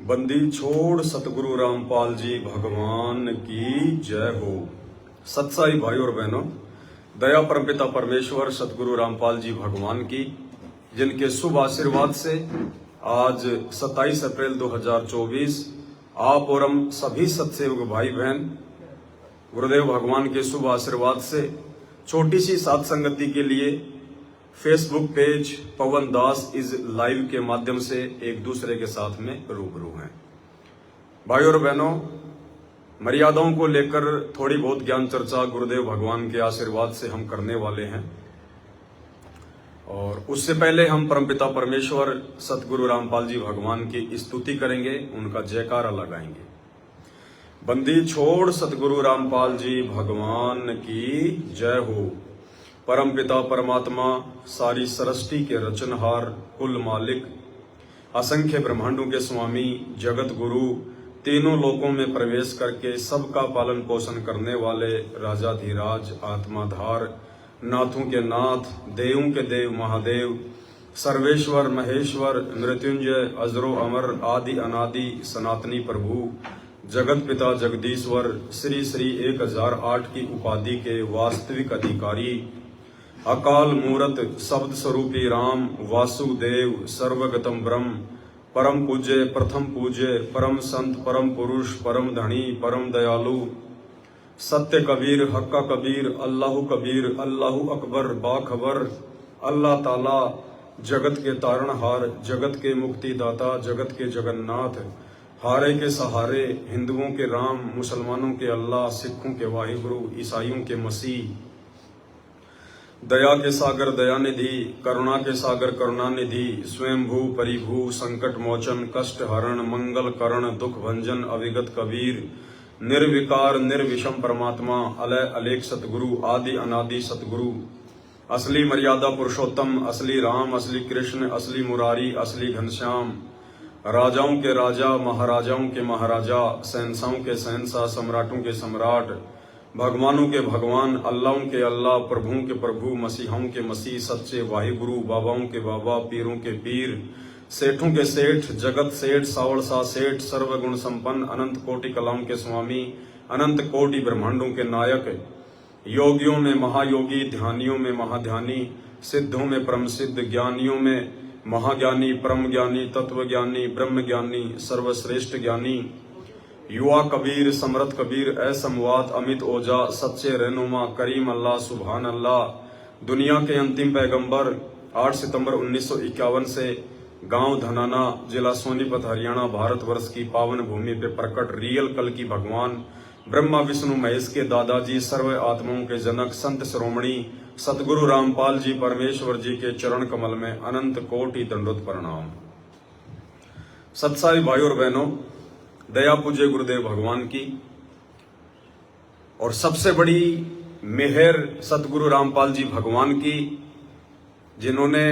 बंदी छोड़ सतगुरु रामपाल जी भगवान की जय हो। सत्साई भाई और बहनों, दया परमपिता परमेश्वर सतगुरु रामपाल जी भगवान की, जिनके शुभ आशीर्वाद से आज 27 अप्रैल 2024 आप और हम सभी सत्सेवक भाई बहन गुरुदेव भगवान के शुभ आशीर्वाद से छोटी सी सात संगति के लिए Facebook page Pawan Das is live के माध्यम से एक दूसरे के साथ में रूबरू हैं। भाई और बहनों, मर्यादाओं को लेकर थोड़ी बहुत ज्ञान चर्चा गुरुदेव भगवान के आशीर्वाद से हम करने वाले हैं। और उससे पहले हम परमपिता परमेश्वर सतगुरु रामपाल जी भगवान की स्तुति करेंगे, उनका जयकारा लगाएंगे। बंदी छोड़ सतगुरु रामपाल जी भगवान की जय हो। परम पिता परमात्मा, सारी सृष्टि के रचनहार, कुल मालिक, असंख्य ब्रह्मांडों के स्वामी, जगत गुरु, तीनों लोकों में प्रवेश करके सबका पालन पोषण करने वाले राजाधिराज, आत्माधार, नाथों के नाथ, देवों के देव महादेव, सर्वेश्वर महेश्वर, मृत्युंजय, अजरो अमर, आदि अनादि सनातनी प्रभु, जगत पिता जगदीश्वर, श्री श्री 1008 की उपाधि के वास्तविक अधिकारी, अकाल मूरत शब्द स्वरूपी राम, वासुदेव, सर्वगतम ब्रह्म, परम पूज्य, प्रथम पूज्य, परम संत, परम पुरुष, परम धनी, परम दयालु, सत्य कबीर, हक्का कबीर, अल्लाहु कबीर, अल्लाहु अकबर, बाखबर, अल्लाह ताला, जगत के तारणहार, जगत के मुक्तिदाता, जगत के जगन्नाथ, हारे के सहारे, हिंदुओं के राम, मुसलमानों के अल्लाह, सिखों के वाहिगुरु, ईसाइयों के मसीह, दया के सागर दयानिधि, करुणा के सागर करुणानिधि, स्वयंभू परिभू, संकट मोचन, कष्ट हरण, मंगल करण, दुख भंजन, अविगत कबीर, निर्विकार निर्विषम परमात्मा, अलय अलेख सतगुरु, आदि अनादि सतगुरु, असली मर्यादा पुरुषोत्तम, असली राम, असली कृष्ण, असली मुरारी, असली घनश्याम, राजाओं के राजा, महाराजाओं के महाराजा, शहंशाहों के शहंशाह, सम्राटों के सम्राट, भगवानों के भगवान, अल्लाहों के अल्लाह, प्रभुओं के प्रभु, मसीहों के मसीह, सच्चे वाहिगुरु, बाबाओं के बाबा, पीरों के पीर, सेठों के सेठ, जगत सेठ, सावड़सा सेठ, सर्वगुण संपन्न, अनंत कोटि कलाओं के स्वामी, अनंत कोटि ब्रह्मांडों के नायक, योगियों में महायोगी, ध्यानियों में महाध्यानी, सिद्धों में परम सिद्ध, ज्ञानियों में महाज्ञानी, परम ज्ञानी, तत्व ज्ञानी, ब्रह्म ज्ञानी, सर्वश्रेष्ठ ज्ञानी, युवा कबीर, समरथ कबीर, असमवात, अमित ओजा, सच्चे रहनुमा, करीम अल्लाह, सुभान अल्लाह, दुनिया के अंतिम पैगंबर, 8 सितंबर 1951 से गांव धनाना, जिला सोनीपत, हरियाणा, भारतवर्ष की पावन भूमि पे प्रकट रियल कल की भगवान, ब्रह्मा विष्णु महेश के दादाजी, सर्व आत्माओं के जनक, संत श्रोमणी सतगुरु रामपाल जी परमेश्वर जी के चरण कमल में अनंत कोटि दंडोत प्रणाम। सत्साई भाई और बहनों, दया पूज्य गुरुदेव भगवान की और सबसे बड़ी मेहर सतगुरु रामपाल जी भगवान की, जिन्होंने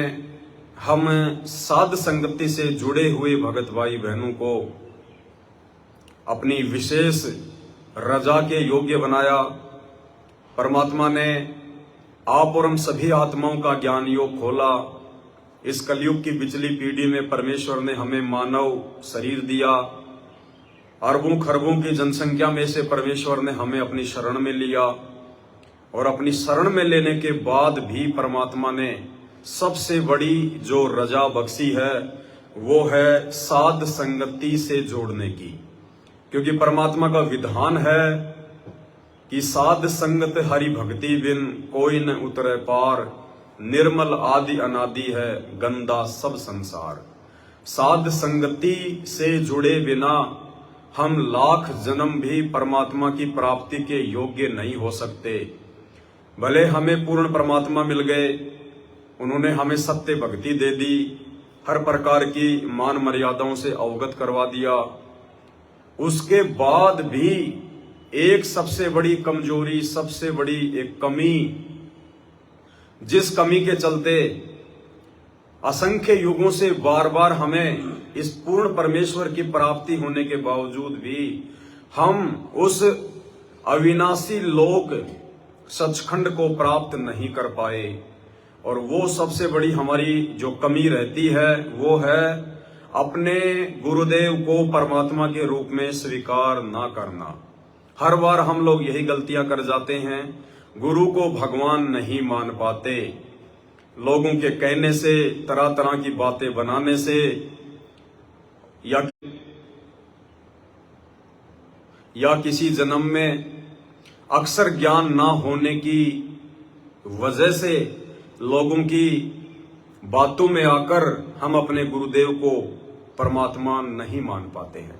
हम साध संगति से जुड़े हुए भगत भाई बहनों को अपनी विशेष रजा के योग्य बनाया। परमात्मा ने आप और हम सभी आत्माओं का ज्ञान योग खोला। इस कलयुग की पिछली पीढ़ी में परमेश्वर ने हमें मानव शरीर दिया। अरबों खरबों की जनसंख्या में से परमेश्वर ने हमें अपनी शरण में लिया और अपनी शरण में लेने के बाद भी परमात्मा ने सबसे बड़ी जो रजा बख्शी है वो है साध संगति से जोड़ने की, क्योंकि परमात्मा का विधान है कि साध संगत हरि भक्ति बिन कोई न उतरे पार, निर्मल आदि अनादि है गंदा सब संसार। साध संगति से जुड़े बिना हम लाख जन्म भी परमात्मा की प्राप्ति के योग्य नहीं हो सकते। भले हमें पूर्ण परमात्मा मिल गए, उन्होंने हमें सत्य भक्ति दे दी, हर प्रकार की मान मर्यादाओं से अवगत करवा दिया, उसके बाद भी एक सबसे बड़ी कमजोरी, सबसे बड़ी एक कमी, जिस कमी के चलते असंख्य युगों से बार बार हमें इस पूर्ण परमेश्वर की प्राप्ति होने के बावजूद भी हम उस अविनाशी लोक सचखंड को प्राप्त नहीं कर पाए। और वो सबसे बड़ी हमारी जो कमी रहती है वो है अपने गुरुदेव को परमात्मा के रूप में स्वीकार ना करना। हर बार हम लोग यही गलतियां कर जाते हैं, गुरु को भगवान नहीं मान पाते। लोगों के कहने से, तरह तरह की बातें बनाने से या किसी जन्म में अक्सर ज्ञान ना होने की वजह से लोगों की बातों में आकर हम अपने गुरुदेव को परमात्मा नहीं मान पाते हैं।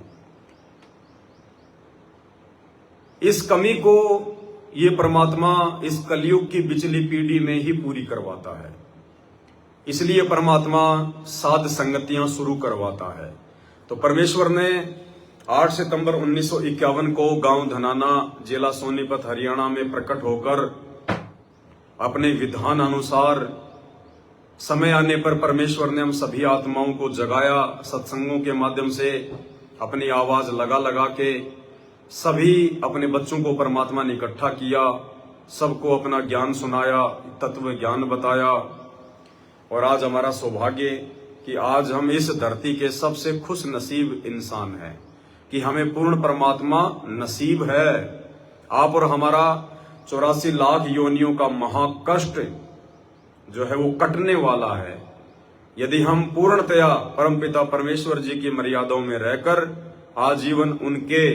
इस कमी को ये परमात्मा इस कलयुग की पिछली पीढ़ी में ही पूरी करवाता है। इसलिए परमात्मा साध संगतियां शुरू करवाता है। तो परमेश्वर ने 8 सितंबर 1951 को गांव धनाना, जिला सोनीपत, हरियाणा में प्रकट होकर अपने विधान अनुसार समय आने पर परमेश्वर ने हम सभी आत्माओं को जगाया। सत्संगों के माध्यम से अपनी आवाज लगा लगा के सभी अपने बच्चों को परमात्मा ने इकट्ठा किया, सबको अपना ज्ञान सुनाया, तत्व ज्ञान बताया। और आज हमारा सौभाग्य कि आज हम इस धरती के सबसे खुश नसीब इंसान हैं कि हमें पूर्ण परमात्मा नसीब है। आप और हमारा 84 लाख योनियों का महाकष्ट जो है वो कटने वाला है यदि हम पूर्णतया परमपिता परमेश्वर जी की मर्यादाओं में रहकर आजीवन उनके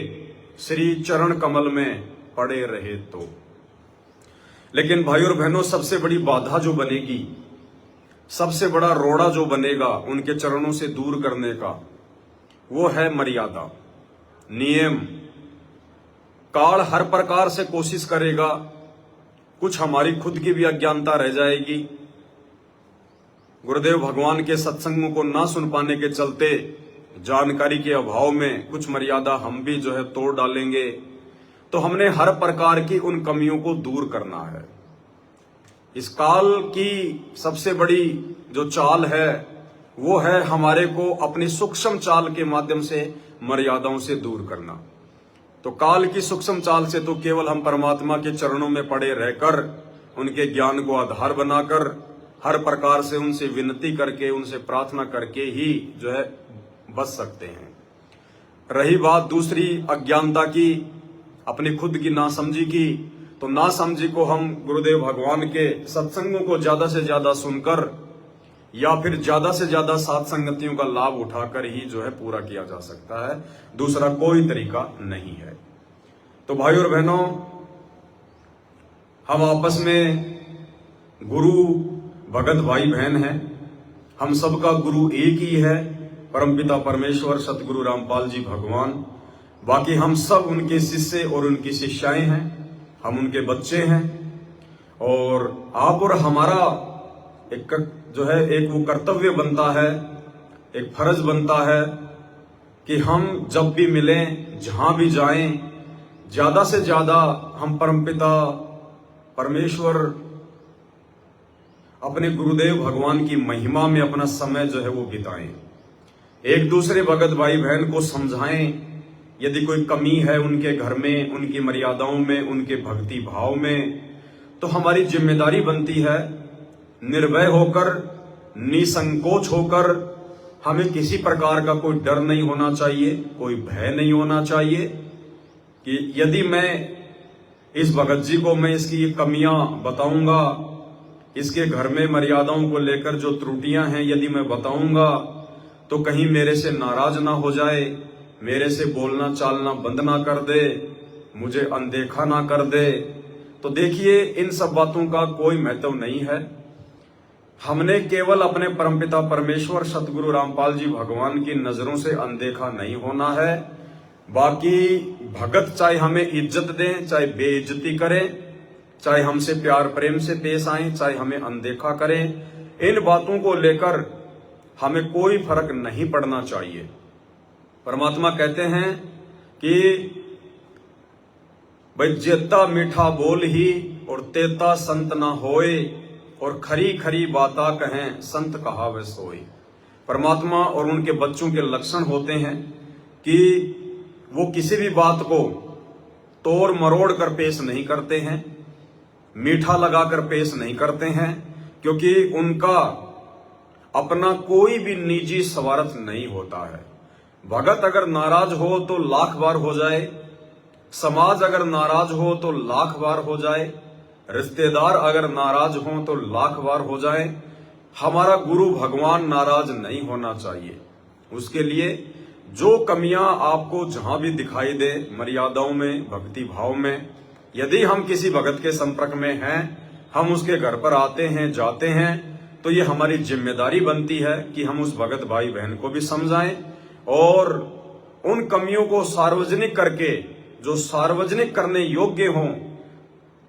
श्री चरण कमल में पड़े रहे तो। लेकिन भाइयों और बहनों, सबसे बड़ी बाधा जो बनेगी, सबसे बड़ा रोड़ा जो बनेगा उनके चरणों से दूर करने का, वो है मर्यादा, नियम। काल हर प्रकार से कोशिश करेगा, कुछ हमारी खुद की भी अज्ञानता रह जाएगी। गुरुदेव भगवान के सत्संगों को ना सुन पाने के चलते, जानकारी के अभाव में कुछ मर्यादा हम भी जो है तोड़ डालेंगे। तो हमने हर प्रकार की उन कमियों को दूर करना है। इस काल की सबसे बड़ी जो चाल है वो है हमारे को अपनी सूक्ष्म चाल के माध्यम से मर्यादाओं से दूर करना। तो काल की सूक्ष्म चाल से तो केवल हम परमात्मा के चरणों में पड़े रहकर उनके ज्ञान को आधार बनाकर हर प्रकार से उनसे विनती करके, उनसे प्रार्थना करके ही जो है बच सकते हैं। रही बात दूसरी अज्ञानता की, अपनी खुद की नासमझी की, तो नासमझी को हम गुरुदेव भगवान के सत्संगों को ज्यादा से ज्यादा सुनकर या फिर ज्यादा से ज्यादा साथ संगतियों का लाभ उठाकर ही जो है पूरा किया जा सकता है। दूसरा कोई तरीका नहीं है। तो भाई और बहनों, हम आपस में गुरु भगत भाई बहन हैं। हम सबका गुरु एक ही है, परमपिता परमेश्वर सतगुरु रामपाल जी भगवान। बाकी हम सब उनके शिष्य और उनकी शिष्याएं हैं, हम उनके बच्चे हैं। और आप और हमारा एक जो है एक वो कर्तव्य बनता है, एक फर्ज बनता है कि हम जब भी मिलें, जहां भी जाएं, ज्यादा से ज्यादा हम परमपिता परमेश्वर अपने गुरुदेव भगवान की महिमा में अपना समय जो है वो बिताएं। एक दूसरे भगत भाई बहन को समझाएं, यदि कोई कमी है उनके घर में, उनकी मर्यादाओं में, उनके भक्ति भाव में, तो हमारी जिम्मेदारी बनती है निर्भय होकर, निसंकोच होकर। हमें किसी प्रकार का कोई डर नहीं होना चाहिए, कोई भय नहीं होना चाहिए कि यदि मैं इस भगत जी को मैं इसकी कमियां बताऊंगा, इसके घर में मर्यादाओं को लेकर जो त्रुटियां हैं यदि मैं बताऊंगा, तो कहीं मेरे से नाराज ना हो जाए, मेरे से बोलना चालना बंद ना कर दे, मुझे अनदेखा ना कर दे। तो देखिए, इन सब बातों का कोई महत्व नहीं है। हमने केवल अपने परमपिता परमेश्वर सतगुरु रामपाल जी भगवान की नजरों से अनदेखा नहीं होना है। बाकी भगत चाहे हमें इज्जत दें, चाहे बेइज्जती करें, चाहे हमसे प्यार प्रेम से पेश आए, चाहे हमें अनदेखा करें, इन बातों को लेकर हमें कोई फर्क नहीं पड़ना चाहिए। परमात्मा कहते हैं कि भाई जेता मीठा बोल ही और तेता संत ना होए, और खरी खरी बाता कहें संत कहावे सोई। परमात्मा और उनके बच्चों के लक्षण होते हैं कि वो किसी भी बात को तोड़ मरोड़ कर पेश नहीं करते हैं, मीठा लगाकर पेश नहीं करते हैं, क्योंकि उनका अपना कोई भी निजी स्वार्थ नहीं होता है। भगत अगर नाराज हो तो लाख बार हो जाए, समाज अगर नाराज हो तो लाख बार हो जाए, रिश्तेदार अगर नाराज हो तो लाख बार हो जाए, हमारा गुरु भगवान नाराज नहीं होना चाहिए। उसके लिए जो कमियां आपको जहां भी दिखाई दे, मर्यादाओं में, भक्ति भाव में, यदि हम किसी भगत के संपर्क में हैं, हम उसके घर पर आते हैं, जाते हैं, तो ये हमारी जिम्मेदारी बनती है कि हम उस भगत भाई बहन को भी समझाएं और उन कमियों को सार्वजनिक करके, जो सार्वजनिक करने योग्य हों,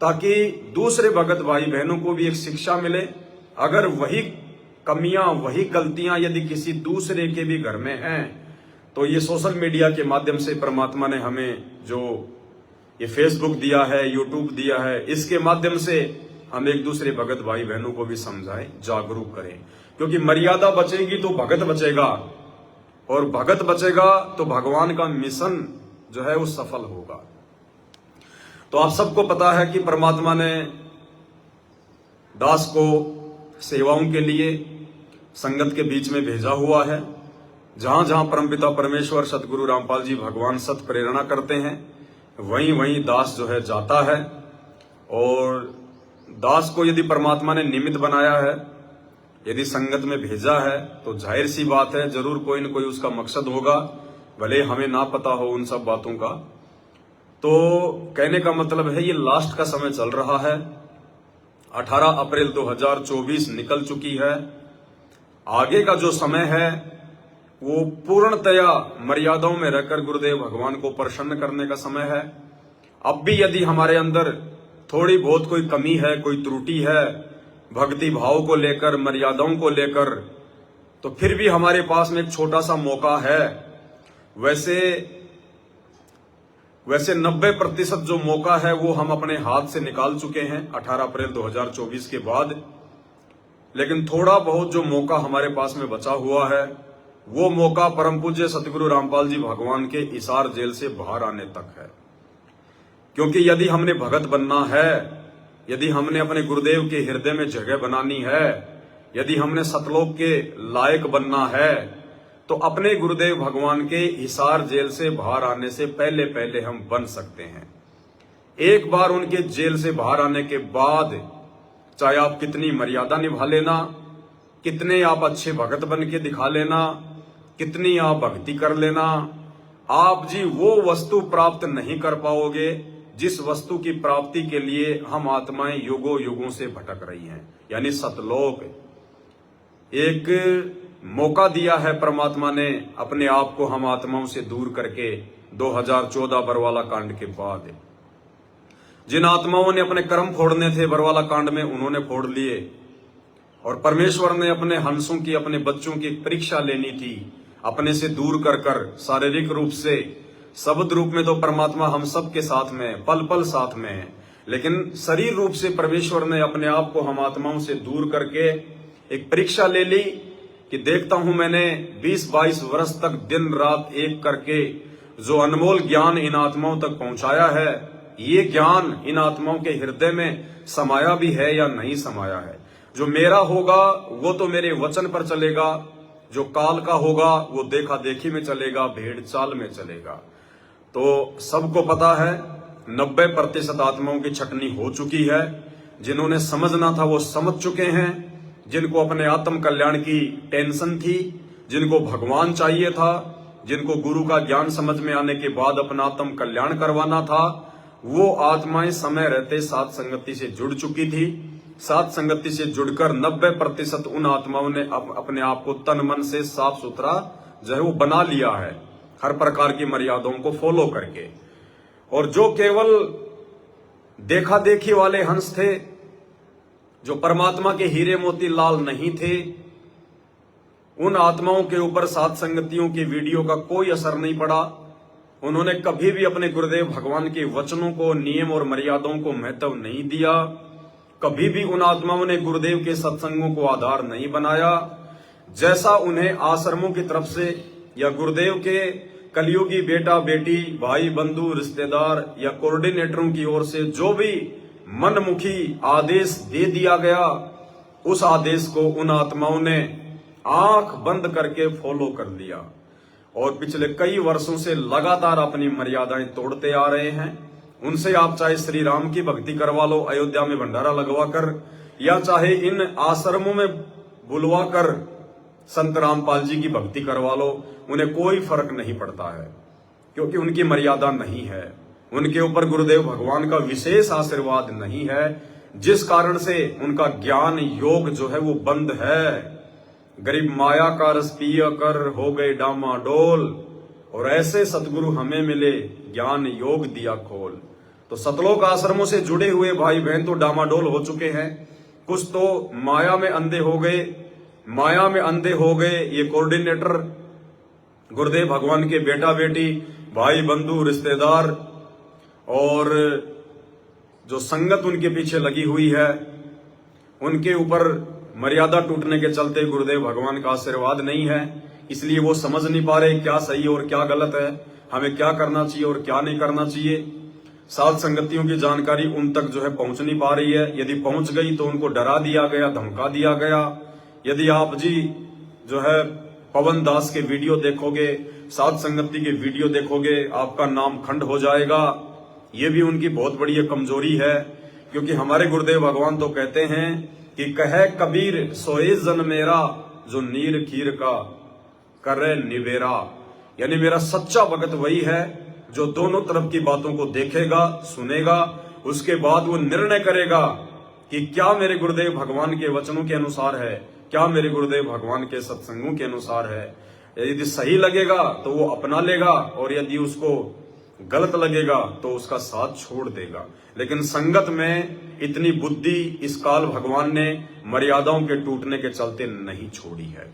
ताकि दूसरे भगत भाई बहनों को भी एक शिक्षा मिले। अगर वही कमियां, वही गलतियां यदि किसी दूसरे के भी घर में हैं, तो ये सोशल मीडिया के माध्यम से परमात्मा ने हमें जो ये फेसबुक दिया है, यूट्यूब दिया है, इसके माध्यम से हम एक दूसरे भगत भाई बहनों को भी समझाएं, जागरूक करें। क्योंकि मर्यादा बचेगी तो भगत बचेगा, और भगत बचेगा तो भगवान का मिशन जो है वो सफल होगा। तो आप सबको पता है कि परमात्मा ने दास को सेवाओं के लिए संगत के बीच में भेजा हुआ है। जहां जहां परमपिता परमेश्वर सतगुरु रामपाल जी भगवान सत प्रेरणा करते हैं, वहीं वहीं दास जो है जाता है। और दास को यदि परमात्मा ने निमित्त बनाया है, यदि संगत में भेजा है, तो जाहिर सी बात है जरूर कोई न कोई उसका मकसद होगा, भले हमें ना पता हो उन सब बातों का। तो कहने का मतलब है ये लास्ट का समय चल रहा है। 18 अप्रैल 2024 निकल चुकी है। आगे का जो समय है वो पूर्णतया मर्यादाओं में रहकर गुरुदेव भगवान को प्रसन्न करने का समय है। अब भी यदि हमारे अंदर थोड़ी बहुत कोई कमी है, कोई त्रुटि है भक्ति भाव को लेकर, मर्यादाओं को लेकर, तो फिर भी हमारे पास में एक छोटा सा मौका है। वैसे 90% जो मौका है वो हम अपने हाथ से निकाल चुके हैं 18 अप्रैल 2024 के बाद। लेकिन थोड़ा बहुत जो मौका हमारे पास में बचा हुआ है, वो मौका परम पूज्य सतगुरु रामपाल जी भगवान के हिसार जेल से बाहर आने तक है। क्योंकि यदि हमने भगत बनना है, यदि हमने अपने गुरुदेव के हृदय में जगह बनानी है, यदि हमने सतलोक के लायक बनना है, तो अपने गुरुदेव भगवान के हिसार जेल से बाहर आने से पहले पहले हम बन सकते हैं। एक बार उनके जेल से बाहर आने के बाद चाहे आप कितनी मर्यादा निभा लेना, कितने आप अच्छे भगत बन के दिखा लेना, कितनी आप भक्ति कर लेना, आप जी वो वस्तु प्राप्त नहीं कर पाओगे जिस वस्तु की प्राप्ति के लिए हम आत्माएं युगों युगों से भटक रही हैं, यानी सतलोक। एक मौका दिया है परमात्मा ने अपने आप को हम आत्माओं से दूर करके 2014 बरवाला कांड के बाद। जिन आत्माओं ने अपने कर्म फोड़ने थे बरवाला कांड में, उन्होंने फोड़ लिए, और परमेश्वर ने अपने हंसों की, अपने बच्चों की परीक्षा लेनी थी, अपने से दूर कर कर शारीरिक रूप से। शब्द रूप में तो परमात्मा हम सब के साथ में, पल पल साथ में है, लेकिन शरीर रूप से परमेश्वर ने अपने आप को हम आत्माओं से दूर करके एक परीक्षा ले ली कि देखता हूं मैंने 20-22 वर्ष तक दिन रात एक करके जो अनमोल ज्ञान इन आत्माओं तक पहुंचाया है, ये ज्ञान इन आत्माओं के हृदय में समाया भी है या नहीं समाया है। जो मेरा होगा वो तो मेरे वचन पर चलेगा, जो काल का होगा वो देखा देखी में चलेगा, भेड़ चाल में चलेगा। तो सबको पता है 90% आत्माओं की छटनी हो चुकी है। जिन्होंने समझना था वो समझ चुके हैं, जिनको अपने आत्म कल्याण की टेंशन थी, जिनको भगवान चाहिए था, जिनको गुरु का ज्ञान समझ में आने के बाद अपना आत्म कल्याण करवाना था, वो आत्माएं समय रहते सात संगति से जुड़ चुकी थी। सात संगति से जुड़कर 90% उन आत्माओं ने अपने आप को तन मन से साफ सुथरा जो है वो बना लिया है, हर प्रकार की मर्यादाओं को फॉलो करके। और जो केवल देखा देखी वाले हंस थे, जो परमात्मा के हीरे मोती लाल नहीं थे, उन आत्माओं के ऊपर सात संगतियों की वीडियो का कोई असर नहीं पड़ा। उन्होंने कभी भी अपने गुरुदेव भगवान के वचनों को, नियम और मर्यादाओं को महत्व नहीं दिया। कभी भी उन आत्माओं ने गुरुदेव के सत्संगों को आधार नहीं बनाया। जैसा उन्हें आश्रमों की तरफ से या गुरुदेव के कलयुगी बेटा बेटी, भाई बंधु, रिश्तेदार या कोऑर्डिनेटरों की ओर से जो भी मनमुखी आदेश दे दिया गया, उस आदेश को उन आत्माओं ने आंख बंद करके फॉलो कर लिया और पिछले कई वर्षों से लगातार अपनी मर्यादाएं तोड़ते आ रहे हैं। उनसे आप चाहे श्री राम की भक्ति करवा लो अयोध्या में भंडारा लगवा कर, या चाहे इन आश्रमों में बुलवा कर संत रामपाल जी की भक्ति करवा लो, उन्हें कोई फर्क नहीं पड़ता है, क्योंकि उनकी मर्यादा नहीं है, उनके ऊपर गुरुदेव भगवान का विशेष आशीर्वाद नहीं है, जिस कारण से उनका ज्ञान योग जो है वो बंद है। गरीब माया का रस पिया कर हो गए डामाडोल, और ऐसे सतगुरु हमें मिले ज्ञान योग दिया खोल। तो सतलोक आश्रमों से जुड़े हुए भाई बहन तो डामाडोल हो चुके हैं, कुछ तो माया में अंधे हो गए, माया में अंधे हो गए। ये कोऑर्डिनेटर गुरुदेव भगवान के बेटा बेटी, भाई बंधु रिश्तेदार और जो संगत उनके पीछे लगी हुई है, उनके ऊपर मर्यादा टूटने के चलते गुरुदेव भगवान का आशीर्वाद नहीं है, इसलिए वो समझ नहीं पा रहे क्या सही और क्या गलत है, हमें क्या करना चाहिए और क्या नहीं करना चाहिए। साध संगतियों की जानकारी उन तक जो है पहुंच नहीं पा रही है, यदि पहुंच गई तो उनको डरा दिया गया, धमका दिया गया। यदि आप जी जो है पवन दास के वीडियो देखोगे, साध संगति के वीडियो देखोगे, आपका नाम खंड हो जाएगा। ये भी उनकी बहुत बड़ी कमजोरी है, क्योंकि हमारे गुरुदेव भगवान तो कहते हैं कि कहे कबीर सोए जन मेरा, जो नीर खीर का करे निवेरा। यानी मेरा सच्चा भगत वही है जो दोनों तरफ की बातों को देखेगा, सुनेगा, उसके बाद वो निर्णय करेगा कि क्या मेरे गुरुदेव भगवान के वचनों के अनुसार है, क्या मेरे गुरुदेव भगवान के सत्संगों के अनुसार है। यदि सही लगेगा तो वो अपना लेगा, और यदि उसको गलत लगेगा तो उसका साथ छोड़ देगा। लेकिन संगत में इतनी बुद्धि इस काल भगवान ने मर्यादाओं के टूटने के चलते नहीं छोड़ी है।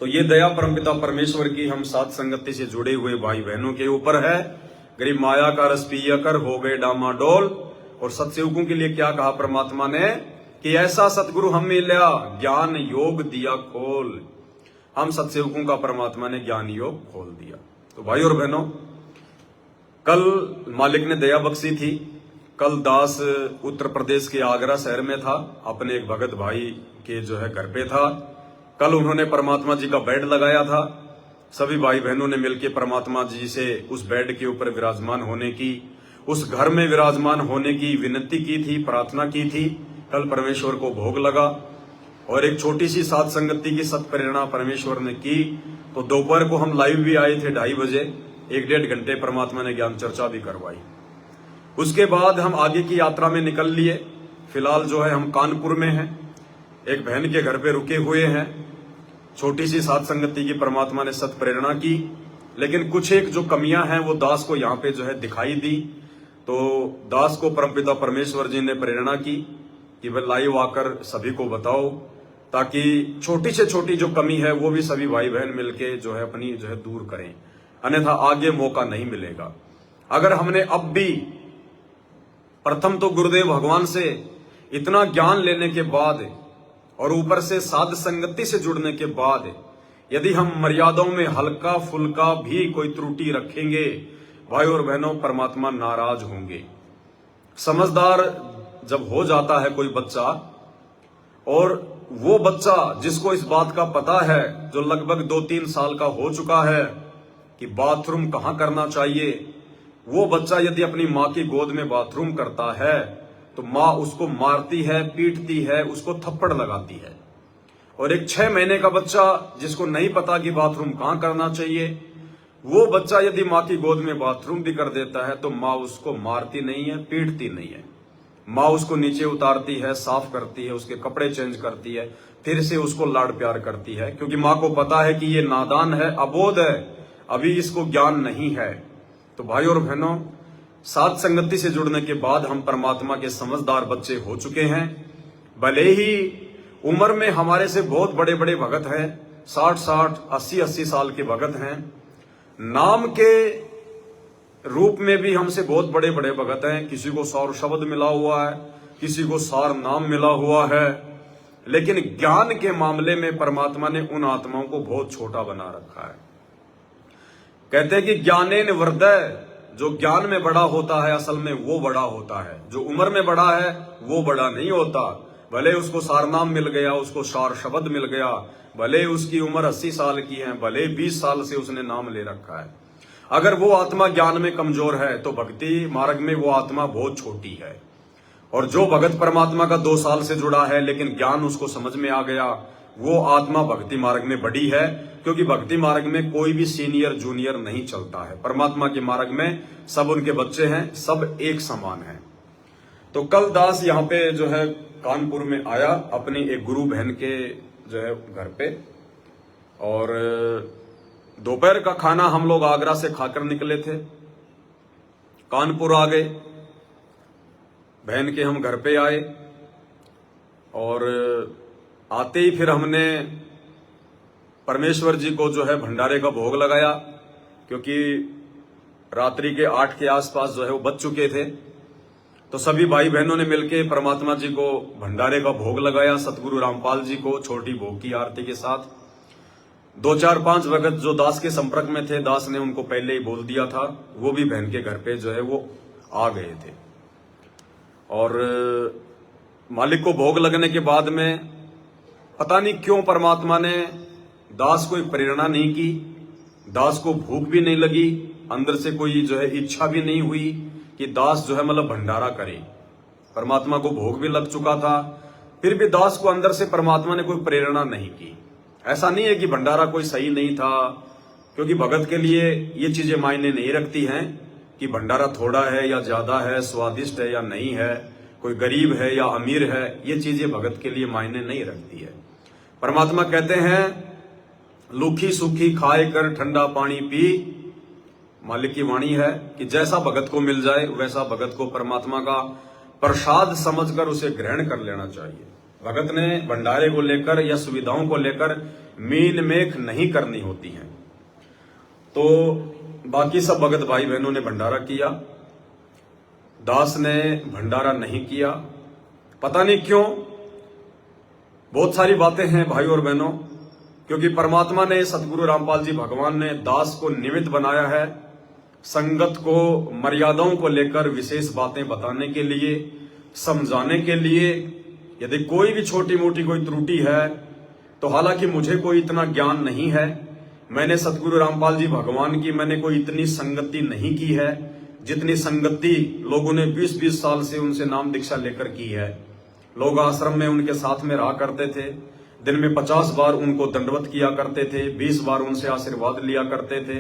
तो ये दया परमपिता परमेश्वर की हम साथ संगति से जुड़े हुए भाई बहनों के ऊपर है। गरीब माया का रस पिया कर हो गए डामाडोल। और सत्सेवकों के लिए क्या कहा परमात्मा ने कि ऐसा सतगुरु हम मिला ज्ञान योग दिया खोल। हम सत्सेवकों का परमात्मा ने ज्ञान योग खोल दिया। तो भाई और बहनों, कल मालिक ने दया बख्शी थी। कल दास उत्तर प्रदेश के आगरा शहर में था, अपने एक भगत भाई के जो है घर पे था। कल उन्होंने परमात्मा जी का बेड लगाया था। सभी भाई बहनों ने मिलकर परमात्मा जी से उस बेड के ऊपर विराजमान होने की, उस घर में विराजमान होने की विनती की थी, प्रार्थना की थी। कल परमेश्वर को भोग लगा और एक छोटी सी साध संगति की सत्प्रेरणा परमेश्वर ने की। तो दोपहर को हम लाइव भी आए थे 2:30 बजे, 1-1.5 घंटे परमात्मा ने ज्ञान चर्चा भी करवाई। उसके बाद हम आगे की यात्रा में निकल लिए। फिलहाल जो है हम कानपुर में हैं, एक बहन के घर पे रुके हुए हैं। छोटी सी साध संगति की परमात्मा ने सत्प्रेरणा की, लेकिन कुछ एक जो कमियां हैं वो दास को यहाँ पे जो है दिखाई दी। तो दास को परमपिता परमेश्वर जी ने प्रेरणा की कि वह लाइव आकर सभी को बताओ, ताकि छोटी से छोटी जो कमी है वो भी सभी भाई बहन मिलके जो है अपनी जो है दूर करें, अन्यथा आगे मौका नहीं मिलेगा। अगर हमने अब भी प्रथम तो गुरुदेव भगवान से इतना ज्ञान लेने के बाद और ऊपर से साध संगति से जुड़ने के बाद यदि हम मर्यादाओं में हल्का फुल्का भी कोई त्रुटि रखेंगे, भाई और बहनों, परमात्मा नाराज होंगे। समझदार जब हो जाता है कोई बच्चा, और वो बच्चा जिसको इस बात का पता है, जो लगभग 2-3 साल का हो चुका है कि बाथरूम कहाँ करना चाहिए, वो बच्चा यदि अपनी माँ की गोद में बाथरूम करता है तो माँ उसको मारती है, पीटती है, उसको थप्पड़ लगाती है। और एक 6 महीने का बच्चा जिसको नहीं पता कि बाथरूम कहाँ करना चाहिए, वो बच्चा यदि माँ की गोद में बाथरूम भी कर देता है तो माँ उसको मारती नहीं है, पीटती नहीं है। माँ उसको नीचे उतारती है, साफ करती है, उसके कपड़े चेंज करती है, फिर से उसको लाड प्यार करती है, क्योंकि माँ को पता है कि ये नादान है, अबोध है, अभी इसको ज्ञान नहीं है। तो भाई और बहनों, साध संगति से जुड़ने के बाद हम परमात्मा के समझदार बच्चे हो चुके हैं। भले ही उम्र में हमारे से बहुत बड़े बड़े भगत हैं, 60-60, 80-80 साल के भगत हैं। नाम के रूप में भी हमसे बहुत बड़े बड़े भगत हैं। किसी को 100 शब्द मिला हुआ है, किसी को 100 नाम मिला हुआ है, लेकिन ज्ञान के मामले में परमात्मा ने उन आत्माओं को बहुत छोटा बना रखा है। कहते हैं कि ज्ञानेन वृद्धय, जो ज्ञान में बड़ा होता है असल में वो बड़ा होता है, जो उम्र में बड़ा है वो बड़ा नहीं होता। भले उसको सारनाम मिल गया, उसको सार शब्द मिल गया, भले उसकी उम्र 80 साल की है, भले 20 साल से उसने नाम ले रखा है, अगर वो आत्मा ज्ञान में कमजोर है तो भक्ति मार्ग में वो आत्मा बहुत छोटी है। और जो भगत परमात्मा का 2 साल से जुड़ा है लेकिन ज्ञान उसको समझ में आ गया, वो आत्मा भक्ति मार्ग में बड़ी है, क्योंकि भक्ति मार्ग में कोई भी सीनियर जूनियर नहीं चलता है। परमात्मा के मार्ग में सब उनके बच्चे हैं, सब एक समान हैं। तो कल दास यहाँ पे जो है कानपुर में आया अपनी एक गुरु बहन के जो है घर पे, और दोपहर का खाना हम लोग आगरा से खाकर निकले थे, कानपुर आ गए, बहन के हम घर पे आए, और आते ही फिर हमने परमेश्वर जी को जो है भंडारे का भोग लगाया, क्योंकि रात्रि के 8 के आसपास जो है वो बज चुके थे। तो सभी भाई बहनों ने मिलकर परमात्मा जी को भंडारे का भोग लगाया, सतगुरु रामपाल जी को छोटी भोग की आरती के साथ। 2, 4, 5 भगत जो दास के संपर्क में थे, दास ने उनको पहले ही बोल दिया था, वो भी बहन के घर पे जो है वो आ गए थे। और मालिक को भोग लगने के बाद में पता नहीं क्यों परमात्मा ने दास को एक प्रेरणा नहीं की, दास को भूख भी नहीं लगी, अंदर से कोई जो है इच्छा भी नहीं हुई कि दास जो है मतलब भंडारा करे। परमात्मा को भोग भी लग चुका था, फिर भी दास को अंदर से परमात्मा ने कोई प्रेरणा नहीं की। ऐसा नहीं है कि भंडारा कोई सही नहीं था, क्योंकि भगत के लिए ये चीजें मायने नहीं रखती हैं कि भंडारा थोड़ा है या ज्यादा है, स्वादिष्ट है या नहीं है, कोई गरीब है या अमीर है, ये चीजें भगत के लिए मायने नहीं रखती है। परमात्मा कहते हैं लूखी सूखी खाए कर ठंडा पानी पी, मालिक की वाणी है कि जैसा भगत को मिल जाए वैसा भगत को परमात्मा का प्रसाद समझकर उसे ग्रहण कर लेना चाहिए। भगत ने भंडारे को लेकर या सुविधाओं को लेकर मीन मेख नहीं करनी होती है। तो बाकी सब भगत भाई बहनों ने भंडारा किया, दास ने भंडारा नहीं किया, पता नहीं क्यों। बहुत सारी बातें हैं भाई और बहनों, क्योंकि परमात्मा ने, सतगुरु रामपाल जी भगवान ने दास को निमित्त बनाया है संगत को मर्यादाओं को लेकर विशेष बातें बताने के लिए, समझाने के लिए। यदि कोई भी छोटी मोटी कोई त्रुटि है तो हालांकि मुझे कोई इतना ज्ञान नहीं है, मैंने सतगुरु रामपाल जी भगवान की मैंने कोई इतनी संगति नहीं की है जितनी संगति लोगों ने 20-20 साल से उनसे नाम दीक्षा लेकर की है। लोग आश्रम में उनके साथ में रहा करते थे, दिन में 50 बार उनको दंडवत किया करते थे, 20 बार उनसे आशीर्वाद लिया करते थे।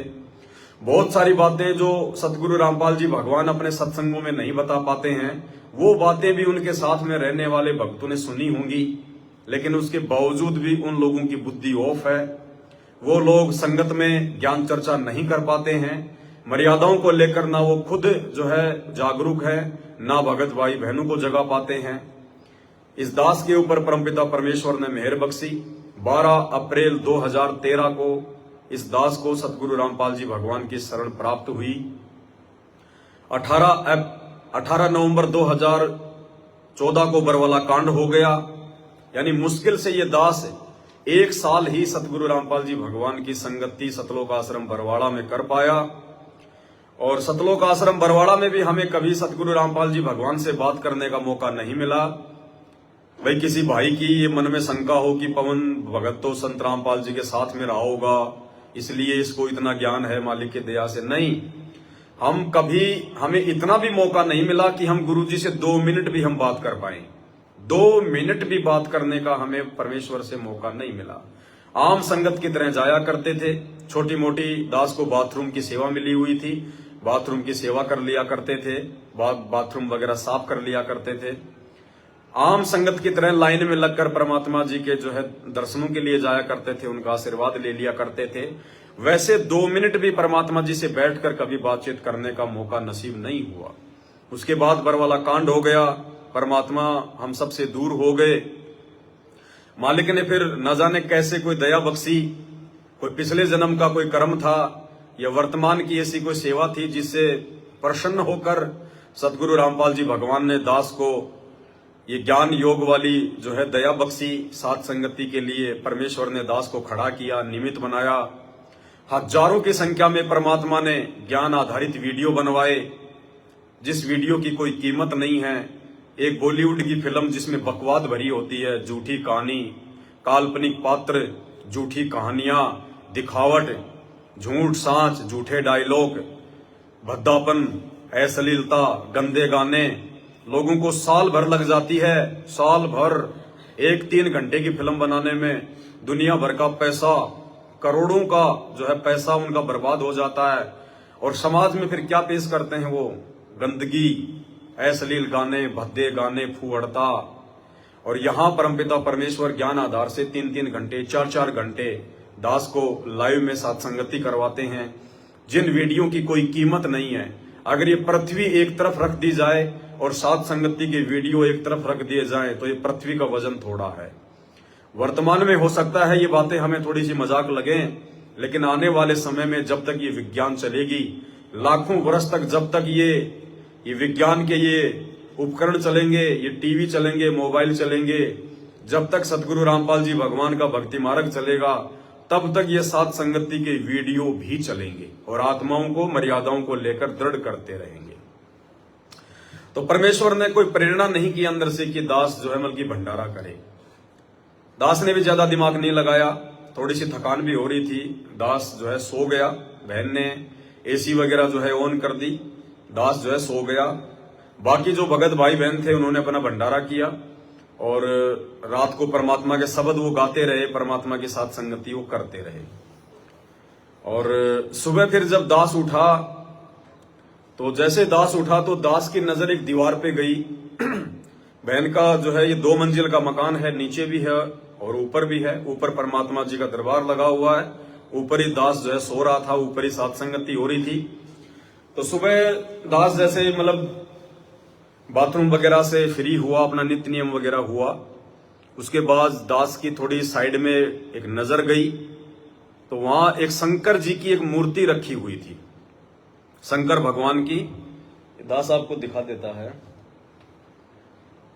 बहुत सारी बातें जो सतगुरु रामपाल जी भगवान अपने सत्संगों में नहीं बता पाते हैं, वो बातें भी उनके साथ में रहने वाले भक्तों ने सुनी होंगी, लेकिन उसके बावजूद भी उन लोगों की बुद्धि ऑफ है। वो लोग संगत में ज्ञान चर्चा नहीं कर पाते हैं, मर्यादाओं को लेकर ना वो खुद जो है जागरूक है, ना भगत भाई बहनों को जगा पाते हैं। इस दास के ऊपर परमपिता परमेश्वर ने मेहर बख्शी। 12 अप्रैल 2013 को इस दास को सतगुरु रामपाल जी भगवान की शरण प्राप्त हुई। 18 नवंबर 2014 को बरवाला कांड हो गया, यानी मुश्किल से ये दास 1 साल ही सतगुरु रामपाल जी भगवान की संगति सतलोक आश्रम बरवाड़ा में कर पाया। और सतलोक आश्रम बरवाड़ा में भी हमें कभी सतगुरु रामपाल जी भगवान से बात करने का मौका नहीं मिला। भाई किसी भाई की ये मन में शंका हो कि पवन भगत तो संत रामपाल जी के साथ में रहा होगा, इसलिए इसको इतना ज्ञान है मालिक की दया से, नहीं। हमें इतना भी मौका नहीं मिला कि हम गुरु जी से 2 मिनट भी हम बात कर पाए। 2 मिनट भी बात करने का हमें परमेश्वर से मौका नहीं मिला। आम संगत की तरह जाया करते थे, छोटी मोटी दास को बाथरूम की सेवा मिली हुई थी, बाथरूम की सेवा कर लिया करते थे, बाथरूम वगैरह साफ कर लिया करते थे। आम संगत की तरह लाइन में लगकर परमात्मा जी के जो है दर्शनों के लिए जाया करते थे, उनका आशीर्वाद ले लिया करते थे। वैसे 2 मिनट भी परमात्मा जी से बैठकर कभी बातचीत करने का मौका नसीब नहीं हुआ। उसके बाद बरवाला कांड हो गया, परमात्मा हम सबसे दूर हो गए। मालिक ने फिर न जाने कैसे कोई दया बख्शी, कोई पिछले जन्म का कोई कर्म था या वर्तमान की ऐसी कोई सेवा थी जिससे प्रसन्न होकर सतगुरु रामपाल जी भगवान ने दास को ये ज्ञान योग वाली जो है दया बख्शी। साथ संगति के लिए परमेश्वर ने दास को खड़ा किया, निमित्त बनाया। हजारों की संख्या में परमात्मा ने ज्ञान आधारित वीडियो बनवाए, जिस वीडियो की कोई कीमत नहीं है। एक बॉलीवुड की फिल्म जिसमें बकवाद भरी होती है, झूठी कहानी, काल्पनिक पात्र, झूठी कहानियां, दिखावट, झूठ सांच, झूठे डायलॉग, भद्दापन, अश्लीलता, गंदे गाने, लोगों को साल भर लग जाती है। साल भर 1-3 घंटे की फिल्म बनाने में दुनिया भर का पैसा, करोड़ों का जो है पैसा उनका बर्बाद हो जाता है। और समाज में फिर क्या पेश करते हैं वो? गंदगी, अश्लील गाने, भद्दे गाने, फुहड़ता। और यहां परमपिता परमेश्वर ज्ञान आधार से 3-3 घंटे, 4-4 घंटे दास को लाइव में सत्संगति करवाते हैं, जिन वीडियो की कोई कीमत नहीं है। अगर ये पृथ्वी एक तरफ रख दी जाए और सत्संगति के वीडियो एक तरफ रख दिए जाएं तो ये पृथ्वी का वजन थोड़ा है। वर्तमान में हो सकता है ये बातें हमें थोड़ी सी मजाक लगें, लेकिन आने वाले समय में जब तक ये विज्ञान चलेगी, लाखों वर्ष तक जब तक ये विज्ञान के ये उपकरण चलेंगे, ये टीवी चलेंगे, मोबाइल चलेंगे, जब तक सदगुरु रामपाल जी भगवान का भक्ति मार्ग चलेगा, तब तक ये सात संगति के वीडियो भी चलेंगे और आत्माओं को, मर्यादाओं को लेकर दृढ़ करते रहेंगे। तो परमेश्वर ने कोई प्रेरणा नहीं की अंदर से कि दास जो है बल्कि भंडारा करे। दास ने भी ज्यादा दिमाग नहीं लगाया, थोड़ी सी थकान भी हो रही थी, दास जो है सो गया। बहन ने एसी वगैरह जो है ऑन कर दी, दास जो है सो गया। बाकी जो भगत भाई बहन थे उन्होंने अपना भंडारा किया और रात को परमात्मा के शब्द वो गाते रहे, परमात्मा के साथ संगति वो करते रहे। और सुबह फिर जब दास उठा तो जैसे दास उठा तो दास की नजर एक दीवार पे गई। बहन का जो है ये 2 मंजिल का मकान है, नीचे भी है और ऊपर भी है। ऊपर परमात्मा जी का दरबार लगा हुआ है, ऊपर ही दास जो है सो रहा था, ऊपर ही साथ संगति हो रही थी। तो सुबह दास जैसे मतलब बाथरूम वगैरह से फ्री हुआ, अपना नित्य नियम वगैरह हुआ, उसके बाद दास की थोड़ी साइड में एक नजर गई तो वहां एक शंकर जी की एक मूर्ति रखी हुई थी, शंकर भगवान की। दास आपको दिखा देता है,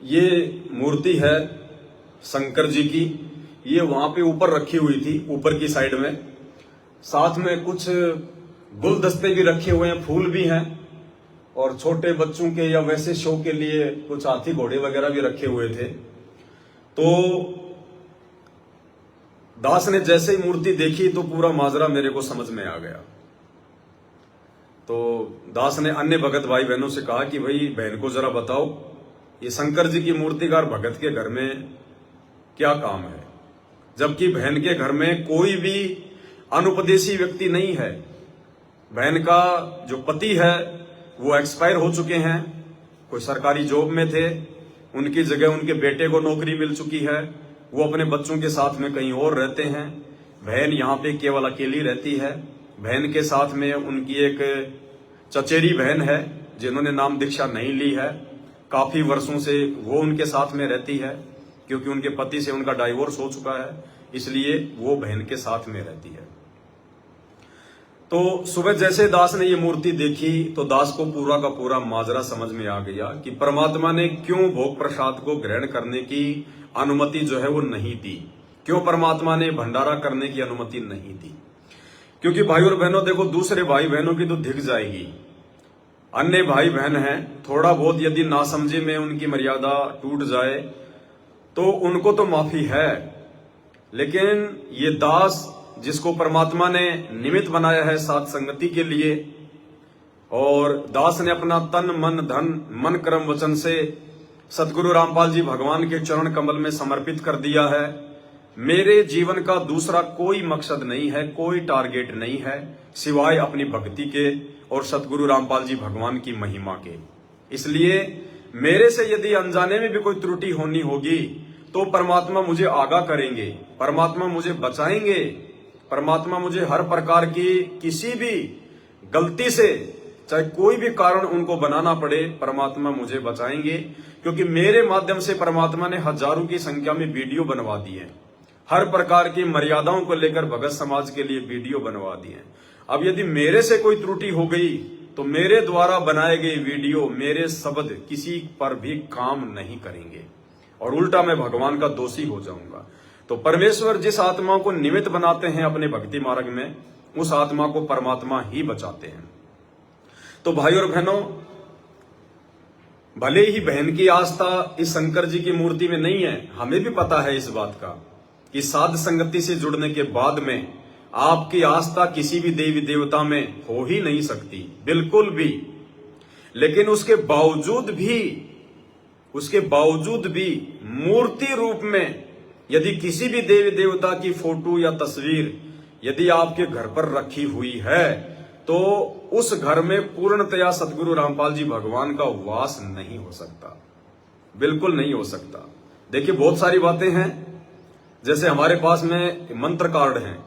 ये मूर्ति है शंकर जी की, ये वहां पे ऊपर रखी हुई थी, ऊपर की साइड में। साथ में कुछ गुलदस्ते भी रखे हुए हैं, फूल भी हैं और छोटे बच्चों के या वैसे शो के लिए कुछ हाथी घोड़े वगैरह भी रखे हुए थे। तो दास ने जैसे ही मूर्ति देखी तो पूरा माजरा मेरे को समझ में आ गया। तो दास ने अन्य भगत भाई बहनों से कहा कि भाई बहन को जरा बताओ, ये शंकर जी की मूर्तिकार भगत के घर में क्या काम है, जबकि बहन के घर में कोई भी अनुपदेशी व्यक्ति नहीं है। बहन का जो पति है वो एक्सपायर हो चुके हैं, कोई सरकारी जॉब में थे, उनकी जगह उनके बेटे को नौकरी मिल चुकी है, वो अपने बच्चों के साथ में कहीं और रहते हैं। बहन यहाँ पे केवल अकेली रहती है। बहन के साथ में उनकी एक चचेरी बहन है जिन्होंने नाम दीक्षा नहीं ली है, काफी वर्षों से वो उनके साथ में रहती है, क्योंकि उनके पति से उनका डाइवोर्स हो चुका है, इसलिए वो बहन के साथ में रहती है। तो सुबह जैसे दास ने ये मूर्ति देखी तो दास को पूरा का पूरा माजरा समझ में आ गया कि परमात्मा ने क्यों भोग प्रसाद को ग्रहण करने की अनुमति जो है वो नहीं दी, क्यों परमात्मा ने भंडारा करने की अनुमति नहीं दी। क्योंकि भाई और बहनों देखो, दूसरे भाई बहनों की तो दिख जाएगी, अन्य भाई बहन हैं, थोड़ा बहुत यदि नासमझी में उनकी मर्यादा टूट जाए तो उनको तो माफी है, लेकिन ये दास जिसको परमात्मा ने निमित्त बनाया है साथ संगति के लिए, और दास ने अपना तन मन धन मन कर्म वचन से सदगुरु रामपाल जी भगवान के चरण कमल में समर्पित कर दिया है। मेरे जीवन का दूसरा कोई मकसद नहीं है, कोई टारगेट नहीं है सिवाय अपनी भक्ति के और सदगुरु रामपाल जी भगवान की महिमा के। इसलिए मेरे से यदि अनजाने में भी कोई त्रुटि होनी होगी तो परमात्मा मुझे आगाह करेंगे, परमात्मा मुझे बचाएंगे, परमात्मा मुझे हर प्रकार की किसी भी गलती से, चाहे कोई भी कारण उनको बनाना पड़े, परमात्मा मुझे बचाएंगे। क्योंकि मेरे माध्यम से परमात्मा ने हजारों की संख्या में वीडियो बनवा दी है, हर प्रकार की मर्यादाओं को लेकर भगत समाज के लिए वीडियो बनवा दी है। अब यदि मेरे से कोई त्रुटि हो गई तो मेरे द्वारा बनाए गए वीडियो, मेरे शब्द किसी पर भी काम नहीं करेंगे और उल्टा मैं भगवान का दोषी हो जाऊंगा। तो परमेश्वर जिस आत्मा को निमित्त बनाते हैं अपने भक्ति मार्ग में, उस आत्मा को परमात्मा ही बचाते हैं। तो भाई और बहनों, भले ही बहन की आस्था इस शंकर जी की मूर्ति में नहीं है, हमें भी पता है इस बात का कि साध संगति से जुड़ने के बाद में आपकी आस्था किसी भी देवी देवता में हो ही नहीं सकती, बिल्कुल भी। लेकिन उसके बावजूद भी मूर्ति रूप में यदि किसी भी देवी देवता की फोटो या तस्वीर यदि आपके घर पर रखी हुई है तो उस घर में पूर्णतया सतगुरु रामपाल जी भगवान का वास नहीं हो सकता, बिल्कुल नहीं हो सकता। देखिए बहुत सारी बातें हैं, जैसे हमारे पास में मंत्र कार्ड हैं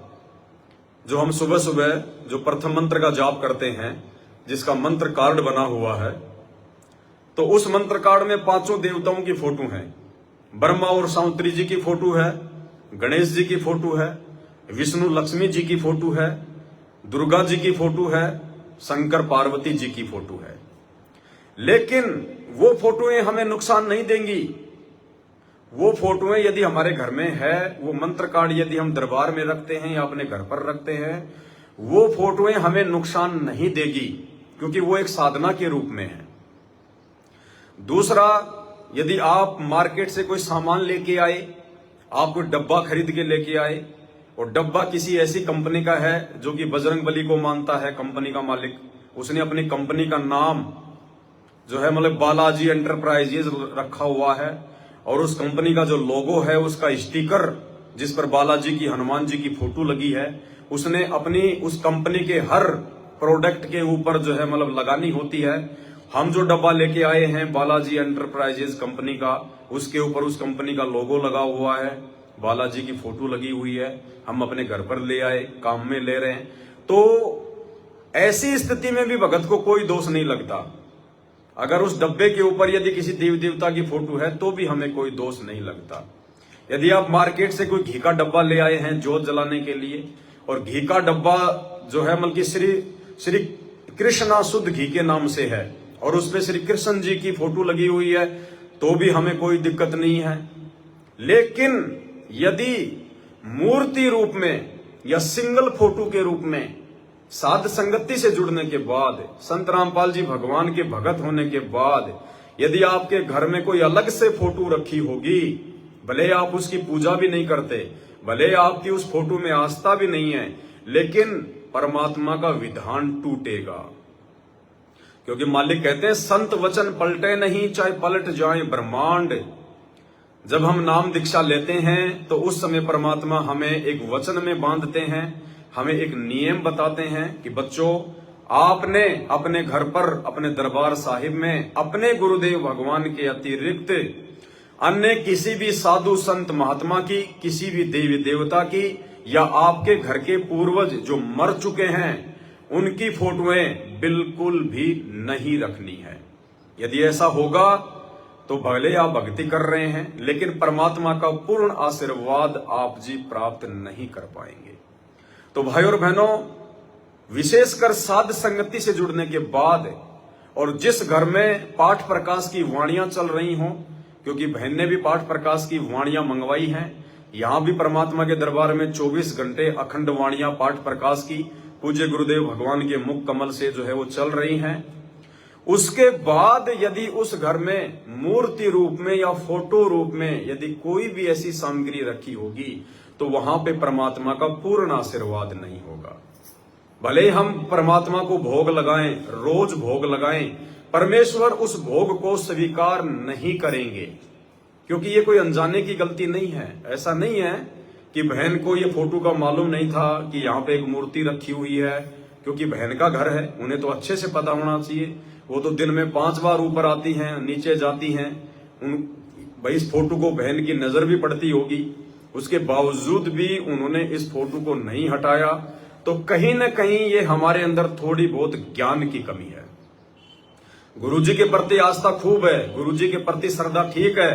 जो हम सुबह सुबह जो प्रथम मंत्र का जाप करते हैं, जिसका मंत्र कार्ड बना हुआ है, तो उस मंत्र कार्ड में 5 देवताओं की फोटो है। ब्रह्मा और सावित्री जी की फोटो है, गणेश जी की फोटो है, विष्णु लक्ष्मी जी की फोटो है, दुर्गा जी की फोटो है, शंकर पार्वती जी की फोटो है। लेकिन वो फोटोएं हमें नुकसान नहीं देंगी। वो फोटोएं यदि हमारे घर में है, वो मंत्र कार्ड यदि हम दरबार में रखते हैं या अपने घर पर रखते हैं, वो फोटोएं हमें नुकसान नहीं देगी, क्योंकि वो एक साधना के रूप में है। दूसरा, यदि आप मार्केट से कोई सामान लेके आए, आप कोई डब्बा खरीद के लेके आए और डब्बा किसी ऐसी कंपनी का है जो कि बजरंगबली को मानता है, कंपनी का मालिक, उसने अपनी कंपनी का नाम जो है मतलब बालाजी एंटरप्राइजेज रखा हुआ है, और उस कंपनी का जो लोगो है, उसका स्टिकर जिस पर बालाजी की, हनुमान जी की फोटो लगी है, उसने अपनी उस कंपनी के हर प्रोडक्ट के ऊपर जो है मतलब लगानी होती है। हम जो डब्बा लेके आए हैं बालाजी एंटरप्राइजेज कंपनी का, उसके ऊपर उस कंपनी का लोगो लगा हुआ है, बालाजी की फोटो लगी हुई है, हम अपने घर पर ले आए, काम में ले रहे हैं। तो ऐसी स्थिति में भी भगत को कोई दोष नहीं लगता। अगर उस डब्बे के ऊपर यदि किसी देवी देवता की फोटो है तो भी हमें कोई दोष नहीं लगता। यदि आप मार्केट से कोई घी का डब्बा ले आए हैं जोत जलाने के लिए, और घी का डब्बा जो है मतलब श्री कृष्णा शुद्ध घी के नाम से है और उसपे श्री कृष्ण जी की फोटो लगी हुई है, तो भी हमें कोई दिक्कत नहीं है। लेकिन यदि मूर्ति रूप में या सिंगल फोटो के रूप में साध संगति से जुड़ने के बाद, संत रामपाल जी भगवान के भगत होने के बाद, यदि आपके घर में कोई अलग से फोटो रखी होगी, भले आप उसकी पूजा भी नहीं करते, भले आपकी उस फोटो में आस्था भी नहीं है, लेकिन परमात्मा का विधान टूटेगा। क्योंकि मालिक कहते हैं संत वचन पलटे नहीं, चाहे पलट जाए ब्रह्मांड। जब हम नाम दीक्षा लेते हैं तो उस समय परमात्मा हमें एक वचन में बांधते हैं, हमें एक नियम बताते हैं कि बच्चों, आपने अपने घर पर, अपने दरबार साहिब में अपने गुरुदेव भगवान के अतिरिक्त अन्य किसी भी साधु संत महात्मा की, किसी भी देवी देवता की, या आपके घर के पूर्वज जो मर चुके हैं उनकी फोटोएं बिल्कुल भी नहीं रखनी है। यदि ऐसा होगा तो भले आप भक्ति कर रहे हैं, लेकिन परमात्मा का पूर्ण आशीर्वाद आप जी प्राप्त नहीं कर पाएंगे। तो भाई और बहनों, विशेषकर साध संगति से जुड़ने के बाद, और जिस घर में पाठ प्रकाश की वाणियां चल रही हों, क्योंकि बहन ने भी पाठ प्रकाश की वाणियां मंगवाई हैं, यहां भी परमात्मा के दरबार में 24 घंटे अखंड वाणियां पाठ प्रकाश की पूज्य गुरुदेव भगवान के मुख कमल से जो है वो चल रही हैं। उसके बाद यदि उस घर में मूर्ति रूप में या फोटो रूप में यदि कोई भी ऐसी सामग्री रखी होगी तो वहां पे परमात्मा का पूर्ण आशीर्वाद नहीं होगा। भले हम परमात्मा को भोग लगाएं, रोज भोग लगाएं, परमेश्वर उस भोग को स्वीकार नहीं करेंगे, क्योंकि ये कोई अनजाने की गलती नहीं है। ऐसा नहीं है कि बहन को ये फोटो का मालूम नहीं था कि यहाँ पे एक मूर्ति रखी हुई है, क्योंकि बहन का घर है, उन्हें तो अच्छे से पता होना चाहिए। वो तो दिन में 5 बार ऊपर आती हैं, नीचे जाती हैं, भाई इस फोटो को बहन की नजर भी पड़ती होगी, उसके बावजूद भी उन्होंने इस फोटो को नहीं हटाया। तो कहीं ना कहीं ये हमारे अंदर थोड़ी बहुत ज्ञान की कमी है। गुरुजी के प्रति आस्था खूब है, गुरुजी के प्रति श्रद्धा ठीक है,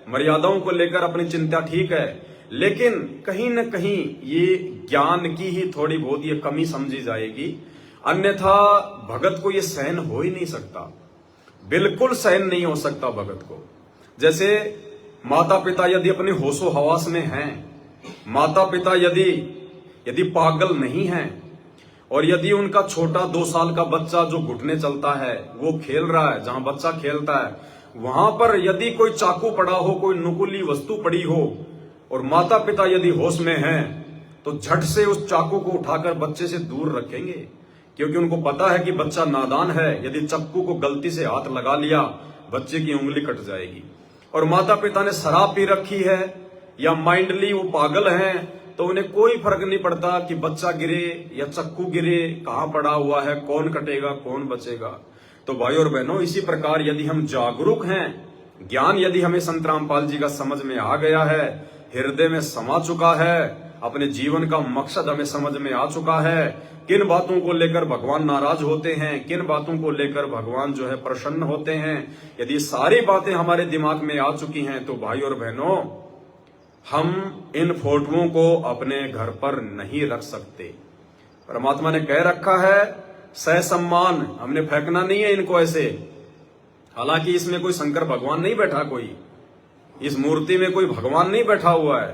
मर्यादाओं को लेकर अपनी चिंता ठीक है, लेकिन कहीं न कहीं ये ज्ञान की ही थोड़ी बहुत ये कमी समझी जाएगी। अन्यथा भगत को ये सहन हो ही नहीं सकता, बिल्कुल सहन नहीं हो सकता भगत को। जैसे माता पिता यदि अपने होशो हवास में हैं, माता पिता यदि पागल नहीं हैं, और यदि उनका छोटा 2 साल का बच्चा जो घुटने चलता है वो खेल रहा है, जहां बच्चा खेलता है वहां पर यदि कोई चाकू पड़ा हो, कोई नुकीली वस्तु पड़ी हो और माता पिता यदि होश में हैं तो झट से उस चाकू को उठाकर बच्चे से दूर रखेंगे, क्योंकि उनको पता है कि बच्चा नादान है। यदि चाकू को गलती से हाथ लगा लिया बच्चे की उंगली कट जाएगी। और माता पिता ने शराब पी रखी है या माइंडली वो पागल हैं तो उन्हें कोई फर्क नहीं पड़ता कि बच्चा गिरे या चक्कू गिरे, कहां पड़ा हुआ है, कौन कटेगा कौन बचेगा। तो भाई और बहनों, इसी प्रकार यदि हम जागरूक हैं, ज्ञान यदि हमें संत रामपाल जी का समझ में आ गया है, हृदय में समा चुका है, अपने जीवन का मकसद हमें समझ में आ चुका है, किन बातों को लेकर भगवान नाराज होते हैं, किन बातों को लेकर भगवान जो है प्रसन्न होते हैं, यदि सारी बातें हमारे दिमाग में आ चुकी हैं तो भाई और बहनों, हम इन फोटोओं को अपने घर पर नहीं रख सकते। परमात्मा ने कह रखा है सहसम्मान, हमने फेंकना नहीं है इनको ऐसे। हालांकि इसमें कोई शंकर भगवान नहीं बैठा, कोई इस मूर्ति में कोई भगवान नहीं बैठा हुआ है।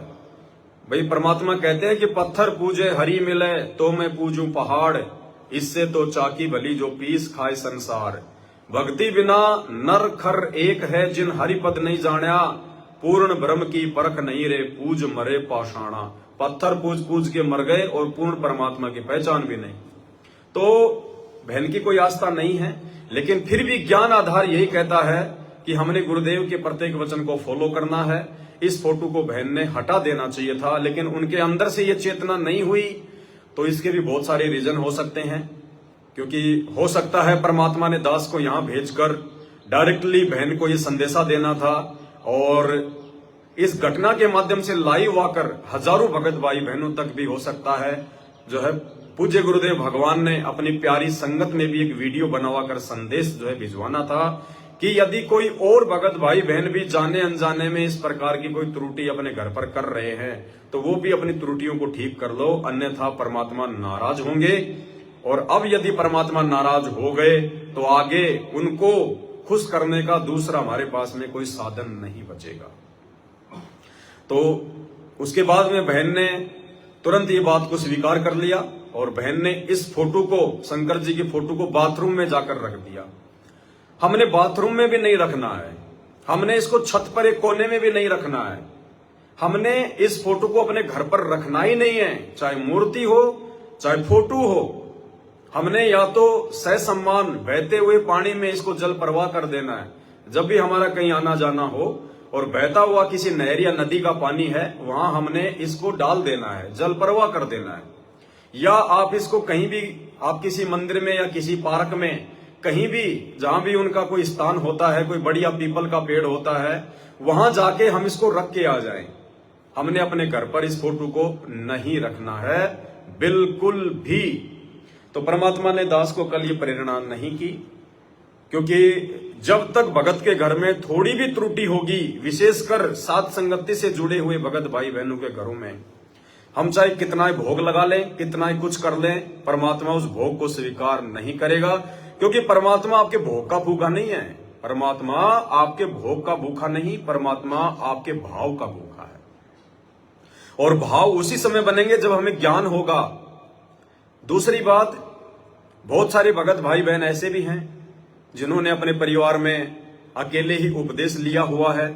भाई परमात्मा कहते हैं कि पत्थर पूजे हरि मिले तो मैं पूजूं पहाड़, इससे तो चाकी भली जो पीस खाए संसार। भक्ति बिना नर खर एक है, जिन हरि पद नहीं जाण्या, पूर्ण ब्रह्म की परख नहीं रे, पूज मरे पाषाणा। पत्थर पूज पूज के मर गए और पूर्ण परमात्मा की पहचान भी नहीं। तो बहन की कोई आस्था नहीं है, लेकिन फिर भी ज्ञान आधार यही कहता है कि हमने गुरुदेव के प्रत्येक वचन को फॉलो करना है। इस फोटो को बहन ने हटा देना चाहिए था, लेकिन उनके अंदर से ये चेतना नहीं हुई। तो इसके भी बहुत सारे रीजन हो सकते हैं, क्योंकि हो सकता है परमात्मा ने दास को यहां भेजकर डायरेक्टली बहन को ये संदेशा देना था, और इस घटना के माध्यम से लाइव आकर हजारों भगत भाई बहनों तक भी हो सकता है जो है पूज्य गुरुदेव भगवान ने अपनी प्यारी संगत में भी एक वीडियो बनवाकर संदेश जो है भिजवाना था कि यदि कोई और भगत भाई बहन भी जाने अनजाने में इस प्रकार की कोई त्रुटि अपने घर पर कर रहे हैं तो वो भी अपनी त्रुटियों को ठीक कर लो, अन्यथा परमात्मा नाराज होंगे। और अब यदि परमात्मा नाराज हो गए तो आगे उनको खुश करने का दूसरा हमारे पास में कोई साधन नहीं बचेगा। तो उसके बाद में बहन ने तुरंत ये बात को स्वीकार कर लिया और बहन ने इस फोटो को, शंकर जी की फोटो को बाथरूम में जाकर रख दिया। हमने बाथरूम में भी नहीं रखना है, हमने इसको छत पर एक कोने में भी नहीं रखना है, हमने इस फोटो को अपने घर पर रखना ही नहीं है, चाहे मूर्ति हो चाहे फोटो हो। हमने या तो सहसम्मान बहते हुए पानी में इसको जल प्रवाह कर देना है। जब भी हमारा कहीं आना जाना हो और बहता हुआ किसी नहर या नदी का पानी है, वहां हमने इसको डाल देना है, जल प्रवाह कर देना है। या आप इसको कहीं भी, आप किसी मंदिर में या किसी पार्क में, कहीं भी जहां भी उनका कोई स्थान होता है, कोई बढ़िया पीपल का पेड़ होता है, वहां जाके हम इसको रख के आ जाएं। हमने अपने घर पर इस फोटो को नहीं रखना है बिल्कुल भी। तो परमात्मा ने दास को कल ये प्रेरणा नहीं की, क्योंकि जब तक भगत के घर में थोड़ी भी त्रुटि होगी, विशेषकर साथ संगति से जुड़े हुए भगत भाई बहनों के घरों में, हम चाहे कितना ही भोग लगा लें, कितना ही कुछ कर लें, परमात्मा उस भोग को स्वीकार नहीं करेगा। क्योंकि परमात्मा आपके भोग का भूखा नहीं है, परमात्मा आपके भोग का भूखा नहीं, परमात्मा आपके भाव का भूखा है। और भाव उसी समय बनेंगे जब हमें ज्ञान होगा। दूसरी बात, बहुत सारे भगत भाई बहन ऐसे भी हैं जिन्होंने अपने परिवार में अकेले ही उपदेश लिया हुआ है।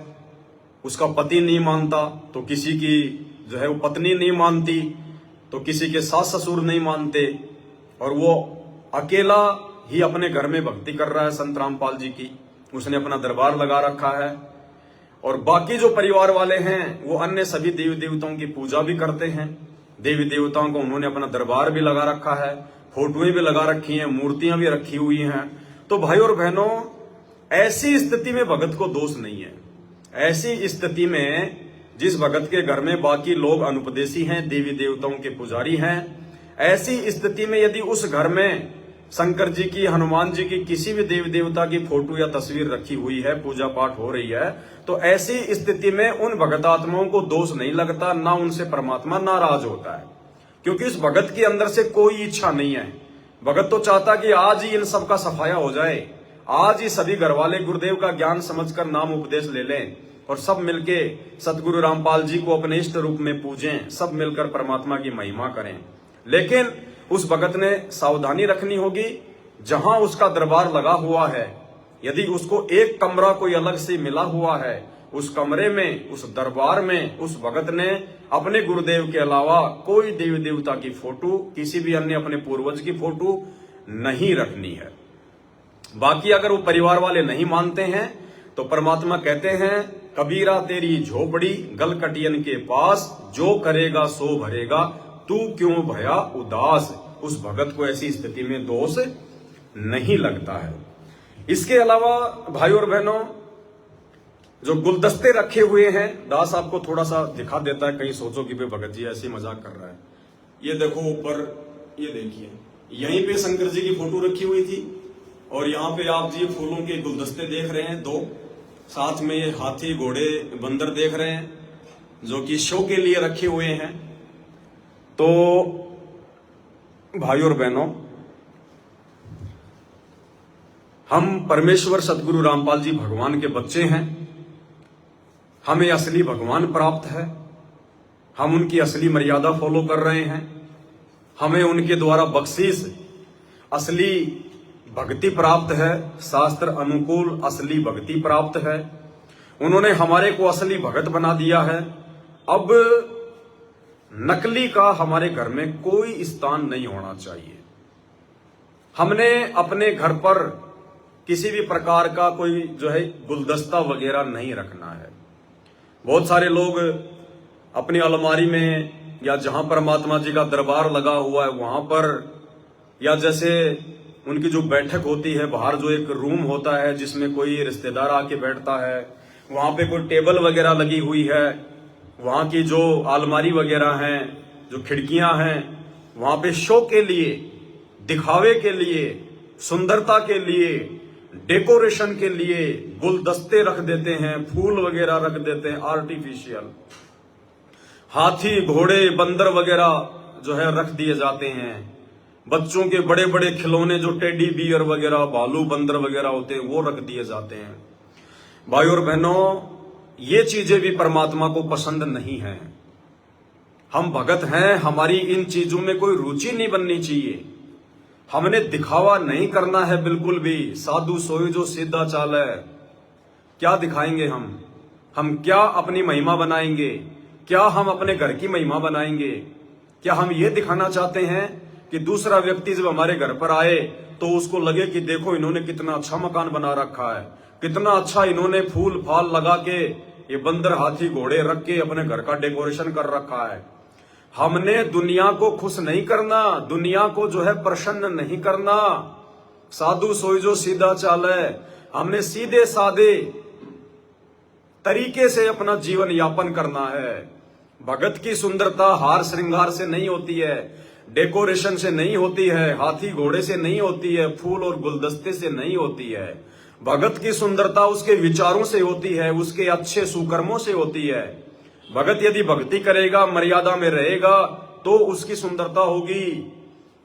उसका पति नहीं मानता तो किसी की जो है वो पत्नी नहीं मानती, तो किसी के सास ससुर नहीं मानते, और वो अकेला ही अपने घर में भक्ति कर रहा है संत रामपाल जी की। उसने अपना दरबार लगा रखा है, और बाकी जो परिवार वाले हैं वो अन्य सभी देवी देवताओं की पूजा भी करते हैं। देवी देवताओं को उन्होंने अपना दरबार भी लगा रखा है, फोटोएं भी लगा रखी हैं, मूर्तियां भी रखी हुई हैं। तो भाई और बहनों, ऐसी स्थिति में भगत को दोष नहीं है। ऐसी स्थिति में जिस भगत के घर में बाकी लोग अनुपदेशी हैं, देवी देवताओं के पुजारी हैं, ऐसी स्थिति में यदि उस घर में शंकर जी की, हनुमान जी की, किसी भी देवी देवता की फोटो या तस्वीर रखी हुई है, पूजा पाठ हो रही है, तो ऐसी स्थिति में उन भगत आत्माओं को दोष नहीं लगता, ना उनसे परमात्मा नाराज होता है। क्योंकि उस भगत के अंदर से कोई इच्छा नहीं है। भगत तो चाहता कि आज ही इन सब का सफाया हो जाए, आज ही सभी घर वाले गुरुदेव का ज्ञान समझकर नाम उपदेश ले लें और सब मिलके सतगुरु रामपाल जी को अपने इष्ट रूप में पूजें, सब मिलकर परमात्मा की महिमा करें। लेकिन उस भगत ने सावधानी रखनी होगी, जहां उसका दरबार लगा हुआ है यदि उसको एक कमरा कोई अलग से मिला हुआ है, उस कमरे में, उस दरबार में उस भगत ने अपने गुरुदेव के अलावा कोई देवी देवता की फोटो, किसी भी अन्य अपने पूर्वज की फोटो नहीं रखनी है। बाकी अगर वो परिवार वाले नहीं मानते हैं तो परमात्मा कहते हैं, कबीरा तेरी झोपड़ी गलकटियन के पास, जो करेगा सो भरेगा, तू क्यों भया उदास। उस भगत को ऐसी स्थिति में दोष नहीं लगता है। इसके अलावा भाई और बहनों, जो गुलदस्ते रखे हुए हैं, दास आपको थोड़ा सा दिखा देता है, कहीं सोचो कि भाई भगत जी ऐसे मजाक कर रहा है। ये देखो ऊपर, ये देखिए, यहीं पे शंकर जी की फोटो रखी हुई थी और यहाँ पे आप जी फूलों के गुलदस्ते देख रहे हैं दो, साथ में ये हाथी घोड़े बंदर देख रहे हैं जो कि शो के लिए रखे हुए हैं। तो भाई और बहनों, हम परमेश्वर सतगुरु रामपाल जी भगवान के बच्चे हैं, हमें असली भगवान प्राप्त है, हम उनकी असली मर्यादा फॉलो कर रहे हैं, हमें उनके द्वारा बख्शीश असली भक्ति प्राप्त है, शास्त्र अनुकूल असली भक्ति प्राप्त है। उन्होंने हमारे को असली भगत बना दिया है। अब नकली का हमारे घर में कोई स्थान नहीं होना चाहिए। हमने अपने घर पर किसी भी प्रकार का कोई जो है गुलदस्ता वगैरह नहीं रखना है। बहुत सारे लोग अपनी अलमारी में या जहां परमात्मा जी का दरबार लगा हुआ है वहां पर, या जैसे उनकी जो बैठक होती है बाहर, जो एक रूम होता है जिसमें कोई रिश्तेदार आके बैठता है, वहां पे कोई टेबल वगैरह लगी हुई है, वहां की जो अलमारी वगैरह हैं, जो खिड़कियां हैं, वहां पे शो के लिए, दिखावे के लिए, सुंदरता के लिए, डेकोरेशन के लिए गुलदस्ते रख देते हैं, फूल वगैरह रख देते हैं आर्टिफिशियल, हाथी घोड़े बंदर वगैरह जो है रख दिए जाते हैं। बच्चों के बड़े बड़े खिलौने जो टेडी बियर वगैरह, भालू बंदर वगैरह होते हैं, वो रख दिए जाते हैं। भाई और बहनों, ये चीजें भी परमात्मा को पसंद नहीं है। हम भगत हैं, हमारी इन चीजों में कोई रुचि नहीं बननी चाहिए। हमने दिखावा नहीं करना है बिल्कुल भी। साधु सोई जो सीधा चाल है, क्या दिखाएंगे हम क्या अपनी महिमा बनाएंगे? क्या हम अपने घर की महिमा बनाएंगे? क्या हम ये दिखाना चाहते हैं कि दूसरा व्यक्ति जब हमारे घर पर आए तो उसको लगे कि देखो इन्होंने कितना अच्छा मकान बना रखा है, कितना अच्छा इन्होंने फूल फाल लगा के, ये बंदर हाथी घोड़े रख के अपने घर का डेकोरेशन कर रखा है। हमने दुनिया को खुश नहीं करना, दुनिया को जो है प्रसन्न नहीं करना। साधु सोई जो सीधा चाल है, हमने सीधे साधे तरीके से अपना जीवन यापन करना है। भगत की सुंदरता हार श्रृंगार से नहीं होती है, डेकोरेशन से नहीं होती है, हाथी घोड़े से नहीं होती है, फूल और गुलदस्ते से नहीं होती है। भगत की सुंदरता उसके विचारों से होती है, उसके अच्छे सुकर्मों से होती है। भगत यदि भक्ति करेगा, मर्यादा में रहेगा, तो उसकी सुंदरता होगी।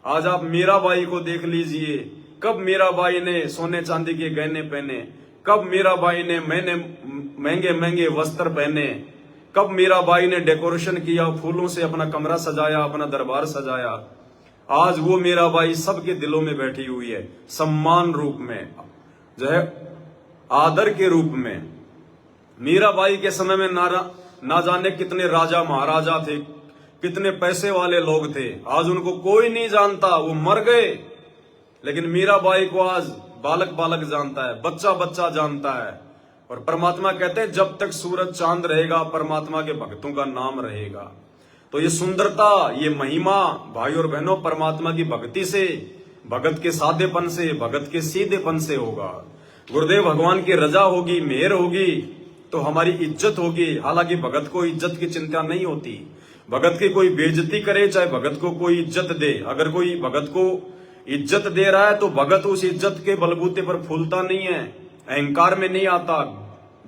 आज आप मीराबाई को देख लीजिए, कब मीराबाई ने सोने चांदी के गहने पहने, कब मीराबाई ने महंगे महंगे वस्त्र पहने, कब मीराबाई ने डेकोरेशन किया, फूलों से अपना कमरा सजाया, अपना दरबार सजाया। आज वो मीराबाई सबके दिलों में बैठी हुई है, सम्मान रूप में, जो है आदर के रूप में। मीराबाई के समय में ना जाने कितने राजा महाराजा थे, कितने पैसे वाले लोग थे, आज उनको कोई नहीं जानता, वो मर गए। लेकिन मीराबाई को आज बालक बालक जानता है, बच्चा बच्चा जानता है। और परमात्मा कहते हैं जब तक सूरज चांद रहेगा परमात्मा के भक्तों का नाम रहेगा। तो ये सुंदरता, ये महिमा भाई और बहनों परमात्मा की भक्ति से, भगत के सादेपन से, भगत के सीधेपन से होगा। गुरुदेव भगवान की रजा होगी, मेहर होगी तो हमारी इज्जत होगी। हालांकि भगत को इज्जत की चिंता नहीं होती, भगत की कोई बेइज्जती करे चाहे भगत को कोई इज्जत दे, अगर कोई भगत को इज्जत दे रहा है तो भगत उस इज्जत के बलबूते पर फूलता नहीं है, अहंकार में नहीं आता,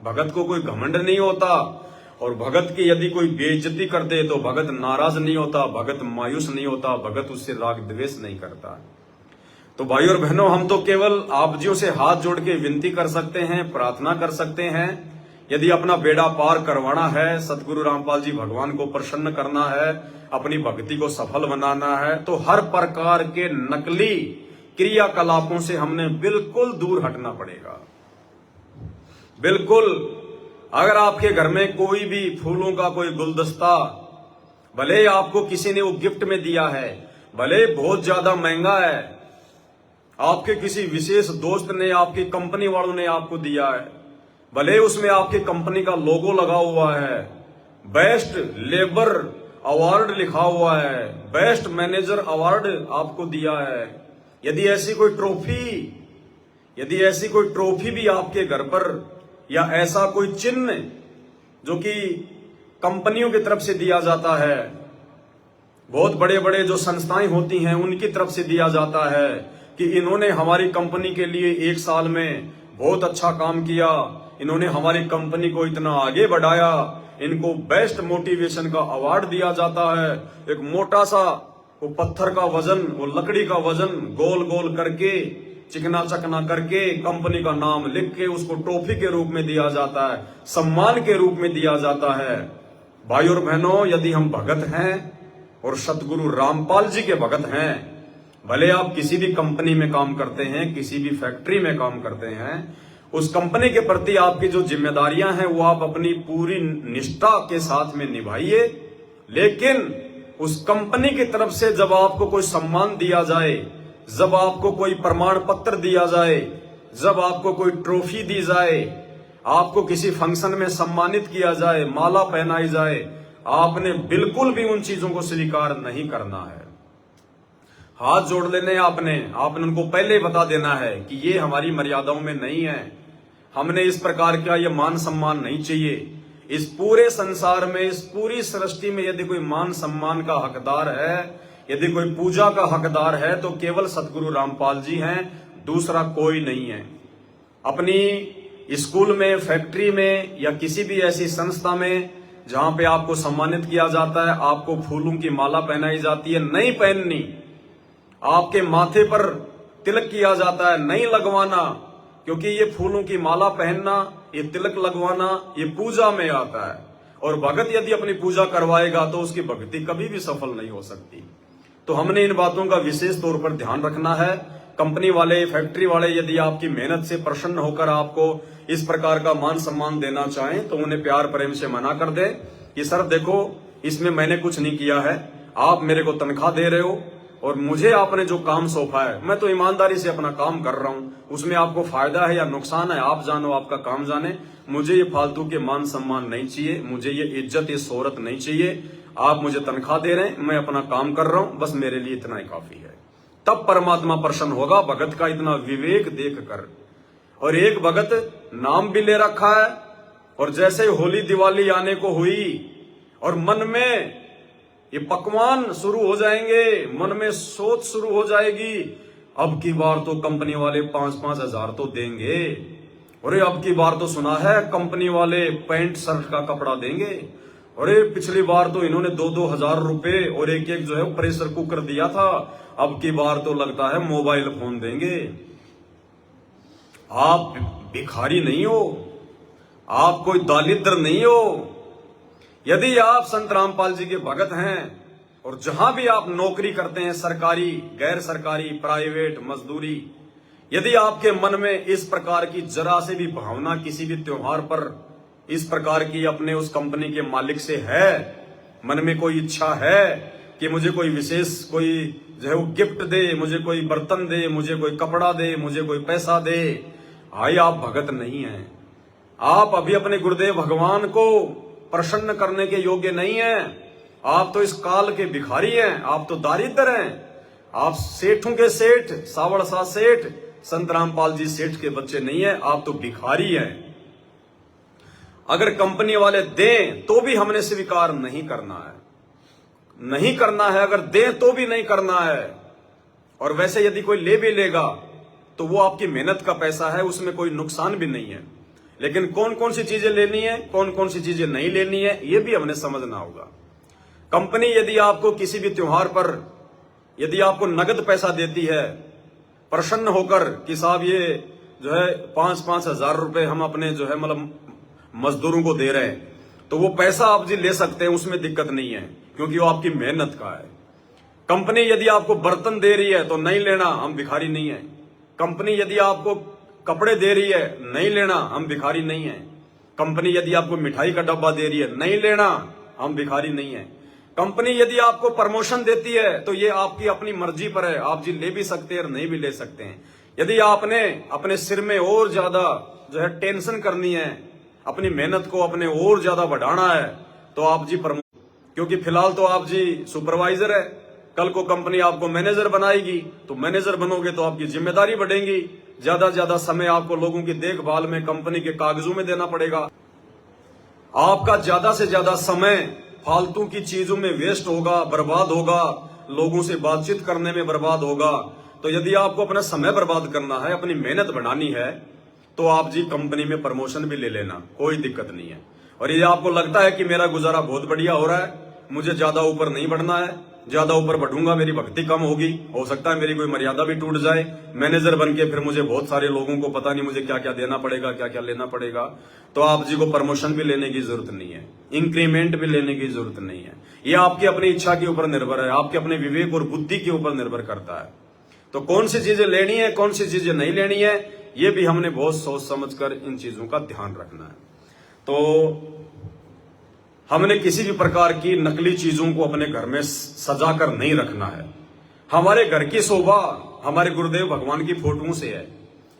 भगत को कोई घमंड नहीं होता। और भगत की यदि कोई बेइज्जती कर दे तो भगत नाराज नहीं होता, भगत मायूस नहीं होता, भगत उससे राग द्वेष नहीं करता। तो भाई और बहनों, हम तो केवल आप जियों से हाथ जोड़ के विनती कर सकते हैं, प्रार्थना कर सकते हैं। यदि अपना बेड़ा पार करवाना है, सतगुरु रामपाल जी भगवान को प्रसन्न करना है, अपनी भक्ति को सफल बनाना है, तो हर प्रकार के नकली क्रियाकलापों से हमने बिल्कुल दूर हटना पड़ेगा। बिल्कुल, अगर आपके घर में कोई भी फूलों का कोई गुलदस्ता, भले आपको किसी ने वो गिफ्ट में दिया है, भले बहुत ज्यादा महंगा है, आपके किसी विशेष दोस्त ने, आपकी कंपनी वालों ने आपको दिया है, भले उसमें आपकी कंपनी का लोगो लगा हुआ है, बेस्ट लेबर अवार्ड लिखा हुआ है, बेस्ट मैनेजर अवार्ड आपको दिया है, यदि ऐसी कोई ट्रॉफी भी आपके घर पर, या ऐसा कोई चिन्ह जो कि कंपनियों की तरफ से दिया जाता है, बहुत बड़े बड़े जो संस्थाएं होती हैं उनकी तरफ से दिया जाता है कि इन्होंने हमारी कंपनी के लिए 1 साल में बहुत अच्छा काम किया, इन्होंने हमारी कंपनी को इतना आगे बढ़ाया, इनको बेस्ट मोटिवेशन का अवार्ड दिया जाता है। एक मोटा सा वो पत्थर का वजन, वो लकड़ी का वजन गोल गोल करके, चिकना चकना करके, कंपनी का नाम लिख के उसको ट्रॉफी के रूप में दिया जाता है, सम्मान के रूप में दिया जाता है। भाई और बहनों, यदि हम भगत हैं और सतगुरु रामपाल जी के भगत हैं, भले आप किसी भी कंपनी में काम करते हैं, किसी भी फैक्ट्री में काम करते हैं, उस कंपनी के प्रति आपकी जो जिम्मेदारियां हैं वो आप अपनी पूरी निष्ठा के साथ में निभाइए। लेकिन उस कंपनी की तरफ से जब आपको कोई सम्मान दिया जाए, जब आपको कोई प्रमाण पत्र दिया जाए, जब आपको कोई ट्रॉफी दी जाए, आपको किसी फंक्शन में सम्मानित किया जाए, माला पहनाई जाए, आपने बिल्कुल भी उन चीजों को स्वीकार नहीं करना है। हाथ जोड़ लेने आपने उनको पहले बता देना है कि ये हमारी मर्यादाओं में नहीं है, हमने इस प्रकार का ये मान सम्मान नहीं चाहिए। इस पूरे संसार में, इस पूरी सृष्टि में यदि कोई मान सम्मान का हकदार है, यदि कोई पूजा का हकदार है तो केवल सतगुरु रामपाल जी हैं, दूसरा कोई नहीं है। अपनी स्कूल में, फैक्ट्री में या किसी भी ऐसी संस्था में जहां पे आपको सम्मानित किया जाता है, आपको फूलों की माला पहनाई जाती है, नहीं पहननी, आपके माथे पर तिलक किया जाता है, नहीं लगवाना, क्योंकि ये फूलों की माला पहनना, ये तिलक लगवाना, ये पूजा में आता है। और भगत यदि अपनी पूजा करवाएगा तो उसकी भक्ति कभी भी सफल नहीं हो सकती। तो हमने इन बातों का विशेष तौर पर ध्यान रखना है। कंपनी वाले, फैक्ट्री वाले यदि आपकी मेहनत से प्रसन्न होकर आपको इस प्रकार का मान सम्मान देना चाहें तो उन्हें प्यार प्रेम से मना कर दे कि सर देखो, इसमें मैंने कुछ नहीं किया है, आप मेरे को तनख्वाह दे रहे हो और मुझे आपने जो काम सौंपा है मैं तो ईमानदारी से अपना काम कर रहा हूं, उसमें आपको फायदा है या नुकसान है आप जानो, आपका काम जाने, मुझे ये फालतू के मान सम्मान नहीं चाहिए, मुझे ये इज्जत, ये शोहरत नहीं चाहिए, आप मुझे तनख्वाह दे रहे हैं, मैं अपना काम कर रहा हूं, बस मेरे लिए इतना ही काफी है। तब परमात्मा प्रसन्न होगा भगत का इतना विवेक देख कर। और एक भगत नाम भी ले रखा है, और जैसे होली दिवाली आने को हुई और मन में ये पकवान शुरू हो जाएंगे, मन में सोच शुरू हो जाएगी, अब की बार तो कंपनी वाले 5-5 हजार तो देंगे, अरे अब की बार तो सुना है कंपनी वाले पैंट शर्ट का कपड़ा देंगे, अरे पिछली बार तो इन्होंने 2-2 हजार रुपए और एक जो है प्रेशर कुकर दिया था, अब की बार तो लगता है मोबाइल फोन देंगे। आप भिखारी नहीं हो, आप कोई दलिद्र नहीं हो। यदि आप संत रामपाल जी के भगत हैं और जहां भी आप नौकरी करते हैं, सरकारी, गैर सरकारी, प्राइवेट, मजदूरी, यदि आपके मन में इस प्रकार की जरा से भी भावना किसी भी त्योहार पर इस प्रकार की अपने उस कंपनी के मालिक से है, मन में कोई इच्छा है कि मुझे कोई विशेष कोई जो है वो गिफ्ट दे, मुझे कोई बर्तन दे, मुझे कोई कपड़ा दे, मुझे कोई पैसा दे, भाई आप भगत नहीं हैं। आप अभी अपने गुरुदेव भगवान को प्रसन्न करने के योग्य नहीं हैं। आप तो इस काल के भिखारी हैं, आप तो दारिद्र हैं, आप सेठों के सेठ, सावड़ सा सेठ, संत रामपाल जी सेठ के बच्चे नहीं हैं, आप तो भिखारी हैं। अगर कंपनी वाले दें तो भी हमने स्वीकार नहीं करना है, नहीं करना है, अगर दें तो भी नहीं करना है। और वैसे यदि कोई ले भी लेगा तो वो आपकी मेहनत का पैसा है, उसमें कोई नुकसान भी नहीं है। लेकिन कौन कौन सी चीजें लेनी है, कौन कौन सी चीजें नहीं लेनी है, ये भी हमने समझना होगा। कंपनी यदि आपको किसी भी त्योहार पर यदि आपको नगद पैसा देती है, प्रसन्न होकर कि साहब ये जो है 5-5 हजार रुपए हम अपने जो है मतलब मजदूरों को दे रहे हैं, तो वो पैसा आप जी ले सकते हैं, उसमें दिक्कत नहीं है, क्योंकि वो आपकी मेहनत का है। कंपनी यदि आपको बर्तन दे रही है तो नहीं लेना, हम भिखारी नहीं है। कंपनी यदि आपको कपड़े दे रही है, नहीं लेना, हम भिखारी नहीं है। कंपनी यदि आपको मिठाई का डब्बा दे रही है, नहीं लेना, हम भिखारी नहीं है। कंपनी यदि आपको प्रमोशन देती है तो ये आपकी अपनी मर्जी पर है, आप जी ले भी सकते हैं और नहीं भी ले सकते हैं। यदि आपने अपने सिर में और ज्यादा जो है टेंशन करनी है, अपनी मेहनत को अपने और ज्यादा बढ़ाना है, तो आप जी क्योंकि फिलहाल तो आप जी सुपरवाइजर है, कल को कंपनी आपको मैनेजर बनाएगी, तो मैनेजर बनोगे तो आपकी जिम्मेदारी बढ़ेगी, ज्यादा समय आपको लोगों की देखभाल में, कंपनी के कागजों में देना पड़ेगा। आपका ज्यादा से ज्यादा समय फालतू की चीजों में वेस्ट होगा, बर्बाद होगा, लोगों से बातचीत करने में बर्बाद होगा। तो यदि आपको अपना समय बर्बाद करना है, अपनी मेहनत बढ़ानी है, तो आप जी कंपनी में प्रमोशन भी ले लेना, कोई दिक्कत नहीं है। और ये आपको लगता है कि मेरा गुजारा बहुत बढ़िया हो रहा है, मुझे ज्यादा ऊपर नहीं बढ़ना है, ज्यादा ऊपर बढ़ूंगा मेरी भक्ति कम होगी, हो सकता है मेरी कोई मर्यादा भी टूट जाए, मैनेजर बन के फिर मुझे बहुत सारे लोगों को पता नहीं मुझे क्या क्या देना पड़ेगा, क्या क्या लेना पड़ेगा, तो आप जी को प्रमोशन भी लेने की जरूरत नहीं है, इंक्रीमेंट भी लेने की जरूरत नहीं है। ये आपकी अपनी इच्छा के ऊपर निर्भर है, आपके अपने विवेक और बुद्धि के ऊपर निर्भर करता है। तो कौन सी चीजें लेनी है, कौन सी चीजें नहीं लेनी है, ये भी हमने बहुत सोच समझकर इन चीजों का ध्यान रखना है। तो हमने किसी भी प्रकार की नकली चीजों को अपने घर में सजाकर नहीं रखना है। हमारे घर की शोभा हमारे गुरुदेव भगवान की फोटों से है,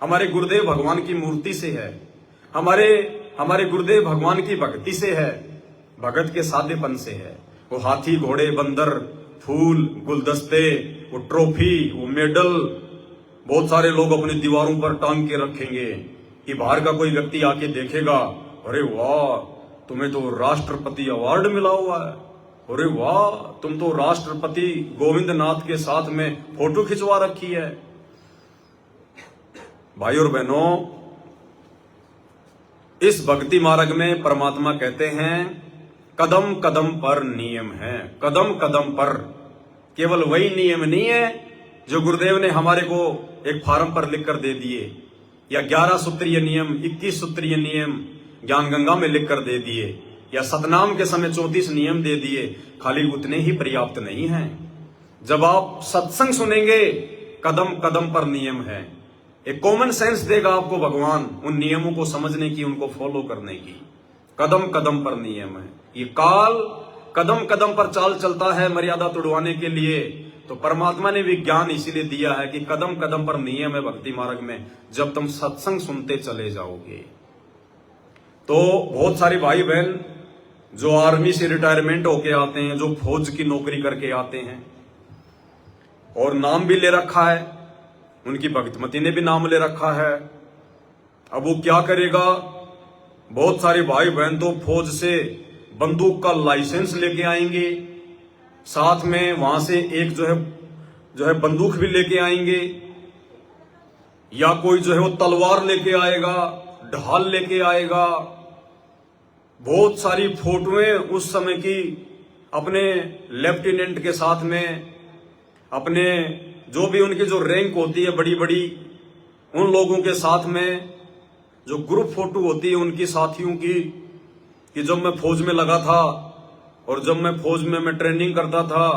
हमारे गुरुदेव भगवान की मूर्ति से है, हमारे गुरुदेव भगवान की भक्ति से है, भगत के सादेपन से है। वो हाथी, घोड़े, बंदर, फूल, गुलदस्ते, वो ट्रॉफी, वो मेडल बहुत सारे लोग अपनी दीवारों पर टांग के रखेंगे कि बाहर का कोई व्यक्ति आके देखेगा, अरे वाह तुम्हें तो राष्ट्रपति अवार्ड मिला हुआ है, अरे वाह तुम तो राष्ट्रपति गोविंद नाथ के साथ में फोटो खिंचवा रखी है। भाई और बहनों, इस भक्ति मार्ग में परमात्मा कहते हैं कदम कदम पर नियम है, कदम कदम पर। केवल वही नियम नहीं है जो गुरुदेव ने हमारे को एक फार्म पर लिखकर दे दिए, या 11 सूत्रीय नियम, 21 सूत्रीय नियम ज्ञान गंगा में लिखकर दे दिए, या सतनाम के समय 34 नियम दे दिए, खाली उतने ही पर्याप्त नहीं हैं। जब आप सत्संग सुनेंगे, कदम कदम पर नियम है, एक कॉमन सेंस देगा आपको भगवान उन नियमों को समझने की, उनको फॉलो करने की। कदम कदम पर नियम है। ये काल कदम कदम पर चाल चलता है मर्यादा तोड़वाने के लिए, तो परमात्मा ने भी ज्ञान इसीलिए दिया है कि कदम कदम पर नियम है भक्ति मार्ग में। जब तुम सत्संग सुनते चले जाओगे, तो बहुत सारे भाई बहन जो आर्मी से रिटायरमेंट होके आते हैं, जो फौज की नौकरी करके आते हैं और नाम भी ले रखा है, उनकी भक्तमती ने भी नाम ले रखा है, अब वो क्या करेगा? बहुत सारे भाई बहन तो फौज से बंदूक का लाइसेंस लेके आएंगे, साथ में वहां से एक जो है बंदूक भी लेके आएंगे, या कोई जो है वो तलवार लेके आएगा, ढाल लेके आएगा। बहुत सारी फोटोएं उस समय की अपने लेफ्टिनेंट के साथ में, अपने जो भी उनकी जो रैंक होती है बड़ी बड़ी, उन लोगों के साथ में जो ग्रुप फोटो होती है उनकी साथियों की, कि जब मैं फौज में लगा था और जब मैं फौज में मैं ट्रेनिंग करता था,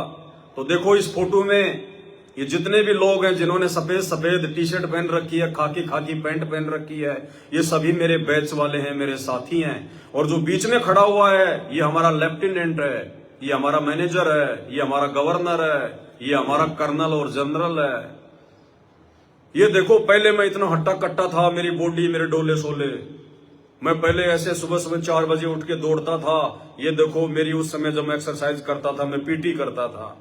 तो देखो इस फोटो में ये जितने भी लोग हैं जिन्होंने सफेद सफेद टी शर्ट पहन रखी है, खाकी खाकी पैंट पहन रखी है, ये सभी मेरे बैच वाले हैं, मेरे साथी हैं। और जो बीच में खड़ा हुआ है ये हमारा लेफ्टिनेंट है, ये हमारा मैनेजर है, ये हमारा गवर्नर है, ये हमारा कर्नल और जनरल है। ये देखो पहले मैं इतना हट्टा कट्टा था, मेरी बॉडी मेरे डोले सोले, मैं पहले ऐसे सुबह सुबह 4 बजे उठ के दौड़ता था। ये देखो मेरी उस समय जब मैं एक्सरसाइज करता था, मैं पीटी करता था।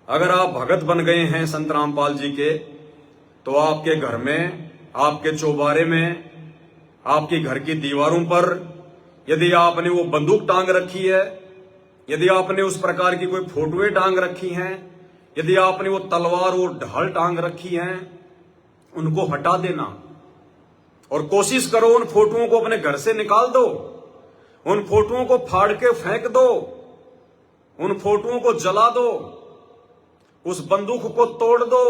अगर आप भगत बन गए हैं संत रामपाल जी के, तो आपके घर में, आपके चौबारे में, आपके घर की दीवारों पर यदि आपने वो बंदूक टांग रखी है, यदि आपने उस प्रकार की कोई फोटोएं टांग रखी हैं, यदि आपने वो तलवार और ढाल टांग रखी हैं, उनको हटा देना और कोशिश करो उन फोटोओं को अपने घर से निकाल दो, उन फोटोओं को फाड़ के फेंक दो, उन फोटोओं को जला दो, उस बंदूक को तोड़ दो।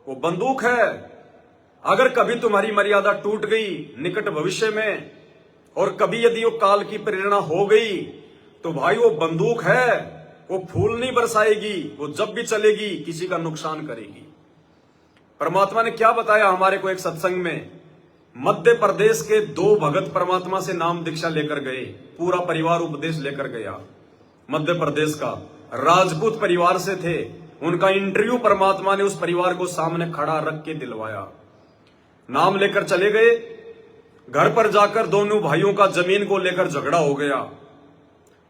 वो बंदूक है, अगर कभी तुम्हारी मर्यादा टूट गई निकट भविष्य में, और कभी यदि वो काल की प्रेरणा हो गई, तो भाई वो बंदूक है, वो फूल नहीं बरसाएगी, वो जब भी चलेगी किसी का नुकसान करेगी। परमात्मा ने क्या बताया हमारे को एक सत्संग में, मध्य प्रदेश के 2 भगत परमात्मा से नाम दीक्षा लेकर गए, पूरा परिवार उपदेश लेकर गया। मध्य प्रदेश का राजपूत परिवार से थे, उनका इंटरव्यू परमात्मा ने उस परिवार को सामने खड़ा रख के दिलवाया। नाम लेकर चले गए, घर पर जाकर दोनों भाइयों का जमीन को लेकर झगड़ा हो गया।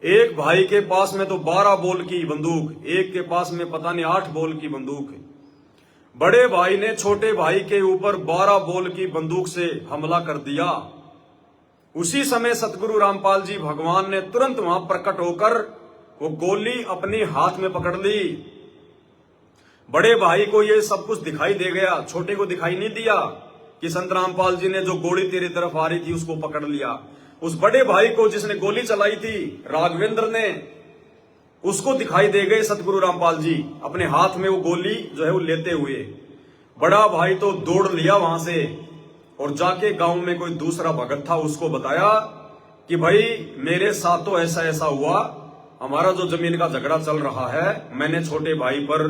एक भाई के पास में तो 12 बोल की बंदूक, एक के पास में पता नहीं 8 बोल की बंदूक है। बड़े भाई ने छोटे भाई के ऊपर 12 बोल की बंदूक से हमला कर दिया। उसी समय सतगुरु रामपाल जी भगवान ने तुरंत वहां प्रकट होकर वो गोली अपने हाथ में पकड़ ली। बड़े भाई को ये सब कुछ दिखाई दे गया, छोटे को दिखाई नहीं दिया कि संत रामपाल जी ने जो गोली तेरी तरफ आ रही थी उसको पकड़ लिया। उस बड़े भाई को जिसने गोली चलाई थी राघवेंद्र ने, उसको दिखाई दे गए सतगुरु रामपाल जी अपने हाथ में वो गोली जो है वो लेते हुए। बड़ा भाई तो दौड़ लिया वहां से और जाके गांव में कोई दूसरा भगत था उसको बताया कि भाई मेरे साथ तो ऐसा ऐसा हुआ, हमारा जो जमीन का झगड़ा चल रहा है, मैंने छोटे भाई पर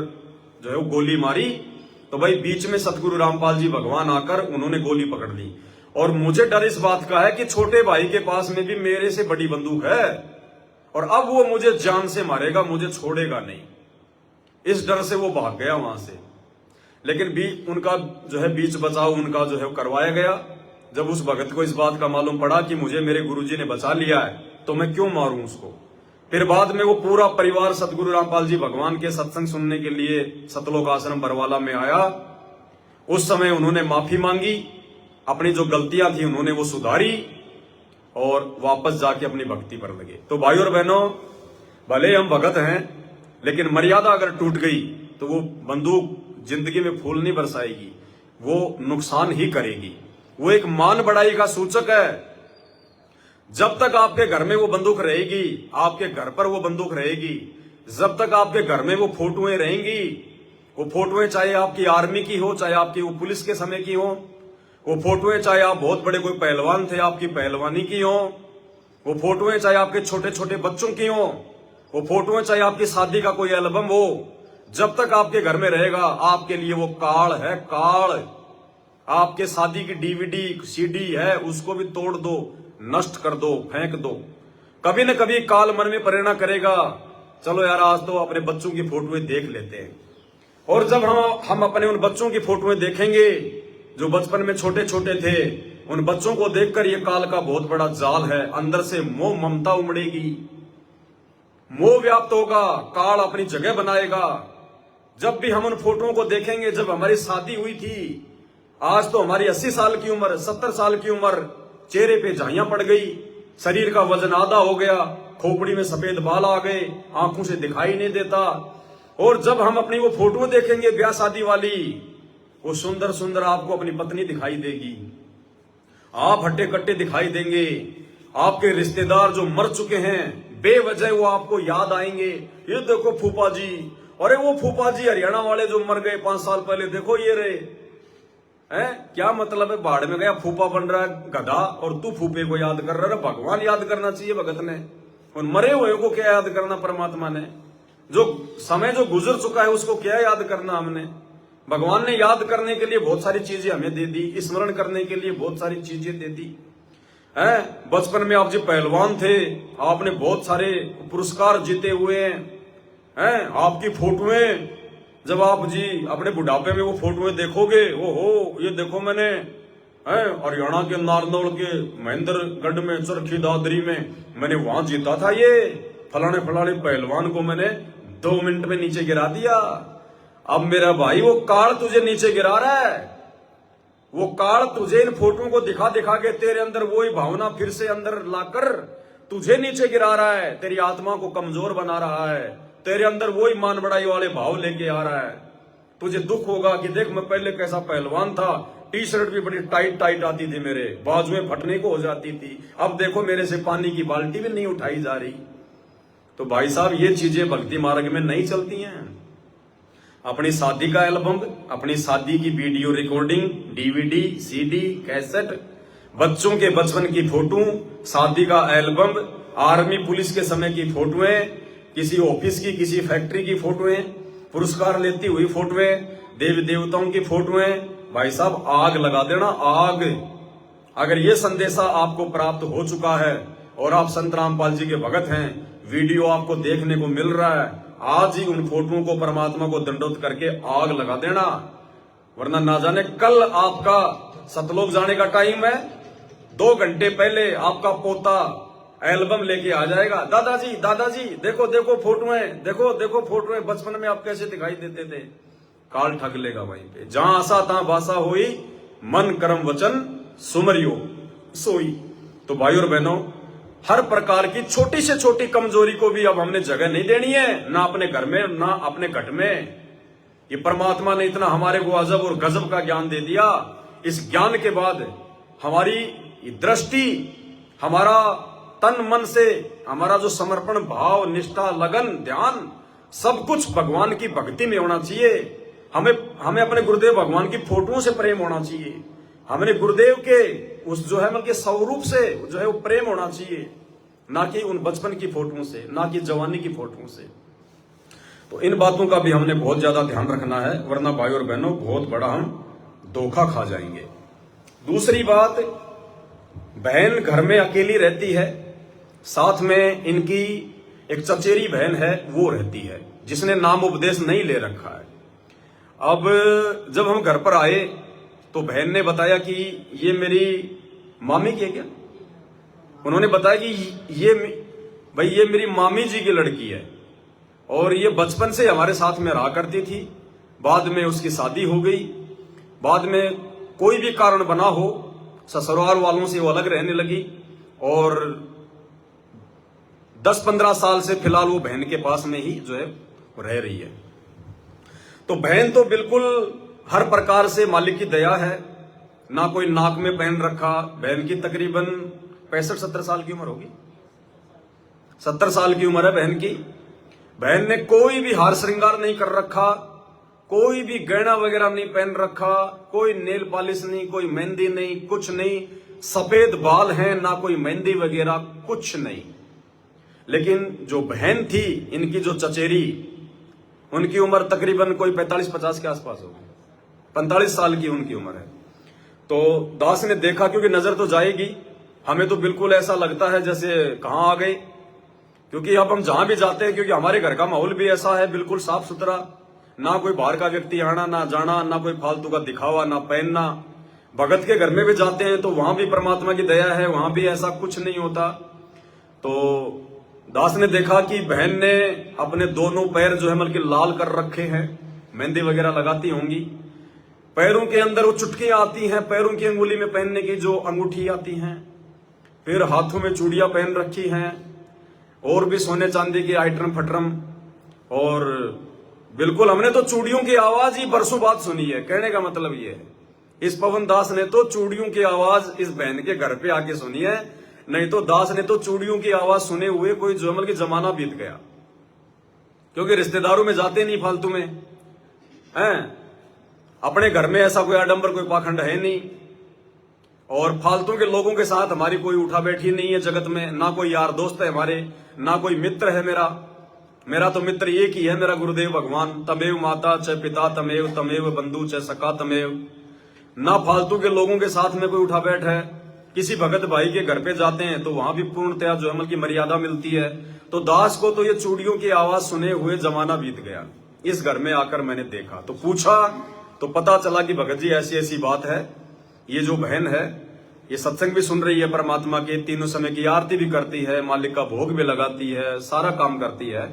जो है वो गोली मारी, तो भाई बीच में सतगुरु रामपाल जी भगवान आकर उन्होंने गोली पकड़ ली। और मुझे डर इस बात का है कि छोटे भाई के पास में भी मेरे से बड़ी बंदूक है और अब वो मुझे जान से मारेगा, मुझे छोड़ेगा नहीं। इस डर से वो भाग गया वहां से। लेकिन उनका जो है बीच बचाव उनका जो है करवाया गया। जब उस भगत को इस बात का मालूम पड़ा कि मुझे मेरे गुरुजी ने बचा लिया है तो मैं क्यों मारूं उसको, फिर बाद में वो पूरा परिवार सतगुरु रामपाल जी भगवान के सत्संग सुनने के लिए सतलोक आश्रम बरवाला में आया। उस समय उन्होंने माफी मांगी, अपनी जो गलतियां थी उन्होंने वो सुधारी और वापस जाके अपनी भक्ति पर लगे। तो भाई और बहनों, भले हम भगत हैं लेकिन मर्यादा अगर टूट गई तो वो बंदूक जिंदगी में फूल नहीं बरसाएगी, वो नुकसान ही करेगी। वो एक मान बढ़ाई का सूचक है। जब तक आपके घर में वो बंदूक रहेगी, आपके घर पर वो बंदूक रहेगी, जब तक आपके घर में वो फोटोएं रहेंगी, वो फोटोएं चाहे आपकी आर्मी की हो, चाहे आपकी वो पुलिस के समय की हो, वो फोटोएं चाहे आप बहुत बड़े कोई पहलवान थे आपकी पहलवानी की हो, वो फोटोएं चाहे आपके छोटे छोटे बच्चों की हो, वो फोटोएं चाहे आपकी शादी का कोई एल्बम हो, जब तक आपके घर में रहेगा आपके लिए वो काल है, काल। आपके शादी की डीवीडी सीडी है उसको भी तोड़ दो, नष्ट कर दो, फेंक दो। कभी न कभी काल मन में प्रेरणा करेगा, चलो यार आज तो अपने बच्चों की फोटोएं देख लेते हैं। और जब हम अपने उन बच्चों की फोटोएं देखेंगे जो बचपन में छोटे छोटे थे, उन बच्चों को देखकर ये काल का बहुत बड़ा जाल है, अंदर से मोह ममता उमड़ेगी, मोह व्याप्त होगा, काल अपनी जगह बनाएगा। जब भी हम उन फोटोओं को देखेंगे, जब हमारी शादी हुई थी, आज तो हमारी 80 साल की उम्र, 70 साल की उम्र, चेहरे पे झाइयां पड़ गई, शरीर का वजन आधा हो गया, खोपड़ी में सफेद बाल आ गए, आंखों से दिखाई नहीं देता। और जब हम अपनी वो फोटो देखेंगे ब्याह शादी वाली, वो सुंदर सुंदर आपको अपनी पत्नी दिखाई देगी, आप हट्टे कट्टे दिखाई देंगे, आपके रिश्तेदार जो मर चुके हैं बेवजह वो आपको याद आएंगे। ये देखो फूफा जी, अरे वो फूफा जी हरियाणा वाले जो मर गए 5 साल पहले, देखो ये रहे हैं। क्या मतलब है, बाढ़ में गया फूफा बन रहा है गधा और तू फूफे को याद कर रहा है। भगवान याद करना चाहिए भगत ने, उन मरे हुए को क्या याद करना परमात्मा ने, जो समय जो गुजर चुका है उसको क्या याद करना हमने। भगवान ने याद करने के लिए बहुत सारी चीजें हमें दे दी, स्मरण करने के लिए बहुत सारी चीजें दे दी हैं। बचपन में आप जी पहलवान थे, आपने बहुत सारे पुरस्कार जीते हुए हैं। आपकी फोटोएं जब आप जी अपने बुढ़ापे में वो फोटोएं देखोगे, ओहो ये देखो मैंने हरियाणा के नारनौल के महेंद्रगढ़ में चरखी दादरी में मैंने वहां जीता था, ये फलाने फलाने पहलवान को मैंने 2 मिनट में नीचे गिरा दिया। अब मेरा भाई वो काल तुझे नीचे गिरा रहा है, वो काल तुझे इन फोटों को दिखा दिखा के तेरे अंदर वही भावना फिर से अंदर लाकर तुझे नीचे गिरा रहा है, तेरी आत्मा को कमजोर बना रहा है, तेरे अंदर वही मान बढ़ाई वाले भाव लेके आ रहा है। तुझे दुख होगा कि देख मैं पहले कैसा पहलवान था, टी शर्ट भी बड़ी टाइट टाइट आती थी, मेरे बाजुएं फटने को हो जाती थी, अब देखो मेरे से पानी की बाल्टी भी नहीं उठाई जा रही। तो भाई साहब ये चीजें भक्ति मार्ग में नहीं चलती हैं। अपनी शादी का एल्बम, अपनी शादी की video recording, DVD CD cassette, बच्चों के बचपन की फोटो, शादी का एल्बम, आर्मी पुलिस के समय की फोटोएं, किसी ऑफिस की किसी फैक्ट्री की फोटोएं, पुरस्कार लेती हुई फोटोएं, देवी देवताओं की फोटोएं, भाई साहब आग लगा देना, आग। अगर ये संदेशा आपको प्राप्त हो चुका है और आप संत रामपाल जी के भगत हैं, वीडियो आपको देखने को मिल रहा है, आज ही उन फोटोओं को परमात्मा को दंडोत करके आग लगा देना, वरना ना जाने कल आपका सतलोक जाने का टाइम है, 2 घंटे पहले आपका पोता एल्बम लेके आ जाएगा, दादाजी देखो देखो फोटोएं, देखो देखो फोटोएं, बचपन में आप कैसे दिखाई देते थे। काल ठग लेगा वहीं पे। जहां आशा तहां बासा होई, मन कर्म वचन सुमरियो सोई। तो भाई और बहनों, हर प्रकार की छोटी से छोटी कमजोरी को भी अब हमने जगह नहीं देनी है, ना अपने घर में ना अपने घट में। ये परमात्मा ने इतना हमारे को अजब और गजब का ज्ञान दे दिया। इस ज्ञान के बाद हमारी दृष्टि, हमारा तन मन से, हमारा जो समर्पण भाव, निष्ठा, लगन, ध्यान, सब कुछ भगवान की भक्ति में होना चाहिए। हमें अपने गुरुदेव भगवान की फोटोओं से प्रेम होना चाहिए। हमें गुरुदेव के उस जो है मतलब स्वरूप से जो है वो प्रेम होना चाहिए, ना कि उन बचपन की फोटोओं से, ना कि जवानी की फोटोओं से। तो इन बातों का भी हमने बहुत ज्यादा ध्यान रखना है, वरना भाई और बहनों बहुत बड़ा हम धोखा खा जाएंगे। दूसरी बात, बहन घर में अकेली रहती है, साथ में इनकी एक चचेरी बहन है वो रहती है, जिसने नाम उपदेश नहीं ले रखा है। अब जब हम घर पर आए तो बहन ने बताया कि ये मेरी मामी की है क्या? उन्होंने बताया कि ये मेरी मामी जी की लड़की है और ये बचपन से हमारे साथ में रहा करती थी। बाद में उसकी शादी हो गई, बाद में कोई भी कारण बना हो, ससुराल वालों से वो अलग रहने लगी और 10-15 साल से फिलहाल वो बहन के पास में ही जो है रह रही है। तो बहन तो बिल्कुल हर प्रकार से मालिक की दया है, ना कोई नाक में पहन रखा। बहन की तकरीबन 65-70 साल की उम्र होगी, 70 साल की उम्र है बहन की। बहन ने कोई भी हार श्रृंगार नहीं कर रखा, कोई भी गहना वगैरह नहीं पहन रखा, कोई नेल पॉलिश नहीं, कोई मेहंदी नहीं, कुछ नहीं। सफेद बाल हैं, ना कोई मेहंदी वगैरह, कुछ नहीं। लेकिन जो बहन थी इनकी, जो चचेरी, उनकी उम्र तकरीबन कोई 45-50 के आसपास होगी, 45 साल की उनकी उम्र है। तो दास ने देखा, क्योंकि नजर तो जाएगी, हमें तो बिल्कुल ऐसा लगता है जैसे कहां आ गए, क्योंकि अब हम जहां भी जाते हैं, क्योंकि हमारे घर का माहौल भी ऐसा है, बिल्कुल साफ सुथरा, ना कोई बाहर का व्यक्ति आना ना जाना, ना कोई फालतू का दिखावा ना पहनना। भगत के घर में भी जाते हैं तो वहां भी परमात्मा की दया है, वहां भी ऐसा कुछ नहीं होता। तो दास ने देखा कि बहन ने अपने दोनों पैर जो है मतलब लाल कर रखे हैं, मेहंदी वगैरह लगाती होंगी। पैरों के अंदर वो चुटकियां आती हैं, पैरों की अंगुली में पहनने की जो अंगूठी आती हैं, फिर हाथों में चूड़ियां पहन रखी हैं, और भी सोने चांदी के आइटम फटरम। और बिल्कुल हमने तो चूड़ियों की आवाज ही बरसों बाद सुनी है। कहने का मतलब ये है, इस पवन दास ने तो चूड़ियों की आवाज इस बहन के घर पे आके सुनी है, नहीं तो दास ने तो चूड़ियों की आवाज सुने हुए कोई जमल की जमाना बीत गया। क्योंकि रिश्तेदारों में जाते नहीं फालतू में हैं, अपने घर में ऐसा कोई आडंबर, कोई पाखंड है नहीं, और फालतू के लोगों के साथ हमारी कोई उठा बैठी नहीं है जगत में। ना कोई यार दोस्त है हमारे, ना कोई मित्र है मेरा तो मित्र एक ही है, मेरा गुरुदेव भगवान। तमेव माता च पिता तमेव, तमेव बंधु च सखा तमेव। ना फालतू के लोगों के साथ में कोई उठा बैठ है। किसी भगत भाई के घर पे जाते हैं तो वहां भी पूर्णतया जो अमल की मर्यादा मिलती है। तो दास को तो ये चूड़ियों की आवाज सुने हुए जमाना बीत गया। इस घर में आकर मैंने देखा तो पूछा तो पता चला कि भगत जी ऐसी ऐसी बात है। ये जो बहन है ये सत्संग भी सुन रही है, परमात्मा के तीनों समय की आरती भी करती है, मालिक का भोग भी लगाती है, सारा काम करती है।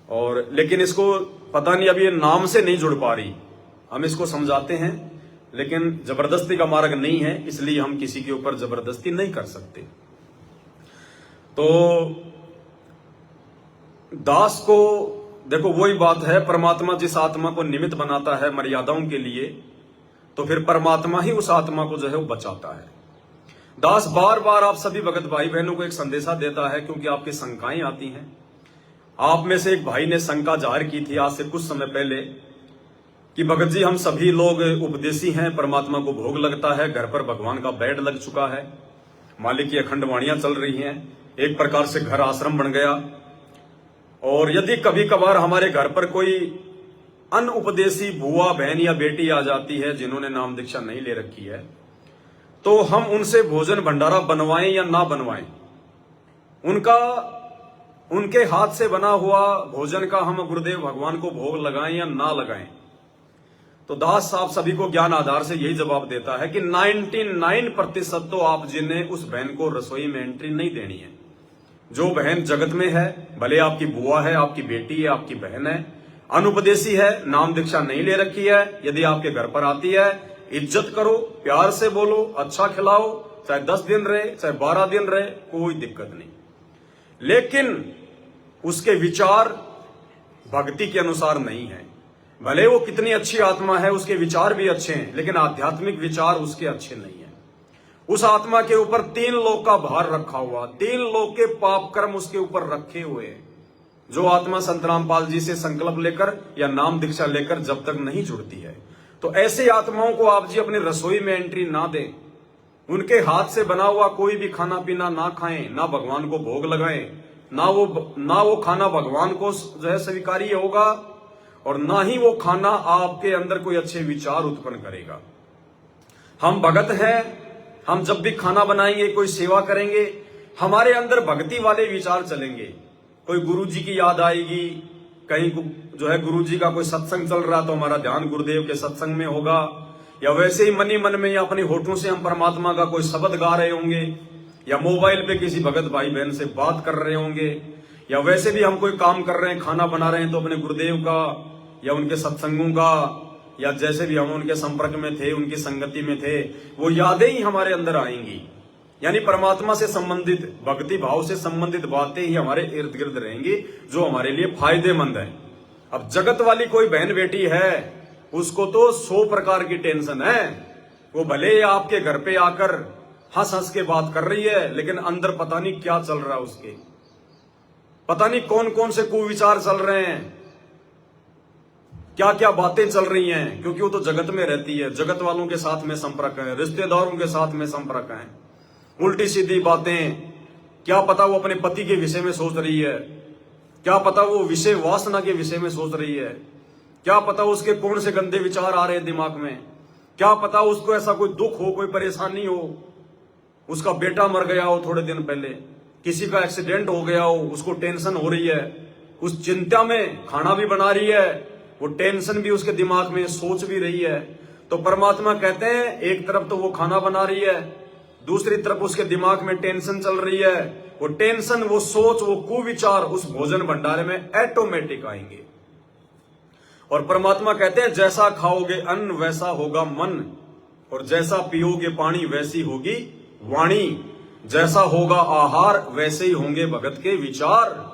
और लेकिन इसको पता नहीं, अभी ये नाम से नहीं जुड़ पा रही। हम इसको समझाते हैं, लेकिन जबरदस्ती का मार्ग नहीं है, इसलिए हम किसी के ऊपर जबरदस्ती नहीं कर सकते। तो दास को देखो, वही बात है, परमात्मा जिस आत्मा को निमित्त बनाता है मर्यादाओं के लिए, तो फिर परमात्मा ही उस आत्मा को जो है वो बचाता है। दास बार बार आप सभी भगत भाई बहनों को एक संदेशा देता है, क्योंकि आपकी शंकाएं आती हैं। आप में से एक भाई ने शंका जाहिर की थी आज से कुछ समय पहले कि भगत जी हम सभी लोग उपदेशी हैं, परमात्मा को भोग लगता है, घर पर भगवान का बेड लग चुका है, मालिक की अखंड वाणियां चल रही हैं, एक प्रकार से घर आश्रम बन गया। और यदि कभी कभार हमारे घर पर कोई अनउपदेशी बुआ बहन या बेटी आ जाती है जिन्होंने नाम दीक्षा नहीं ले रखी है, तो हम उनसे भोजन भंडारा बनवाएं या ना बनवाएं, उनके हाथ से बना हुआ भोजन का हम गुरुदेव भगवान को भोग लगाएं या ना लगाएं। तो दास साहब सभी को ज्ञान आधार से यही जवाब देता है कि 99% तो आप जिन्हें उस बहन को रसोई में एंट्री नहीं देनी है। जो बहन जगत में है, भले आपकी बुआ है, आपकी बेटी है, आपकी बहन है, अनुपदेशी है, नाम दीक्षा नहीं ले रखी है, यदि आपके घर पर आती है, इज्जत करो, प्यार से बोलो, अच्छा खिलाओ, चाहे 10 दिन रहे, चाहे 12 दिन रहे, कोई दिक्कत नहीं। लेकिन उसके विचार भक्ति के अनुसार नहीं है। भले वो कितनी अच्छी आत्मा है, उसके विचार भी अच्छे हैं, लेकिन आध्यात्मिक विचार उसके अच्छे नहीं है। उस आत्मा के ऊपर 3 लोक का भार रखा हुआ, 3 लोक के पाप कर्म उसके ऊपर रखे हुए हैं। जो आत्मा संत रामपाल जी से संकल्प लेकर या नाम दीक्षा लेकर जब तक नहीं जुड़ती है, तो ऐसे आत्माओं को आप जी अपनी रसोई में एंट्री ना दें। उनके हाथ से बना हुआ कोई भी खाना पीना ना खाएं, ना भगवान को भोग लगाएं, ना वो खाना भगवान को जो है स्वीकार्य होगा, और ना ही वो खाना आपके अंदर कोई अच्छे विचार उत्पन्न करेगा। हम भगत हैं, हम जब भी खाना बनाएंगे, कोई सेवा करेंगे, हमारे अंदर भक्ति वाले विचार चलेंगे। कोई गुरु जी की याद आएगी, कहीं जो है गुरु जी का कोई सत्संग चल रहा तो हमारा ध्यान गुरुदेव के सत्संग में होगा, या वैसे ही मनी मन में या अपने होठों से हम परमात्मा का कोई शब्द गा रहे होंगे, या मोबाइल पे किसी भगत भाई बहन से बात कर रहे होंगे, या वैसे भी हम कोई काम कर रहे हैं, खाना बना रहे हैं, तो अपने गुरुदेव का या उनके सत्संगों का, या जैसे भी हम उनके संपर्क में थे, उनकी संगति में थे, वो यादें ही हमारे अंदर आएंगी। यानी परमात्मा से संबंधित, भक्ति भाव से संबंधित बातें ही हमारे इर्द गिर्द रहेंगी, जो हमारे लिए फायदेमंद है। अब जगत वाली कोई बहन बेटी है, उसको तो 100 प्रकार की टेंशन है। वो भले आपके घर पे आकर हंस हंस के बात कर रही है, लेकिन अंदर पता नहीं क्या चल रहा है उसके, पता नहीं कौन कौन से कुविचार चल रहे हैं, क्या क्या बातें चल रही हैं, क्योंकि वो तो जगत में रहती है, जगत वालों के साथ में संपर्क है, रिश्तेदारों के साथ में संपर्क है, उल्टी सीधी बातें। क्या पता वो अपने पति के विषय में सोच रही है, क्या पता वो विषय वासना के विषय में सोच रही है, क्या पता उसके कौन से गंदे विचार आ रहे हैं दिमाग में, क्या पता उसको ऐसा कोई दुख हो, कोई परेशानी हो, उसका बेटा मर गया हो थोड़े दिन पहले, किसी का एक्सीडेंट हो गया हो, उसको टेंशन हो रही है, उस चिंता में खाना भी बना रही है, वो टेंशन भी उसके दिमाग में सोच भी रही है। तो परमात्मा कहते हैं एक तरफ तो वो खाना बना रही है, दूसरी तरफ उसके दिमाग में टेंशन चल रही है। वो टेंशन, वो सोच, वो कुविचार उस भोजन भंडारे में ऑटोमेटिक आएंगे। और परमात्मा कहते हैं जैसा खाओगे अन्न वैसा होगा मन, और जैसा पियोगे पानी वैसी होगी वाणी, जैसा होगा आहार वैसे ही होंगे भगत के विचार।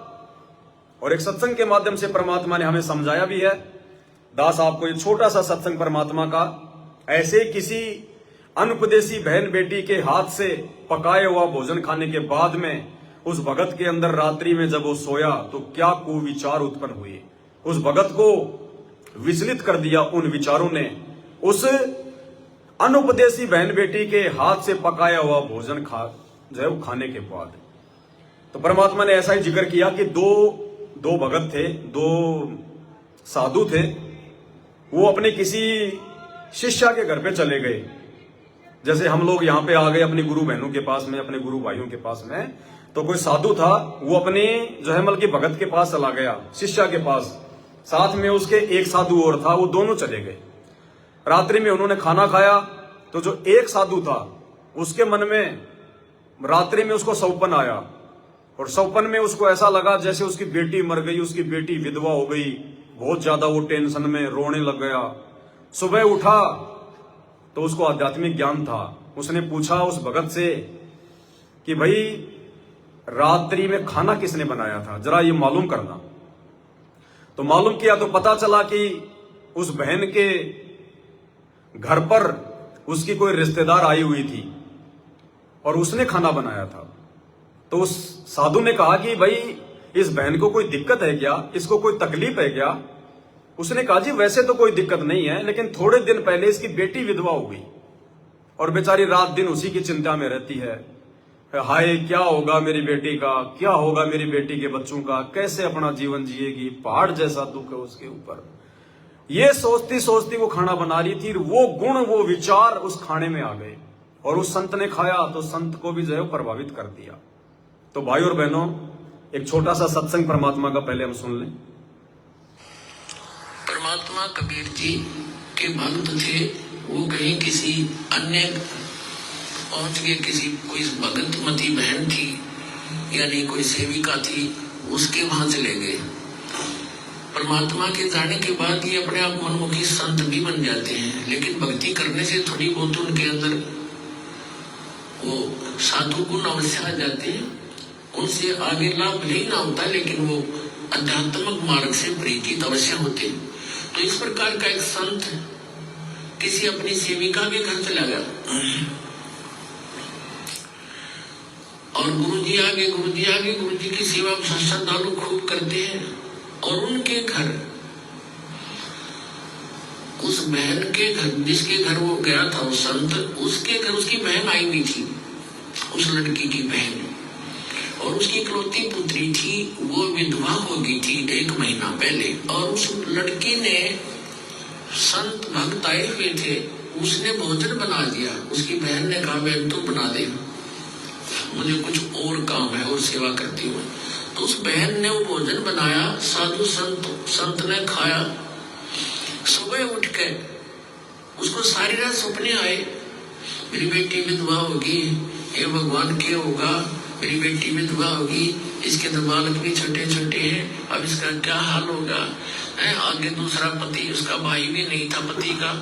और एक सत्संग के माध्यम से परमात्मा ने हमें समझाया भी है। दास आपको एक छोटा सा सत्संग परमात्मा का, ऐसे किसी अनुपदेशी बहन बेटी के हाथ से पकाए हुआ भोजन खाने के बाद में उस भगत के अंदर रात्रि में जब वो सोया तो क्या कुविचार उत्पन्न हुए, उस भगत को विचलित कर दिया उन विचारों ने, उस अनुपदेशी बहन बेटी के हाथ से पकाया हुआ भोजन जो है वो खाने के बाद। तो परमात्मा ने ऐसा ही जिक्र किया कि दो भगत थे, 2 साधु थे, वो अपने किसी शिष्या के घर पे चले गए। जैसे हम लोग यहाँ पे आ गए अपनी गुरु बहनों के पास में, अपने गुरु भाइयों के पास में, तो कोई साधु था, वो अपने जो है मतलब भगत के पास चला गया, शिष्या के पास, साथ में उसके एक साधु और था, वो दोनों चले गए। रात्रि में उन्होंने खाना खाया तो जो एक साधु था उसके मन में रात्रि में उसको सौपन आया, और सौपन में उसको ऐसा लगा जैसे उसकी बेटी मर गई, उसकी बेटी विधवा हो गई, बहुत ज्यादा वो टेंशन में रोने लग गया। सुबह उठा तो उसको आध्यात्मिक ज्ञान था, उसने पूछा उस भगत से कि भाई रात्रि में खाना किसने बनाया था, जरा ये मालूम करना। तो मालूम किया तो पता चला कि उस बहन के घर पर उसकी कोई रिश्तेदार आई हुई थी और उसने खाना बनाया था। तो उस साधु ने कहा कि भाई इस बहन को कोई दिक्कत है क्या, इसको कोई तकलीफ है क्या? उसने कहा जी वैसे तो कोई दिक्कत नहीं है, लेकिन थोड़े दिन पहले इसकी बेटी विधवा हो गई और बेचारी रात दिन उसी की चिंता में रहती है। हाय क्या होगा मेरी बेटी का, क्या होगा मेरी बेटी के बच्चों का, कैसे अपना जीवन जिएगी, पहाड़ जैसा दुख है उसके ऊपर। ये सोचती सोचती वो खाना बना रही थी, वो गुण वो विचार उस खाने में आ गए और उस संत ने खाया तो संत को भी जो है प्रभावित कर दिया। तो भाई और बहनों, एक छोटा सा सत्संग परमात्मा का पहले हम सुन लें। परमात्मा कबीर जी के भक्त थे, वो कहीं किसी अन्य पहुंच गए, किसी कोई भगतमती बहन थी यानी कोई सेविका थी, उसके वहां चले गए। परमात्मा के जाने के बाद ये अपने आप मनमुखी संत भी बन जाते हैं, लेकिन भक्ति करने से थोड़ी बहुत उनके अंदर वो साधु गुण अवश्य आ जाते हैं। उनसे आगे लाभ नहीं ना होता, लेकिन वो आध्यात्मिक मार्ग से परिचित अवश्य होते हैं। तो इस प्रकार का एक संत किसी अपनी सेविका के घर चला गया और गुरु जी आगे की सेवा श्रद्धालु खूब करते हैं। और उनके घर, उस बहन के घर, जिसके घर वो गया था वो संत, उसके घर उसकी बहन आई हुई थी, उस लड़की की बहन, और उसकी इकलौती पुत्री थी, वो विधवा हो गई थी 1 महीना पहले। और उस लड़की ने, संत भक्त आए हुए थे, उसने भोजन बना दिया। उसकी बहन ने कहा बहन तू बना दे, मुझे कुछ और काम है और सेवा करती हूँ। तो उस बहन ने वो भोजन बनाया, साधु संत ने खाया। सुबह उठ के उसको सारी रात सपने आए, मेरी बेटी विधवा होगी, हे भगवान क्या होगा, मेरी बेटी विधवा होगी, इसके तो बालक भी छोटे छोटे हैं, अब इसका क्या हाल होगा। आगे दूसरा पति, उसका भाई भी नहीं था पति का,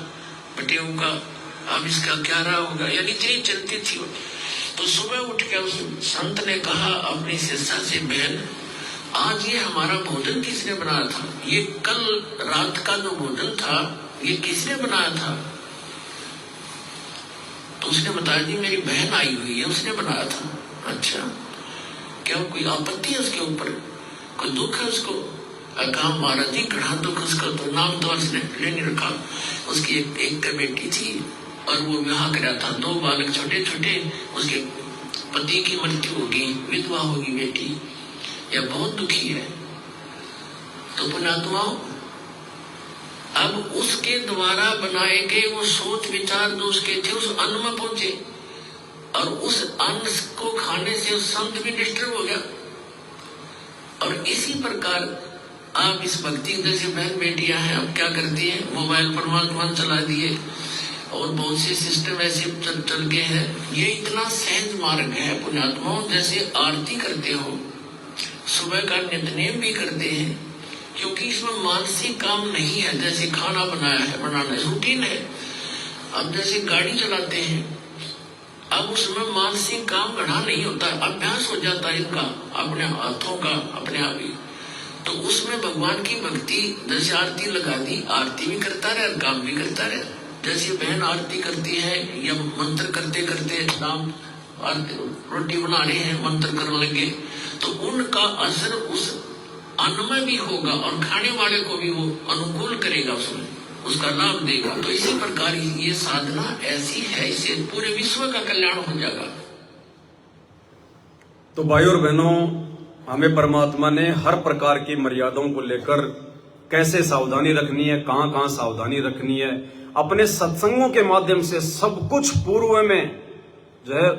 पटेऊ का, अब इसका क्या रहा होगा, यानी इतनी चिंतित थी। तो सुबह उठ के उस संत ने कहा अपनी शिष्या से, बहन आज ये हमारा भोजन किसने बनाया था, ये कल रात का जो भोजन था ये किसने बनाया था। तो उसने बताया जी मेरी बहन आई हुई है, उसने बनाया था। अच्छा, क्या कोई आपत्ति है उसके ऊपर, कोई दुख है उसको? कहा महाराज जी गढ़ा दुख उसका, तो नाम तो उसने नहीं रखा। उसकी एक बेटी थी और वो विवाह करा था, 2 बालक छोटे छोटे, उसके पति की मृत्यु होगी, विधवा होगी बेटी, यह बहुत दुखी है। तो पुण्यात्माओं, अब उसके द्वारा बनाए गए वो सोच विचार जो उसके थे उस अन्न में पहुंचे, और उस अन्न को खाने से उस संत भी डिस्टर्ब हो गया। और इसी प्रकार आप इस भक्ति जैसे बहन बेटियां हैं, अब क्या करती हैं, मोबाइल पर मान चला दिए और बहुत से सिस्टम ऐसे चल गए हैं। ये इतना सहज मार्ग है पुण्यात्माओं, जैसे आरती करते हो, सुबह का नित्यनेम भी करते हैं, क्योंकि इसमें मानसिक काम नहीं है। जैसे खाना बनाना रूटीन है। अब जैसे गाड़ी चलाते हैं, अब उसमें मानसिक काम गढ़ा नहीं होता, अभ्यास हो जाता है इनका अपने हाथों का अपने आप ही। तो उसमें भगवान की भक्ति, जैसे आरती लगा दी, आरती भी करता रहे और काम भी करता रहे। जैसे बहन आरती करती है या मंत्र करते करते नाम रोटी बना रहे हैं, मंत्र करने लगे, तो उनका असर उस अन्न में भी होगा और खाने वाले को भी वो अनुकूल करेगा, उसमें उसका लाभ देगा। तो इसी प्रकार ये साधना ऐसी है, इससे पूरे विश्व का कल्याण हो जाएगा। तो भाई और बहनों, हमें परमात्मा ने हर प्रकार की मर्यादाओं को लेकर कैसे सावधानी रखनी है, कहां कहां सावधानी रखनी है, अपने सत्संगों के माध्यम से सब कुछ पूर्व में जो है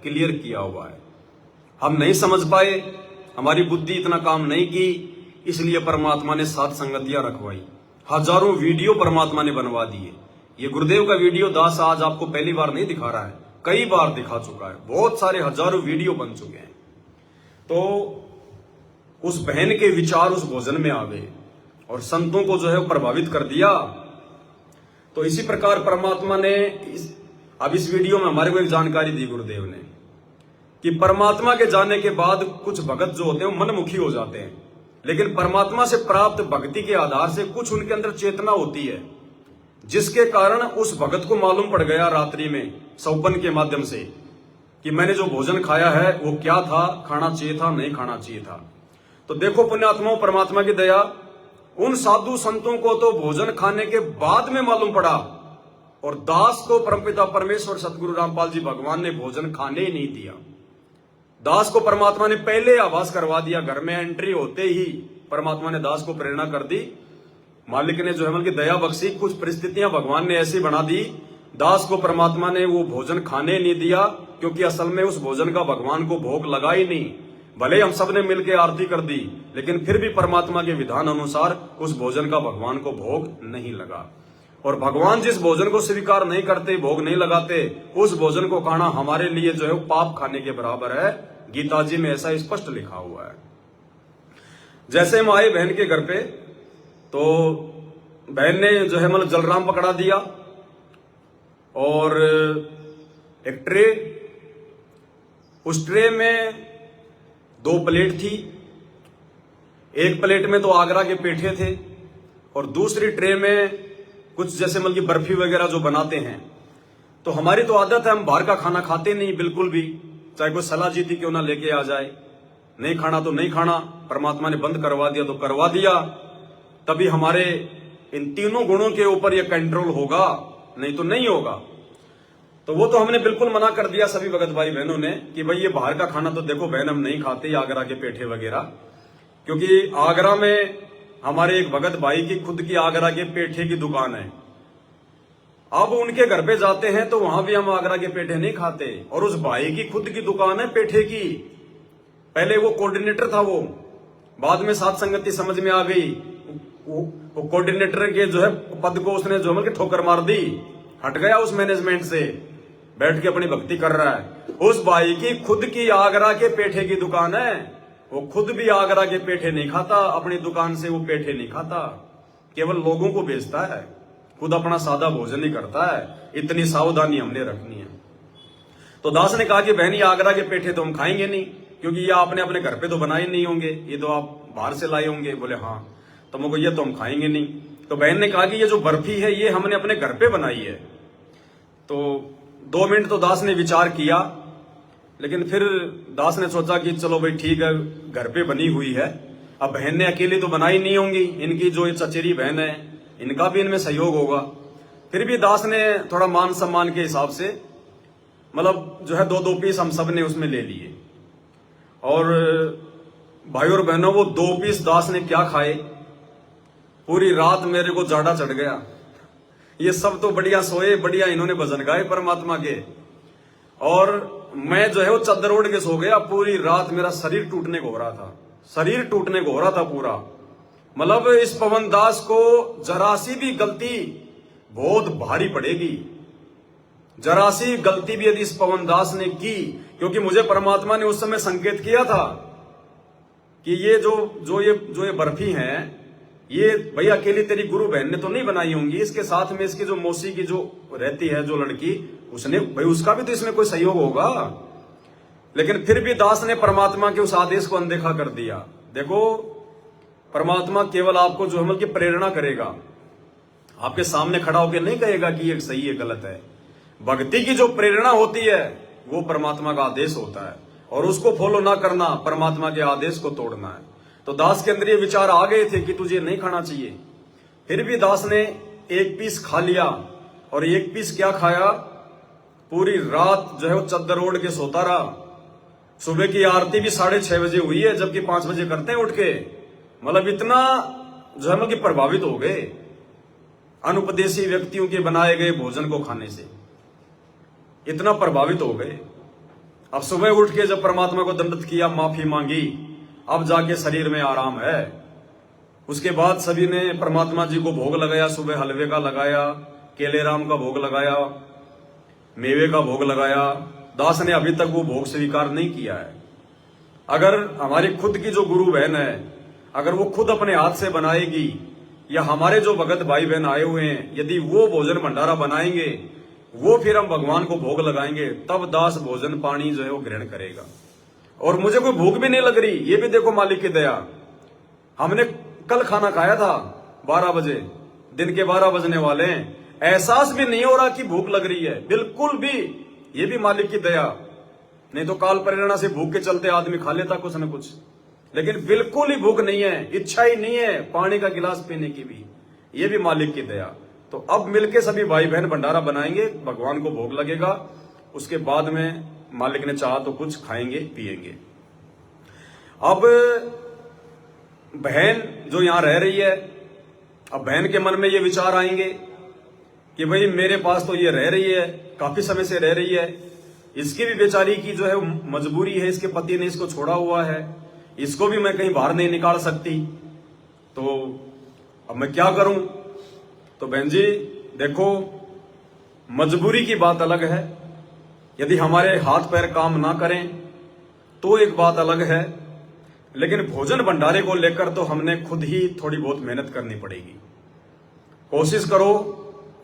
क्लियर किया हुआ है। हम नहीं समझ पाए, हमारी बुद्धि इतना काम नहीं की, इसलिए परमात्मा ने 7 संगतियां रखवाई, हजारों वीडियो परमात्मा ने बनवा दिए। ये गुरुदेव का वीडियो दास आज आपको पहली बार नहीं दिखा रहा है, कई बार दिखा चुका है, बहुत सारे हजारों वीडियो बन चुके हैं। तो उस बहन के विचार उस भोजन में आ गए और संतों को जो है प्रभावित कर दिया। तो इसी प्रकार परमात्मा ने अब इस वीडियो में हमारे को एक जानकारी दी गुरुदेव ने कि परमात्मा के जाने के बाद कुछ भगत जो होते हैं वो मनमुखी हो जाते हैं, लेकिन परमात्मा से प्राप्त भक्ति के आधार से कुछ उनके अंदर चेतना होती है, जिसके कारण उस भगत को मालूम पड़ गया रात्रि में सौपन के माध्यम से कि मैंने जो भोजन खाया है वो क्या था, खाना चाहिए था नहीं खाना चाहिए था। तो देखो पुण्यात्माओं, परमात्मा की दया, उन साधु संतों को तो भोजन खाने के बाद में मालूम पड़ा और दास को परमपिता परमेश्वर सतगुरु रामपाल जी भगवान ने भोजन खाने ही नहीं दिया। दास को परमात्मा ने पहले आभास करवा दिया, घर में एंट्री होते ही परमात्मा ने दास को प्रेरणा कर दी मालिक ने जो है मतलब कि दया बख्शी, कुछ परिस्थितियां भगवान ने ऐसी बना दी, दास को परमात्मा ने वो भोजन खाने नहीं दिया, क्योंकि असल में उस भोजन का भगवान को भोग लगा ही नहीं। भले हम सब ने मिलकर आरती कर दी, लेकिन फिर भी परमात्मा के विधान अनुसार उस भोजन का भगवान को भोग नहीं लगा। और भगवान जिस भोजन को स्वीकार नहीं करते, भोग नहीं लगाते, उस भोजन को खाना हमारे लिए जो है पाप खाने के बराबर है। गीता जी में ऐसा स्पष्ट लिखा हुआ है। जैसे हम आए बहन के घर पे, तो बहन ने जो है मतलब जलराम पकड़ा दिया और एक ट्रे, उस ट्रे में 2 प्लेट थी। एक प्लेट में तो आगरा के पेठे थे और दूसरी ट्रे में कुछ जैसे मतलब की बर्फी वगैरह जो बनाते हैं। तो हमारी तो आदत है, हम बाहर का खाना खाते नहीं बिल्कुल भी, चाहे कोई सलाह जीती क्यों ना लेके आ जाए। नहीं खाना तो नहीं खाना, परमात्मा ने बंद करवा दिया तो करवा दिया। तभी हमारे इन तीनों गुणों के ऊपर यह कंट्रोल होगा, नहीं तो नहीं होगा। तो वो तो हमने बिल्कुल मना कर दिया सभी भगत भाई बहनों ने कि भाई ये बाहर का खाना तो देखो बहन हम नहीं खाते, आगरा के पेठे वगैरह। क्योंकि आगरा में हमारे एक भगत भाई की खुद की आगरा के पेठे की दुकान है। अब उनके घर पे जाते हैं तो वहां भी हम आगरा के पेठे नहीं खाते, और उस भाई की खुद की दुकान है पेठे की। पहले वो कोऑर्डिनेटर था, वो बाद में साथ संगति समझ में आ गई, वो कोऑर्डिनेटर के जो है पद को उसने जो है ठोकर मार दी, हट गया उस मैनेजमेंट से, बैठ के अपनी भक्ति कर रहा है। उस भाई की खुद की आगरा के पेठे की दुकान है, वो खुद भी आगरा के पेठे नहीं खाता, अपनी दुकान से वो पेठे नहीं खाता, केवल लोगों को बेचता है, खुद अपना सादा भोजन ही करता है। इतनी सावधानी हमने रखनी है। तो दास ने कहा कि बहन ये आगरा के पेठे तो हम खाएंगे नहीं, क्योंकि ये आपने अपने घर पे तो बनाए नहीं होंगे, ये तो आप बाहर से लाए होंगे। बोले हाँ। तो मुझको ये तो हम खाएंगे नहीं। तो बहन ने कहा कि ये जो बर्फी है ये हमने अपने घर पे बनाई है। तो 2 मिनट तो दास ने विचार किया, लेकिन फिर दास ने सोचा कि चलो भाई ठीक है, घर पे बनी हुई है। अब बहन ने अकेली तो बनाई नहीं होंगी, इनकी जो ये चचेरी बहन है इनका भी इनमें सहयोग होगा। फिर भी दास ने थोड़ा मान सम्मान के हिसाब से मतलब जो है 2-2 पीस हम सब ने उसमें ले लिए। और भाई और बहनों वो 2 पीस दास ने क्या खाए, पूरी रात मेरे को जाड़ा चढ़ गया। ये सब तो बढ़िया सोए, बढ़िया इन्होंने भजन गाए परमात्मा के, और मैं जो है वो चादर ओढ़ के सो गया। पूरी रात मेरा शरीर टूटने को हो रहा था, शरीर टूटने को हो रहा था पूरा। मतलब इस पवन दास को जरा सी भी गलती बहुत भारी पड़ेगी, जरा सी गलती भी यदि इस पवन दास ने की, क्योंकि मुझे परमात्मा ने उस समय संकेत किया था कि ये जो ये बर्फी है ये भाई अकेली तेरी गुरु बहन ने तो नहीं बनाई होंगी, इसके साथ में इसकी जो मौसी की जो रहती है जो लड़की, उसने भाई उसका भी तो इसमें कोई सहयोग होगा। लेकिन फिर भी दास ने परमात्मा के उस आदेश को अनदेखा कर दिया। देखो परमात्मा केवल आपको जो है कि प्रेरणा करेगा, आपके सामने खड़ा होकर नहीं कहेगा कि ये सही है गलत है। भक्ति की जो प्रेरणा होती है वो परमात्मा का आदेश होता है, और उसको फॉलो ना करना परमात्मा के आदेश को तोड़ना है। तो दास के अंदर ये विचार आ गए थे कि तुझे नहीं खाना चाहिए। फिर भी दास ने 1 पीस खा लिया, और 1 पीस क्या खाया, पूरी रात जो है वो चद्दर ओढ़ के सोता रहा। सुबह की आरती भी 6:30 बजे हुई है, जबकि 5 बजे करते हैं उठ के। मतलब इतना जो है कि प्रभावित हो गए अनुपदेशी व्यक्तियों के बनाए गए भोजन को खाने से, इतना प्रभावित हो गए। अब सुबह उठ के जब परमात्मा को दंडवत किया, माफी मांगी, अब जाके शरीर में आराम है। उसके बाद सभी ने परमात्मा जी को भोग लगाया, सुबह हलवे का लगाया, केले राम का भोग लगाया, मेवे का भोग लगाया। दास ने अभी तक वो भोग स्वीकार नहीं किया है। अगर हमारी खुद की जो गुरु बहन है, अगर वो खुद अपने हाथ से बनाएगी, या हमारे जो भगत भाई बहन आए हुए हैं यदि वो भोजन भंडारा बनाएंगे, वो फिर हम भगवान को भोग लगाएंगे, तब दास भोजन पानी जो है वो ग्रहण करेगा। और मुझे कोई भूख भी नहीं लग रही, ये भी देखो मालिक की दया। हमने कल खाना खाया था 12 बजे, दिन के 12 बजने वाले हैं, एहसास भी नहीं हो रहा कि भूख लग रही है बिल्कुल भी। ये भी मालिक की दया, नहीं तो काल प्रेरणा से भूख के चलते आदमी खा लेता कुछ न कुछ, लेकिन बिल्कुल ही भूख नहीं है, इच्छा ही नहीं है पानी का गिलास पीने की भी। ये भी मालिक की दया। तो अब मिलके सभी भाई बहन भंडारा बनाएंगे, भगवान को भोग लगेगा, उसके बाद में मालिक ने चाहा तो कुछ खाएंगे पिएंगे। अब बहन जो यहां रह रही है, अब बहन के मन में ये विचार आएंगे कि भाई मेरे पास तो ये रह रही है, काफी समय से रह रही है, इसकी भी बेचारी की जो है मजबूरी है, इसके पति ने इसको छोड़ा हुआ है, इसको भी मैं कहीं बाहर नहीं निकाल सकती, तो अब मैं क्या करूं। तो बहन जी देखो, मजबूरी की बात अलग है, यदि हमारे हाथ पैर काम ना करें तो एक बात अलग है, लेकिन भोजन भंडारे को लेकर तो हमने खुद ही थोड़ी बहुत मेहनत करनी पड़ेगी। कोशिश करो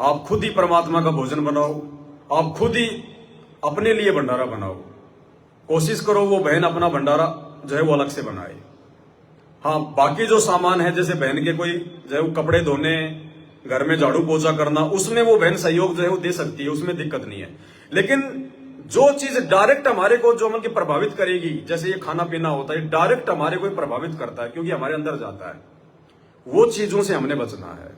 आप खुद ही परमात्मा का भोजन बनाओ, आप खुद ही अपने लिए भंडारा बनाओ। कोशिश करो वो बहन अपना भंडारा जो है वो अलग से बनाए। हाँ, बाकी जो सामान है, जैसे बहन के कोई जो है वो कपड़े धोने, घर में झाड़ू पोछा करना, उसमें वो बहन सहयोग जो है वो दे सकती है, उसमें दिक्कत नहीं है। लेकिन जो चीज डायरेक्ट हमारे को जो मतलब प्रभावित करेगी, जैसे ये खाना पीना होता है, डायरेक्ट हमारे को प्रभावित करता है क्योंकि हमारे अंदर जाता है, वो चीजों से हमने बचना है।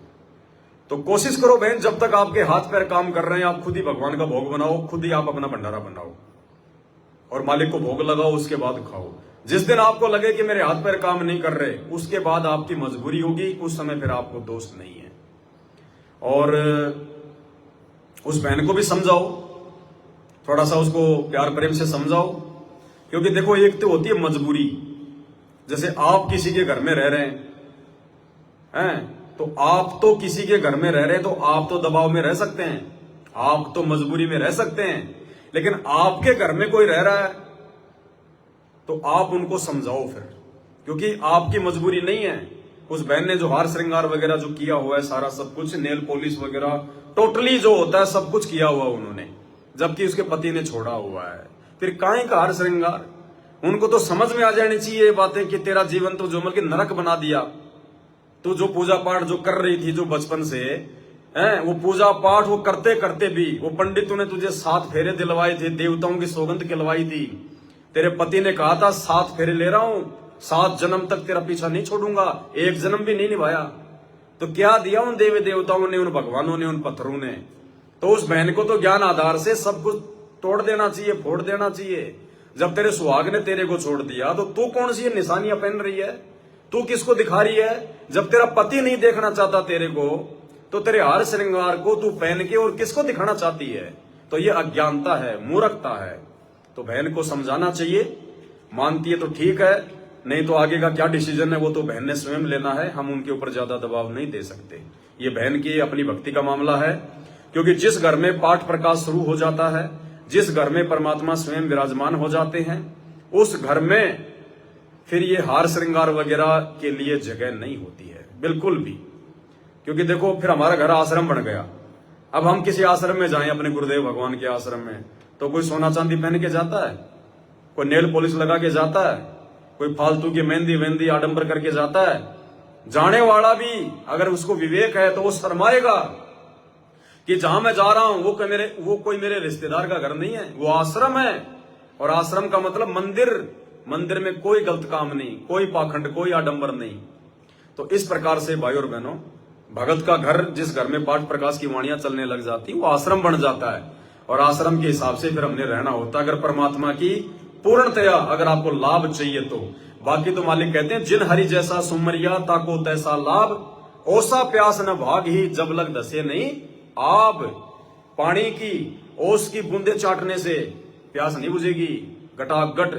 तो कोशिश करो बहन, जब तक आपके हाथ पैर काम कर रहे हैं, आप खुद ही भगवान का भोग बनाओ, खुद ही आप अपना भंडारा बनाओ और मालिक को भोग लगाओ, उसके बाद खाओ। जिस दिन आपको लगे कि मेरे हाथ पैर काम नहीं कर रहे, उसके बाद आपकी मजबूरी होगी, उस समय फिर आपको दोष नहीं है। और उस बहन को भी समझाओ, थोड़ा सा उसको प्यार प्रेम से समझाओ, क्योंकि देखो एक तो होती है मजबूरी, जैसे आप किसी के घर में रह रहे हैं, तो आप तो किसी के घर में रह रहे हैं, तो आप तो दबाव में रह सकते हैं, आप तो मजबूरी में रह सकते हैं, लेकिन आपके घर में कोई रह रहा है तो आप उनको समझाओ फिर, क्योंकि आपकी मजबूरी नहीं है। उस बहन ने जो हार श्रृंगार वगैरह जो किया हुआ है, सारा सब कुछ, नेल पॉलिश वगैरह टोटली जो होता है सब कुछ किया हुआ उन्होंने, जबकि उसके पति ने छोड़ा हुआ है, फिर काहे का हार श्रृंगार। उनको तो समझ में आ जानी चाहिए ये बातें कि तेरा जीवन तो जो मतलब कि नरक बना दिया। तू जो पूजा पाठ जो कर रही थी, जो बचपन से वो पूजा पाठ वो करते करते भी, वो पंडितों ने तुझे 7 फेरे दिलवाए थे, देवताओं की सौगंध खिलवाई थी, तेरे पति ने कहा था 7 फेरे ले रहा हूं, 7 जन्म तक तेरा पीछा नहीं छोड़ूंगा, एक जन्म भी नहीं निभाया। तो क्या दिया उन देवी देवताओं ने, उन भगवानों ने, उन पत्थरों ने। तो उस बहन को तो ज्ञान आधार से सब कुछ तोड़ देना चाहिए, फोड़ देना चाहिए। जब तेरे सुहाग ने तेरे को छोड़ दिया, तो तू कौन सी निशानियां पहन रही है, तू किसको दिखा रही है। जब तेरा पति नहीं देखना चाहता तेरे को, तो तेरे हार श्रृंगार को तू पहन के और किसको दिखाना चाहती है। तो ये अज्ञानता है, मूर्खता है। तो बहन को समझाना चाहिए, मानती है तो ठीक है, नहीं तो आगे का क्या डिसीजन है वो तो बहन ने स्वयं लेना है, हम उनके ऊपर ज्यादा दबाव नहीं दे सकते। ये बहन की अपनी भक्ति का मामला है, क्योंकि जिस घर में पाठ प्रकाश शुरू हो जाता है, जिस घर में परमात्मा स्वयं विराजमान हो जाते हैं, उस घर में फिर ये हार श्रृंगार वगैरह के लिए जगह नहीं होती है बिल्कुल भी। क्योंकि देखो फिर हमारा घर आश्रम बन गया, अब हम किसी आश्रम में जाएं, अपने गुरुदेव भगवान के आश्रम में, तो कोई सोना चांदी पहन के जाता है, कोई नेल पॉलिश लगा के जाता है, कोई फालतू की मेहंदी वेंदी आडंबर करके जाता है। जाने वाला भी अगर उसको विवेक है तो वो शर्माएगा कि जहां मैं जा रहा हूं वो कोई मेरे रिश्तेदार का घर नहीं है, वो आश्रम है। और आश्रम का मतलब मंदिर, मंदिर में कोई गलत काम नहीं, कोई पाखंड, कोई आडंबर नहीं। तो इस प्रकार से भाई और बहनों, भगत का घर, जिस घर में पाठ प्रकाश की वाणियां चलने लग जाती, वो आश्रम बन जाता है, और आश्रम के हिसाब से फिर हमने रहना होता है, अगर परमात्मा की पूर्णतया अगर आपको लाभ चाहिए तो। बाकी तो मालिक कहते हैं, जिन हरि जैसा सुमरिया ताको तैसा लाभ, ओसा प्यास न भाग ही जब लग दसे नहीं आब। पानी की ओस की बूंदे चाटने से प्यास नहीं बुझेगी, गटागट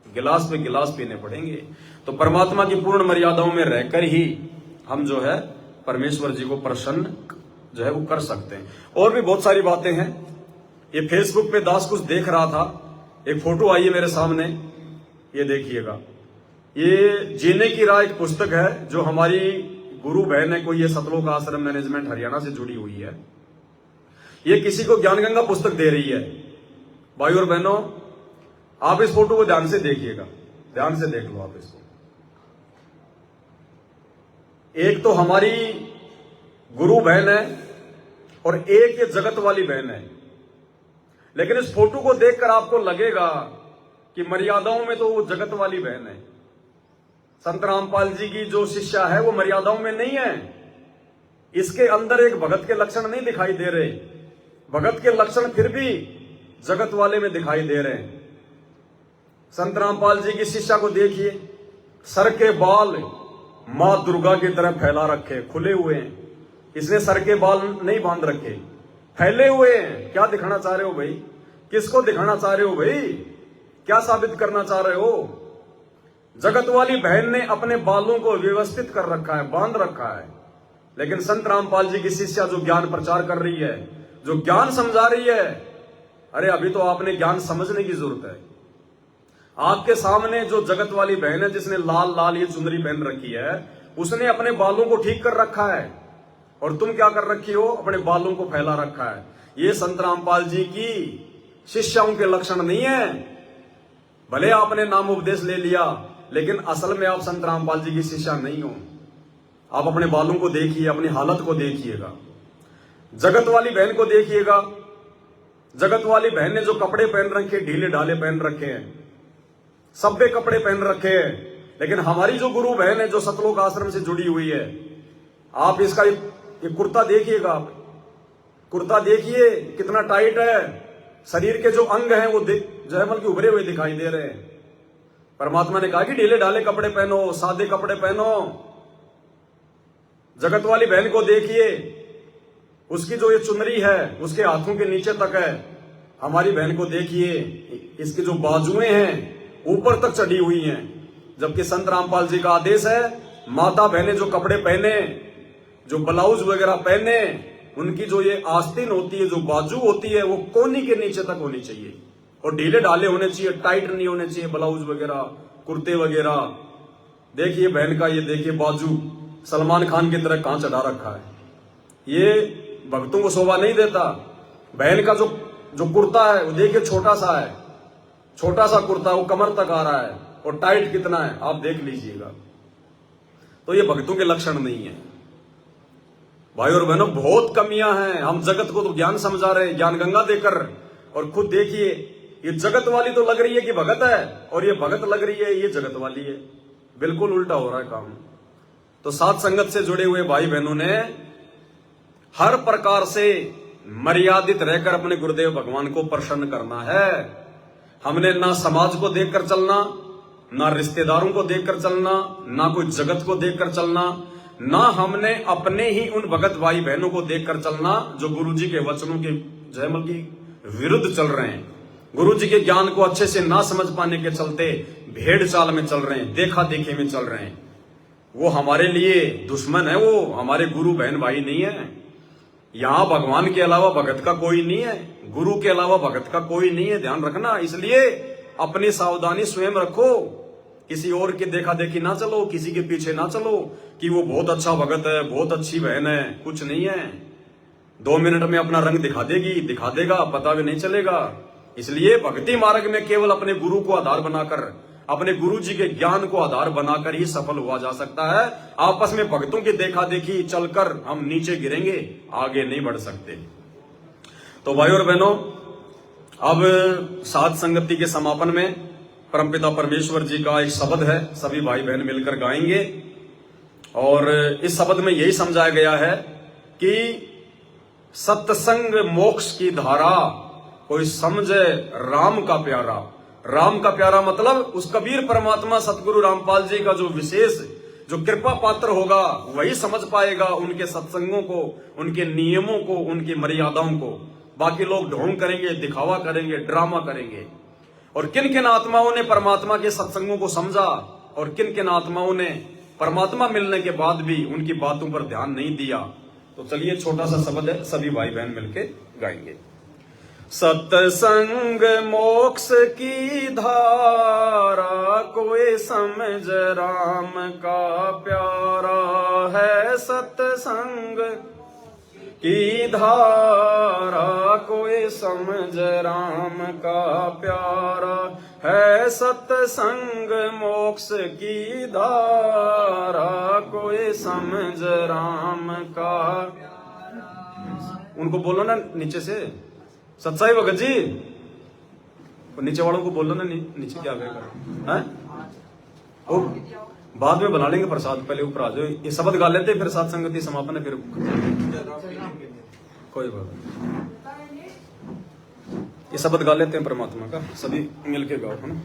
गिलास पे गिलास पीने पड़ेंगे। तो परमात्मा की पूर्ण मर्यादाओं में रहकर ही हम जो है परमेश्वर जी को प्रसन्न जो है वो कर सकते हैं। और भी बहुत सारी बातें हैं। ये फेसबुक पे दास कुछ देख रहा था, एक फोटो आई है मेरे सामने, ये देखिएगा। ये जीने की राह एक पुस्तक है जो हमारी गुरु बहन है, कोई ये सतलोक आश्रम मैनेजमेंट हरियाणा से जुड़ी हुई है। ये किसी को ज्ञान गंगा पुस्तक दे रही है। भाई और बहनों, आप इस फोटो को ध्यान से देखिएगा, ध्यान से देख लो आप इसको। एक तो हमारी गुरु बहन है और एक ये जगत वाली बहन है। लेकिन इस फोटो को देखकर आपको लगेगा कि मर्यादाओं में तो वो जगत वाली बहन है। संत रामपाल जी की जो शिष्या है वो मर्यादाओं में नहीं है। इसके अंदर एक भगत के लक्षण नहीं दिखाई दे रहे, भगत के लक्षण फिर भी जगत वाले में दिखाई दे रहे हैं। संत रामपाल जी की शिष्या को देखिए, सर के बाल मां दुर्गा की तरह फैला रखे, खुले हुए हैं। इसने सर के बाल नहीं बांध रखे, फैले हुए हैं। क्या दिखाना चाह रहे हो भाई? किसको दिखाना चाह रहे हो भाई? क्या साबित करना चाह रहे हो? जगत वाली बहन ने अपने बालों को व्यवस्थित कर रखा है, बांध रखा है। लेकिन संत रामपाल जी की शिष्या जो ज्ञान प्रचार कर रही है, जो ज्ञान समझा रही है, अरे अभी तो आपने ज्ञान समझने की जरूरत है। आपके सामने जो जगत वाली बहन है, जिसने लाल लाल ये चुंदरी पहन रखी है, उसने अपने बालों को ठीक कर रखा है, और तुम क्या कर रखी हो? अपने बालों को फैला रखा है। ये संत रामपाल जी की शिष्याओं के लक्षण नहीं है। भले आपने नाम उपदेश ले लिया, लेकिन असल में आप संत रामपाल जी की शिष्या नहीं हो। आप अपने बालों को देखिए, अपनी हालत को देखिएगा। जगत वाली बहन को देखिएगा। जगत वाली बहन ने जो कपड़े पहन रखे, ढीले ढाले पहन रखे हैं, सभ्य कपड़े पहन रखे हैं। लेकिन हमारी जो गुरु बहन है, जो सतलोक आश्रम से जुड़ी हुई है, आप इसका ये कुर्ता देखिएगा। आप कुर्ता देखिए कितना टाइट है। शरीर के जो अंग हैं वो जयमल के उभरे हुए दिखाई दे रहे हैं। परमात्मा ने कहा कि ढीले ढाले कपड़े पहनो, सादे कपड़े पहनो। जगत वाली बहन को देखिए, उसकी जो ये चुनरी है उसके हाथों के नीचे तक है। हमारी बहन को देखिए, इसकी जो बाजुएं हैं ऊपर तक चढ़ी हुई हैं। जबकि संत रामपाल जी का आदेश है, माता बहनें जो कपड़े पहने, जो ब्लाउज वगैरह पहने, उनकी जो ये आस्तीन होती है, जो बाजू होती है, वो कोहनी के नीचे तक होनी चाहिए, और ढीले ढाले होने चाहिए, टाइट नहीं होने चाहिए ब्लाउज वगैरह, कुर्ते वगैरह। देखिए बहन का ये देखिए बाजू सलमान खान की तरह कहां चढ़ा रखा है। ये भक्तों को शोभा नहीं देता। बहन का जो कुर्ता है वो देखिए छोटा सा है, छोटा सा कुर्ता, वो कमर तक आ रहा है, और टाइट कितना है आप देख लीजिएगा। तो ये भक्तों के लक्षण नहीं है। भाई और बहनों, बहुत कमियां हैं। हम जगत को तो ज्ञान समझा रहे हैं, ज्ञान गंगा देकर, और खुद देखिए ये जगत वाली तो लग रही है कि भगत है, और ये भगत लग रही है ये जगत वाली है। बिल्कुल उल्टा हो रहा है काम। तो साथ संगत से जुड़े हुए भाई बहनों ने हर प्रकार से मर्यादित रहकर अपने गुरुदेव भगवान को प्रसन्न करना है। हमने ना समाज को देखकर चलना, ना रिश्तेदारों को देखकर चलना, ना कोई जगत को देखकर चलना, ना हमने अपने ही उन भगत भाई बहनों को देखकर चलना जो गुरुजी के वचनों के जयमल की विरुद्ध चल रहे हैं। गुरुजी के ज्ञान को अच्छे से ना समझ पाने के चलते भेड़ चाल में चल रहे हैं, देखा देखी में चल रहे हैं। वो हमारे लिए दुश्मन है, वो हमारे गुरु बहन भाई नहीं है। यहां भगवान के अलावा भगत का कोई नहीं है, गुरु के अलावा भगत का कोई नहीं है, ध्यान रखना। इसलिए अपनी सावधानी स्वयं रखो, किसी और की देखा देखी ना चलो, किसी के पीछे ना चलो कि वो बहुत अच्छा भगत है, बहुत अच्छी बहन है। कुछ नहीं है, 2 मिनट में अपना रंग दिखा देगी, दिखा देगा, पता भी नहीं चलेगा। इसलिए भक्ति मार्ग में केवल अपने गुरु को आधार बनाकर, अपने गुरु जी के ज्ञान को आधार बनाकर ही सफल हुआ जा सकता है। आपस में भक्तों की देखा देखी चलकर हम नीचे गिरेंगे, आगे नहीं बढ़ सकते। तो भाई और बहनों, अब साध संगति के समापन में परमपिता परमेश्वर जी का एक शब्द है, सभी भाई बहन मिलकर गाएंगे। और इस शब्द में यही समझाया गया है कि सत्संग मोक्ष की धारा, कोई समझे राम का प्यारा। राम का प्यारा मतलब उस कबीर परमात्मा सतगुरु रामपाल जी का जो विशेष, जो कृपा पात्र होगा, वही समझ पाएगा उनके सत्संगों को, उनके नियमों को, उनकी मर्यादाओं को। बाकी लोग ढोंग करेंगे, दिखावा करेंगे, ड्रामा करेंगे। और किन किन आत्माओं ने परमात्मा के सत्संगों को समझा, और किन किन आत्माओं ने परमात्मा मिलने के बाद भी उनकी बातों पर ध्यान नहीं दिया। तो चलिए छोटा सा शब्द है, सभी भाई बहन मिलके गाएंगे। सत्संग मोक्ष की धारा, कोई समझ राम का प्यारा है। सत्संग की धारा, कोई समझ राम का प्यारा है। सत्संग मोक्ष की धारा, कोई समझ राम का। उनको बोलो ना नीचे से, सच्चाई भगत जी, नीचे वालों को बोलो ना, नीचे क्या करेगा है? वो बाद में बना लेंगे प्रसाद, पहले ऊपर आ जाओ। ये शब्द गा लेते फिर साथ संगति समापन है, फिर कोई बात नहीं। ये शब्द गा लेते हैं परमात्मा का, सभी मिलके गाओ, है ना।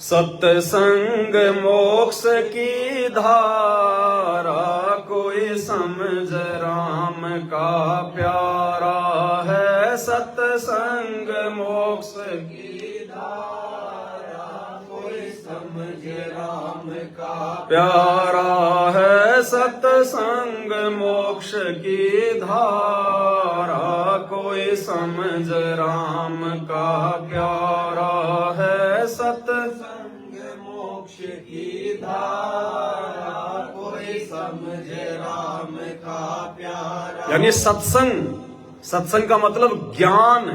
सत्संग मोक्ष की धारा, कोई समझ राम का प्यारा है। सत्संग मोक्ष की धारा, कोई समझ राम का प्यारा है। सत्संग मोक्ष की धारा, कोई समझ राम का प्यारा है। सत्संग मोक्ष की धारा, कोई समझ राम का प्यारा। यानी सत्संग का मतलब ज्ञान,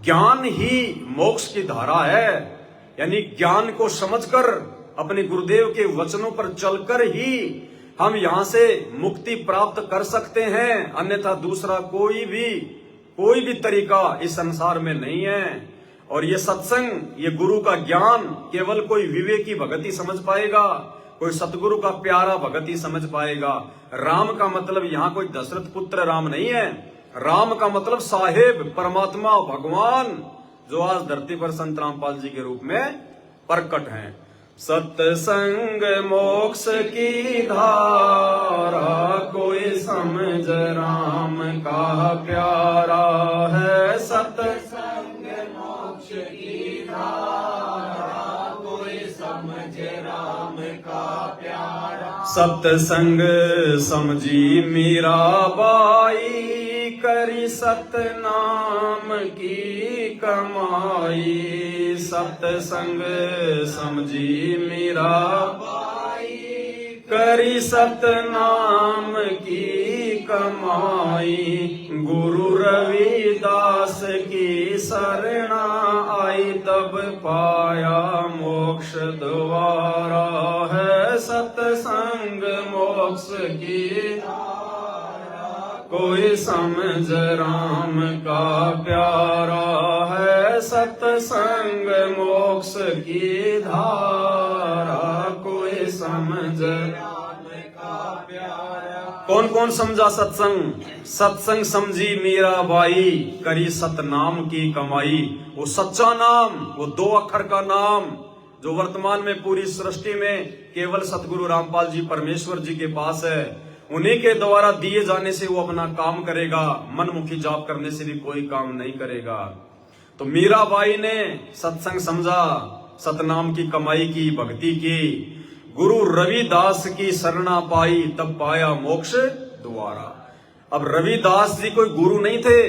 ज्ञान ही मोक्ष की धारा है। यानी ज्ञान को समझकर अपने गुरुदेव के वचनों पर चलकर ही हम यहां से मुक्ति प्राप्त कर सकते हैं, अन्यथा दूसरा कोई भी तरीका इस संसार में नहीं है। और ये सत्संग, ये गुरु का ज्ञान केवल कोई विवेकी भगत ही समझ पाएगा, कोई सतगुरु का प्यारा भगत ही समझ पाएगा। राम का मतलब यहाँ कोई दशरथ पुत्र राम नहीं है। राम का मतलब साहेब, परमात्मा, भगवान, जो आज धरती पर संत रामपाल जी के रूप में प्रकट हैं। सत्संग मोक्ष की धारा, कोई समझ राम का प्यारा है। सत्संग मोक्ष की धारा, कोई समझ राम का प्यारा। सत्संग समझी मीराबाई, करी सतनाम की कमाई। सत्संग समझी मीराबाई, करी सतनाम की कमाई। गुरु रविदास की शरणा आई, तब पाया मोक्ष द्वारा है। सत्संग मोक्ष की कोई समझ राम का प्यारा है। सत्संग मोक्ष की धारा, कोई समझ राम का प्यारा। कौन कौन समझा सत्संग? सत्संग समझी मीराबाई, करी सतनाम की कमाई। वो सच्चा नाम, वो 2 अक्षर का नाम जो वर्तमान में पूरी सृष्टि में केवल सतगुरु रामपाल जी परमेश्वर जी के पास है, उन्हीं के द्वारा दिए जाने से वो अपना काम करेगा। मनमुखी जाप करने से भी कोई काम नहीं करेगा। तो मीराबाई ने सत्संग समझा, सतनाम की कमाई की, भक्ति की। गुरु रविदास की शरणा पाई, तब पाया मोक्ष द्वारा। अब रविदास जी कोई गुरु नहीं थे,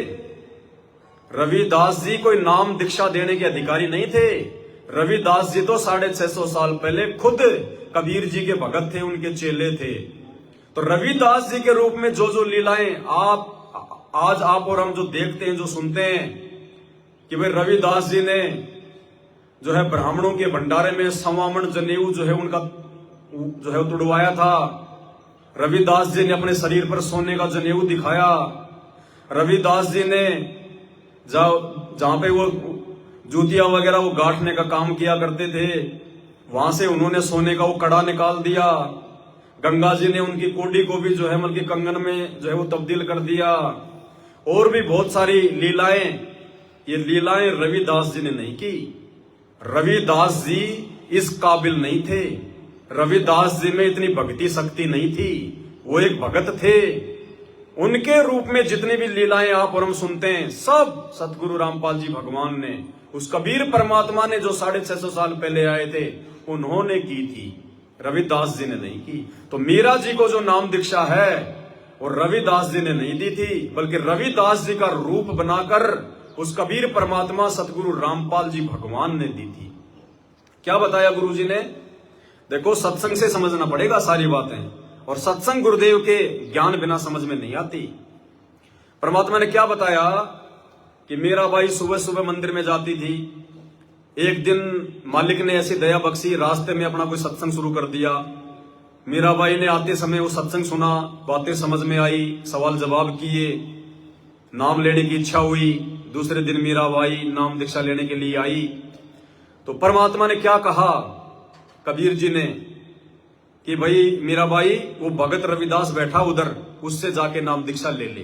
रविदास जी कोई नाम दीक्षा देने के अधिकारी नहीं थे। रविदास जी तो 650 साल पहले खुद कबीर जी के भगत थे, उनके चेले थे। तो रविदास जी के रूप में जो लीलाएं आज आप और हम जो देखते हैं, जो सुनते हैं कि भाई रविदास जी ने जो है ब्राह्मणों के भंडारे में सवामण जनेऊ जो है उनका जो है तुड़वाया था। रविदास जी ने अपने शरीर पर सोने का जनेऊ दिखाया। रविदास जी ने जहां पे वो जूतियां वगैरह वो गांठने का काम किया करते थे, वहां से उन्होंने सोने का वो कड़ा निकाल दिया। गंगा जी ने उनकी कोडी को भी जो है मतलब कंगन में जो है वो तब्दील कर दिया। और भी बहुत सारी लीलाएं, ये लीलाएं रविदास जी ने नहीं की। रविदास जी इस काबिल नहीं थे, रविदास जी में इतनी भक्ति शक्ति नहीं थी। वो एक भगत थे। उनके रूप में जितनी भी लीलाएं आप और हम सुनते हैं, सब सतगुरु रामपाल जी भगवान ने, उस कबीर परमात्मा ने जो 650 साल पहले आए थे, उन्होंने की थी, रविदास जी ने नहीं की। तो मीरा जी को जो नाम दीक्षा है वो रविदास जी ने नहीं दी थी, बल्कि रविदास जी का रूप बनाकर उस कबीर परमात्मा सतगुरु रामपाल जी भगवान ने दी थी। क्या बताया गुरु जी ने? देखो, सत्संग से समझना पड़ेगा सारी बातें, और सत्संग गुरुदेव के ज्ञान बिना समझ में नहीं आती। परमात्मा ने क्या बताया कि मीराबाई सुबह सुबह मंदिर में जाती थी। एक दिन मालिक ने ऐसी दया बख्शी, रास्ते में अपना कोई सत्संग शुरू कर दिया। मीराबाई ने आते समय वो सत्संग सुना, बातें समझ में आई, सवाल जवाब किए, नाम लेने की इच्छा हुई। दूसरे दिन मीराबाई नाम दीक्षा लेने के लिए आई। तो परमात्मा ने क्या कहा कबीर जी ने कि भाई मीराबाई, वो भगत रविदास बैठा उधर, उससे जाके नाम दीक्षा ले ले।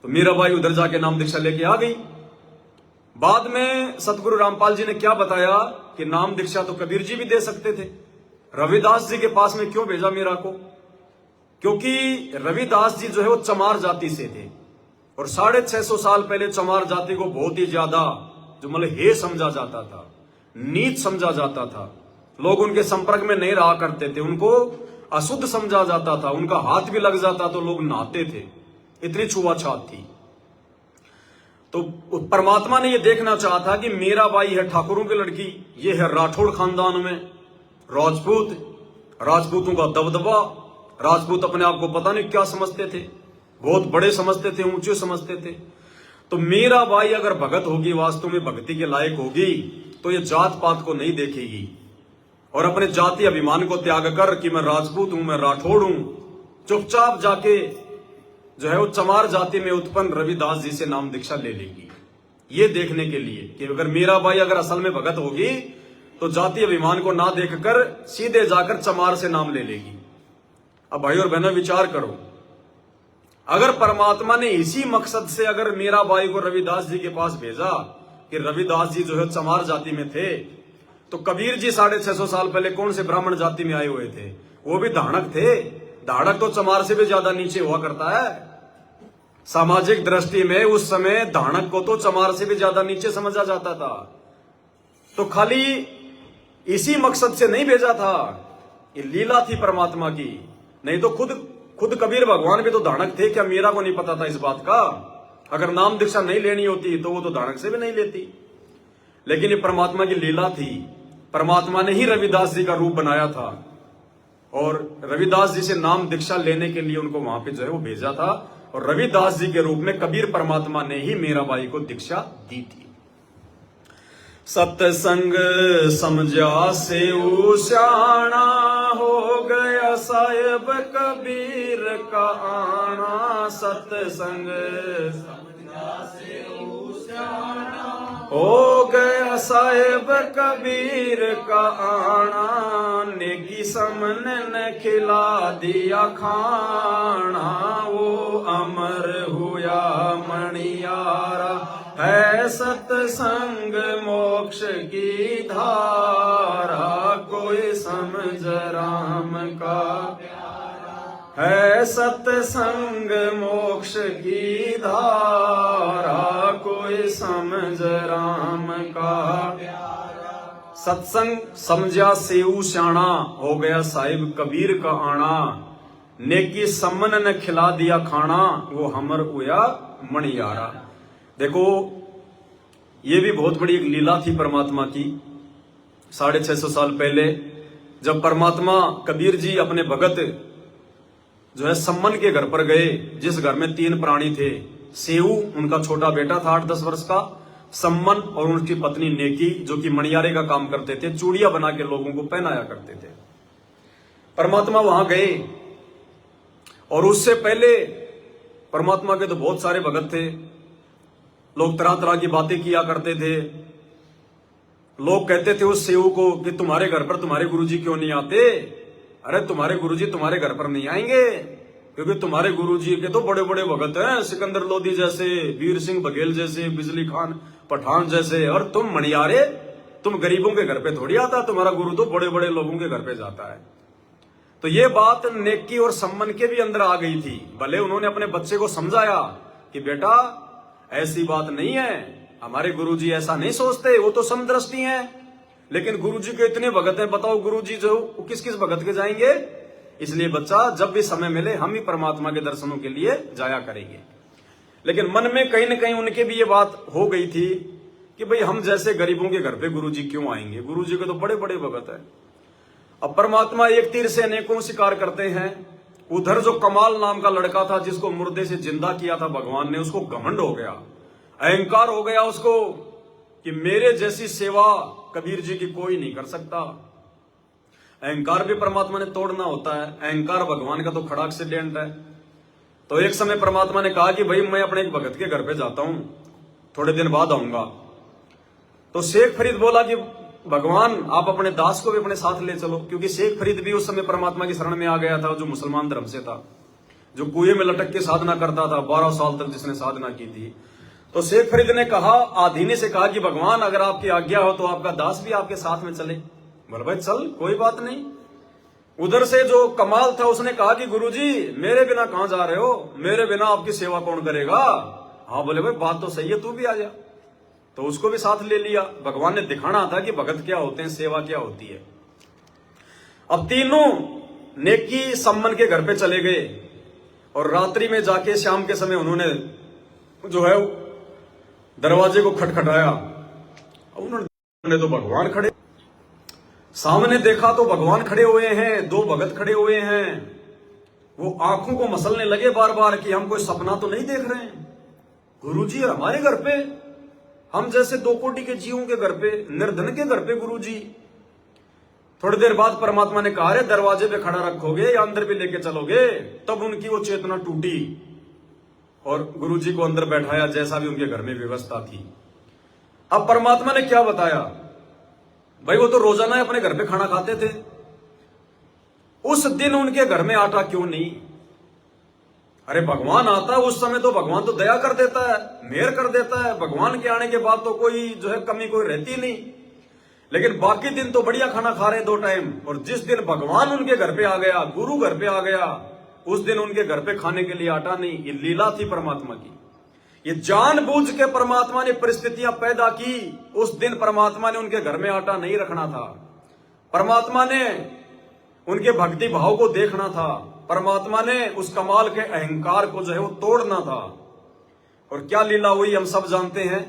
तो मीराबाई उधर जाके नाम दीक्षा लेके आ गई। बाद में सतगुरु रामपाल जी ने क्या बताया कि नाम दीक्षा तो कबीर जी भी दे सकते थे, रविदास जी के पास में क्यों भेजा मीरा को? क्योंकि रविदास जी जो है वो चमार जाति से थे और 650 साल पहले चमार जाति को बहुत ही ज्यादा जो मतलब हे समझा जाता था, नीच समझा जाता था। लोग उनके संपर्क में नहीं रहा करते थे, उनको अशुद्ध समझा जाता था, उनका हाथ भी लग जाता तो लोग नहाते थे, इतनी छुआछात थी। तो परमात्मा ने यह देखना चाहा था कि मीरा बाई है ठाकुरों की लड़की, ये है राठौड़ खानदान में राजपूत, राजपूतों का दबदबा, राजपूत अपने आप को पता नहीं क्या समझते थे, बहुत बड़े समझते थे, ऊंचे समझते थे। तो मीरा बाई अगर भगत होगी, वास्तव में भक्ति के लायक होगी, तो ये जात पात को नहीं देखेगी और अपने जाति अभिमान को त्याग कर कि मैं राजपूत हूं, मैं राठौड़ हूं, चुपचाप जाके जो है वो चमार जाति में उत्पन्न रविदास जी से नाम दीक्षा ले लेगी। ये देखने के लिए कि अगर मीराबाई अगर असल में भगत होगी तो जाति अभिमान को ना देखकर सीधे जाकर चमार से नाम ले लेगी। अब भाई और बहनों विचार करो, अगर परमात्मा ने इसी मकसद से अगर मीराबाई को रविदास जी के पास भेजा कि रविदास जी जो है चमार जाति में थे, तो कबीर जी 650 साल पहले कौन से ब्राह्मण जाति में आए हुए थे? वो भी धाड़क थे। धाड़क तो चमार से भी ज्यादा नीचे हुआ करता है। सामाजिक दृष्टि में उस समय धाड़क को तो चमार से भी ज्यादा नीचे समझा जाता था। तो खाली इसी मकसद से नहीं भेजा था, ये लीला थी परमात्मा की। नहीं तो खुद कबीर भगवान भी तो धाड़क थे, क्या मीरा को नहीं पता था इस बात का? अगर नाम दीक्षा नहीं लेनी होती तो वो तो धाड़क से भी नहीं लेती। लेकिन ये परमात्मा की लीला थी, परमात्मा ने ही रविदास जी का रूप बनाया था और रविदास जी से नाम दीक्षा लेने के लिए उनको वहां पे जो है वो भेजा था और रविदास जी के रूप में कबीर परमात्मा ने ही मीराबाई को दीक्षा दी थी। सत्संग समझा से सियाणा, हो गया साहेब कबीर का आना। सत्संग समझा से सियाणा, हो गया साहेब कबीर का आना। नेकी समन ने खिला दिया खाना, वो अमर हुआ मणियारा। है सत्संग मोक्ष की धारा, कोई समझ राम का प्यारा। है सत्संग मोक्ष की धारा, कोई समझ राम का प्यारा। सत्संग समझा सेऊ स्याणा, हो गया साहिब कबीर का आना। नेकी समन ने खिला दिया खाना, वो हमर हुआ मणियारा। देखो, ये भी बहुत बड़ी एक लीला थी परमात्मा की। 650 साल पहले जब परमात्मा कबीर जी अपने भगत जो है सम्मन के घर पर गए, जिस घर में 3 प्राणी थे। सेऊ उनका छोटा बेटा था 8-10 वर्ष का, सम्मन और उनकी पत्नी नेकी जो कि मणियारे का काम करते थे, चूड़ियां बना के लोगों को पहनाया करते थे। परमात्मा वहां गए और उससे पहले परमात्मा के तो बहुत सारे भगत थे। लोग तरह तरह की बातें किया करते थे। लोग कहते थे उस सेऊ को कि तुम्हारे घर पर तुम्हारे गुरुजी क्यों नहीं आते? अरे तुम्हारे गुरुजी तुम्हारे घर पर नहीं आएंगे, क्योंकि तुम्हारे गुरुजी के तो बड़े बड़े भगत हैं, सिकंदर लोधी जैसे, वीर सिंह बघेल जैसे, बिजली खान पठान जैसे, और तुम मणियारे, तुम गरीबों के घर पे थोड़ी आता, तुम्हारा गुरु तो बड़े बड़े लोगों के घर पे जाता है। तो ये बात नेकी और सम्मन के भी अंदर आ गई थी। भले उन्होंने अपने बच्चे को समझाया कि बेटा ऐसी बात नहीं है, हमारे गुरुजी ऐसा नहीं सोचते, वो तो समदृष्टि हैं, लेकिन गुरुजी के इतने भगत हैं, बताओ गुरुजी जो किस किस भगत के जाएंगे? इसलिए बच्चा जब भी समय मिले हम ही परमात्मा के दर्शनों के लिए जाया करेंगे। लेकिन मन में कहीं ना कहीं उनके भी ये बात हो गई थी कि भाई हम जैसे गरीबों के घर पे गुरुजी क्यों आएंगे? गुरुजी के तो बड़े बड़े भगत हैं। अब परमात्मा एक तीर से अनेकों शिकार करते हैं। उधर जो कमाल नाम का लड़का था जिसको मुर्दे से जिंदा किया था भगवान ने, उसको घमंड हो गया, अहंकार हो गया उसको कि मेरे जैसी सेवा कबीर जी की कोई नहीं कर सकता। अहंकार भी परमात्मा ने तोड़ना होता है, अहंकार भगवान का तो खड़ा एक्सीडेंट है। तो एक समय परमात्मा ने कहा कि भाई मैं अपने एक भगत के घर पे जाता हूं, थोड़े दिन बाद आऊंगा। तो शेख फरीद बोला कि भगवान आप अपने दास को भी अपने साथ ले चलो, क्योंकि शेख फरीद भी उस समय परमात्मा की शरण में आ गया था, जो मुसलमान धर्म से था, जो कुएं में लटक के साधना करता था 12 साल तक जिसने साधना की थी। तो शेख फरीद ने कहा, आधीनी से कहा कि भगवान अगर आपकी आज्ञा हो तो आपका दास भी आपके साथ में चले। बोले भाई चल, कोई बात नहीं। उधर से जो कमाल था उसने कहा कि गुरुजी मेरे बिना कहां जा रहे हो, मेरे बिना आपकी सेवा कौन करेगा। हाँ बोले भाई बात तो सही है, तू भी आ जा। तो उसको भी साथ ले लिया। भगवान ने दिखाना था कि भगत क्या होते हैं, सेवा क्या होती है। अब तीनों नेकी सम्मन के घर पे चले गए और रात्रि में जाके शाम के समय उन्होंने जो है दरवाजे को खटखटाया। उन्होंने तो भगवान खड़े, सामने देखा तो भगवान खड़े हुए हैं, दो भगत खड़े हुए हैं। वो आंखों को मसलने लगे बार बार कि हम कोई सपना तो नहीं देख रहे हैं। गुरुजी हमारे घर पे, हम जैसे दो कोटि के जीवों के घर पे, निर्धन के घर पे गुरुजी। थोड़ी देर बाद परमात्मा ने कहा, रे दरवाजे पे खड़ा रखोगे या अंदर भी लेके चलोगे। तब उनकी वो चेतना टूटी और गुरुजी को अंदर बैठाया जैसा भी उनके घर में व्यवस्था थी। अब परमात्मा ने क्या बताया, भाई वो तो रोजाना अपने घर पे खाना खाते थे, उस दिन उनके घर में आटा क्यों नहीं। अरे भगवान आता है उस समय तो भगवान तो दया कर देता है, मेहर कर देता है। भगवान के आने के बाद तो कोई जो है कमी कोई रहती नहीं। लेकिन बाकी दिन तो बढ़िया खाना खा रहे 2 टाइम, और जिस दिन भगवान उनके घर पे आ गया, गुरु घर पे आ गया, उस दिन उनके घर पे खाने के लिए आटा नहीं। ये लीला थी परमात्मा की। ये जानबूझ के परमात्मा ने परिस्थितियां पैदा की। उस दिन परमात्मा ने उनके घर में आटा नहीं रखना था। परमात्मा ने उनके भक्ति भाव को देखना था। परमात्मा ने उस कमाल के अहंकार को जो है वो तोड़ना था। और क्या लीला हुई हम सब जानते हैं।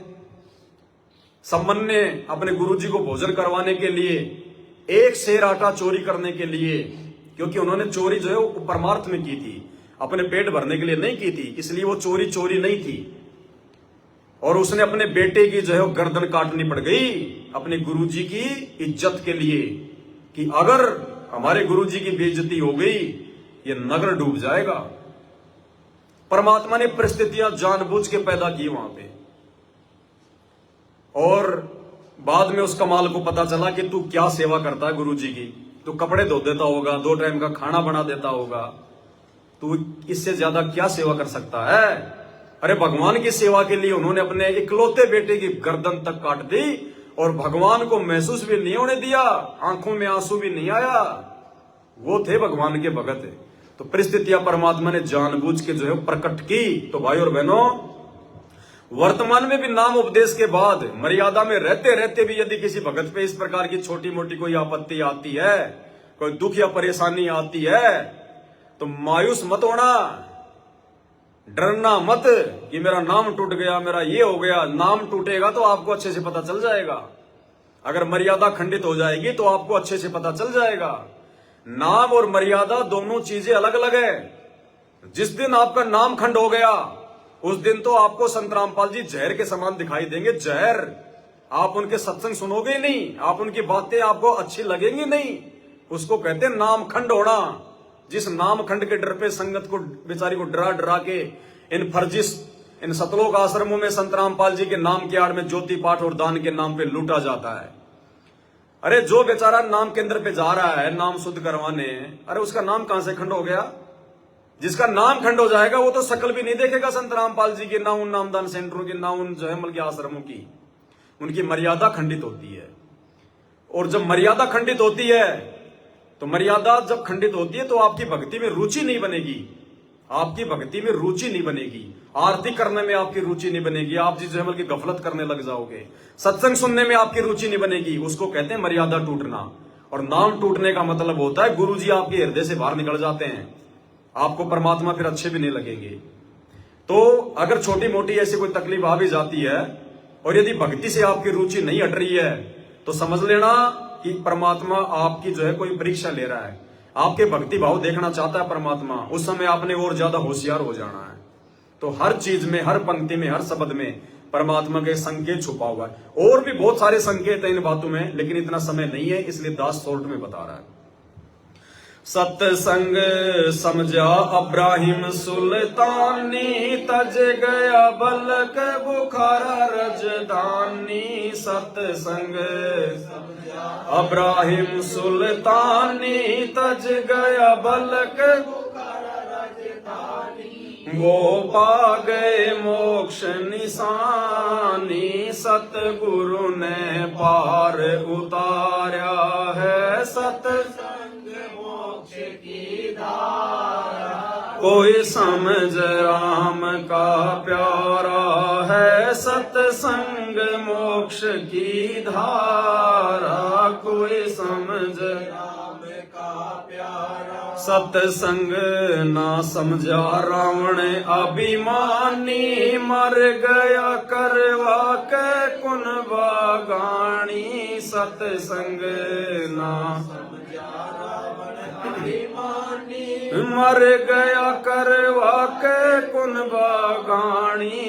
सम्मन ने अपने गुरुजी को भोजन करवाने के लिए 1 सेर आटा चोरी करने के लिए, क्योंकि उन्होंने चोरी जो है वो परमार्थ में की थी, अपने पेट भरने के लिए नहीं की थी, इसलिए वो चोरी नहीं थी। और उसने अपने बेटे की जो है वो गर्दन काटनी पड़ गई अपने गुरुजी की इज्जत के लिए, कि अगर हमारे गुरुजी की बेइज्जती हो गई ये नगर डूब जाएगा। परमात्मा ने परिस्थितियां जानबूझ के पैदा की वहां पे। और बाद में उस कमाल को पता चला कि तू क्या सेवा करता है गुरुजी की। तू कपड़े धो देता होगा, 2 टाइम का खाना बना देता होगा, तू इससे ज्यादा क्या सेवा कर सकता है। अरे भगवान की सेवा के लिए उन्होंने अपने इकलौते बेटे की गर्दन तक काट दी और भगवान को महसूस भी नहीं होने दिया, आंखों में आंसू भी नहीं आया। वो थे भगवान के भगत। तो परिस्थितियां परमात्मा ने जानबूझ के जो है प्रकट की। तो भाई और बहनों, वर्तमान में भी नाम उपदेश के बाद मर्यादा में रहते रहते भी यदि किसी भगत पे इस प्रकार की छोटी मोटी कोई आपत्ति आती है, कोई दुख या परेशानी आती है, तो मायूस मत होना, डरना मत कि मेरा नाम टूट गया, मेरा ये हो गया। नाम टूटेगा तो आपको अच्छे से पता चल जाएगा। अगर मर्यादा खंडित हो जाएगी तो आपको अच्छे से पता चल जाएगा। नाम और मर्यादा दोनों चीजें अलग अलग है। जिस दिन आपका नाम खंड हो गया उस दिन तो आपको संत रामपाल जी जहर के समान दिखाई देंगे। जहर, आप उनके सत्संग सुनोगे ही नहीं, आप उनकी बातें आपको अच्छी लगेंगी नहीं। उसको कहते हैं नाम खंड होना। जिस नाम खंड के डर पे संगत को बेचारी को डरा डरा के इन सतलोक आश्रमों में संत रामपाल जी के नाम की आड़ में ज्योति पाठ और दान के नाम पे लूटा जाता है। अरे जो बेचारा नाम केंद्र पे जा रहा है नाम शुद्ध करवाने, अरे उसका नाम कहां से खंड हो गया। जिसका नाम खंड हो जाएगा वो तो शकल भी नहीं देखेगा संत रामपाल जी की, ना उन नामदान सेंटरों की, ना उन जो है के आश्रमों की। उनकी मर्यादा खंडित होती है। और जब मर्यादा खंडित होती है तो मर्यादा जब खंडित होती है तो आपकी भक्ति में रुचि नहीं बनेगी। आपकी भक्ति में रुचि नहीं बनेगी, आरती करने में आपकी रुचि नहीं बनेगी, आप जिस जमल की गफलत करने लग जाओगे, सत्संग सुनने में आपकी रुचि नहीं बनेगी। उसको कहते हैं मर्यादा टूटना। और नाम टूटने का मतलब होता है गुरु जी आपके हृदय से बाहर निकल जाते हैं, आपको परमात्मा फिर अच्छे भी नहीं लगेंगे। तो अगर छोटी मोटी ऐसी कोई तकलीफ आ भी जाती है और यदि भक्ति से आपकी रुचि नहीं हट रही है तो समझ लेना कि परमात्मा आपकी जो है कोई परीक्षा ले रहा है, आपके भक्ति भाव देखना चाहता है परमात्मा। उस समय आपने और ज्यादा होशियार हो जाना है। तो हर चीज में, हर पंक्ति में, हर शब्द में परमात्मा के संकेत छुपा हुआ है। और भी बहुत सारे संकेत हैं इन बातों में, लेकिन इतना समय नहीं है, इसलिए दास शॉर्ट में बता रहा है। सत्संग समझा अब्राहिम सुल्तानी, तज गया बलक बुखारा रजदानी। सत्संग अब्राहिम सुल्तानी, तज गया बलक बुखारा रजदानी। वो पा गए मोक्ष निशानी, सतगुरु ने पार उतारा है सत्संग मोक्ष की धारा। कोई समझ राम का प्यारा है सत्संग मोक्ष की धारा। कोई समझ राम का प्यारा सत्संग ना समझा रावण अभिमानी, मर गया करवा के कुन बागानी। सत्संग ना समझा रावण अभिमानी, मर गया करवा के कुन बागानी।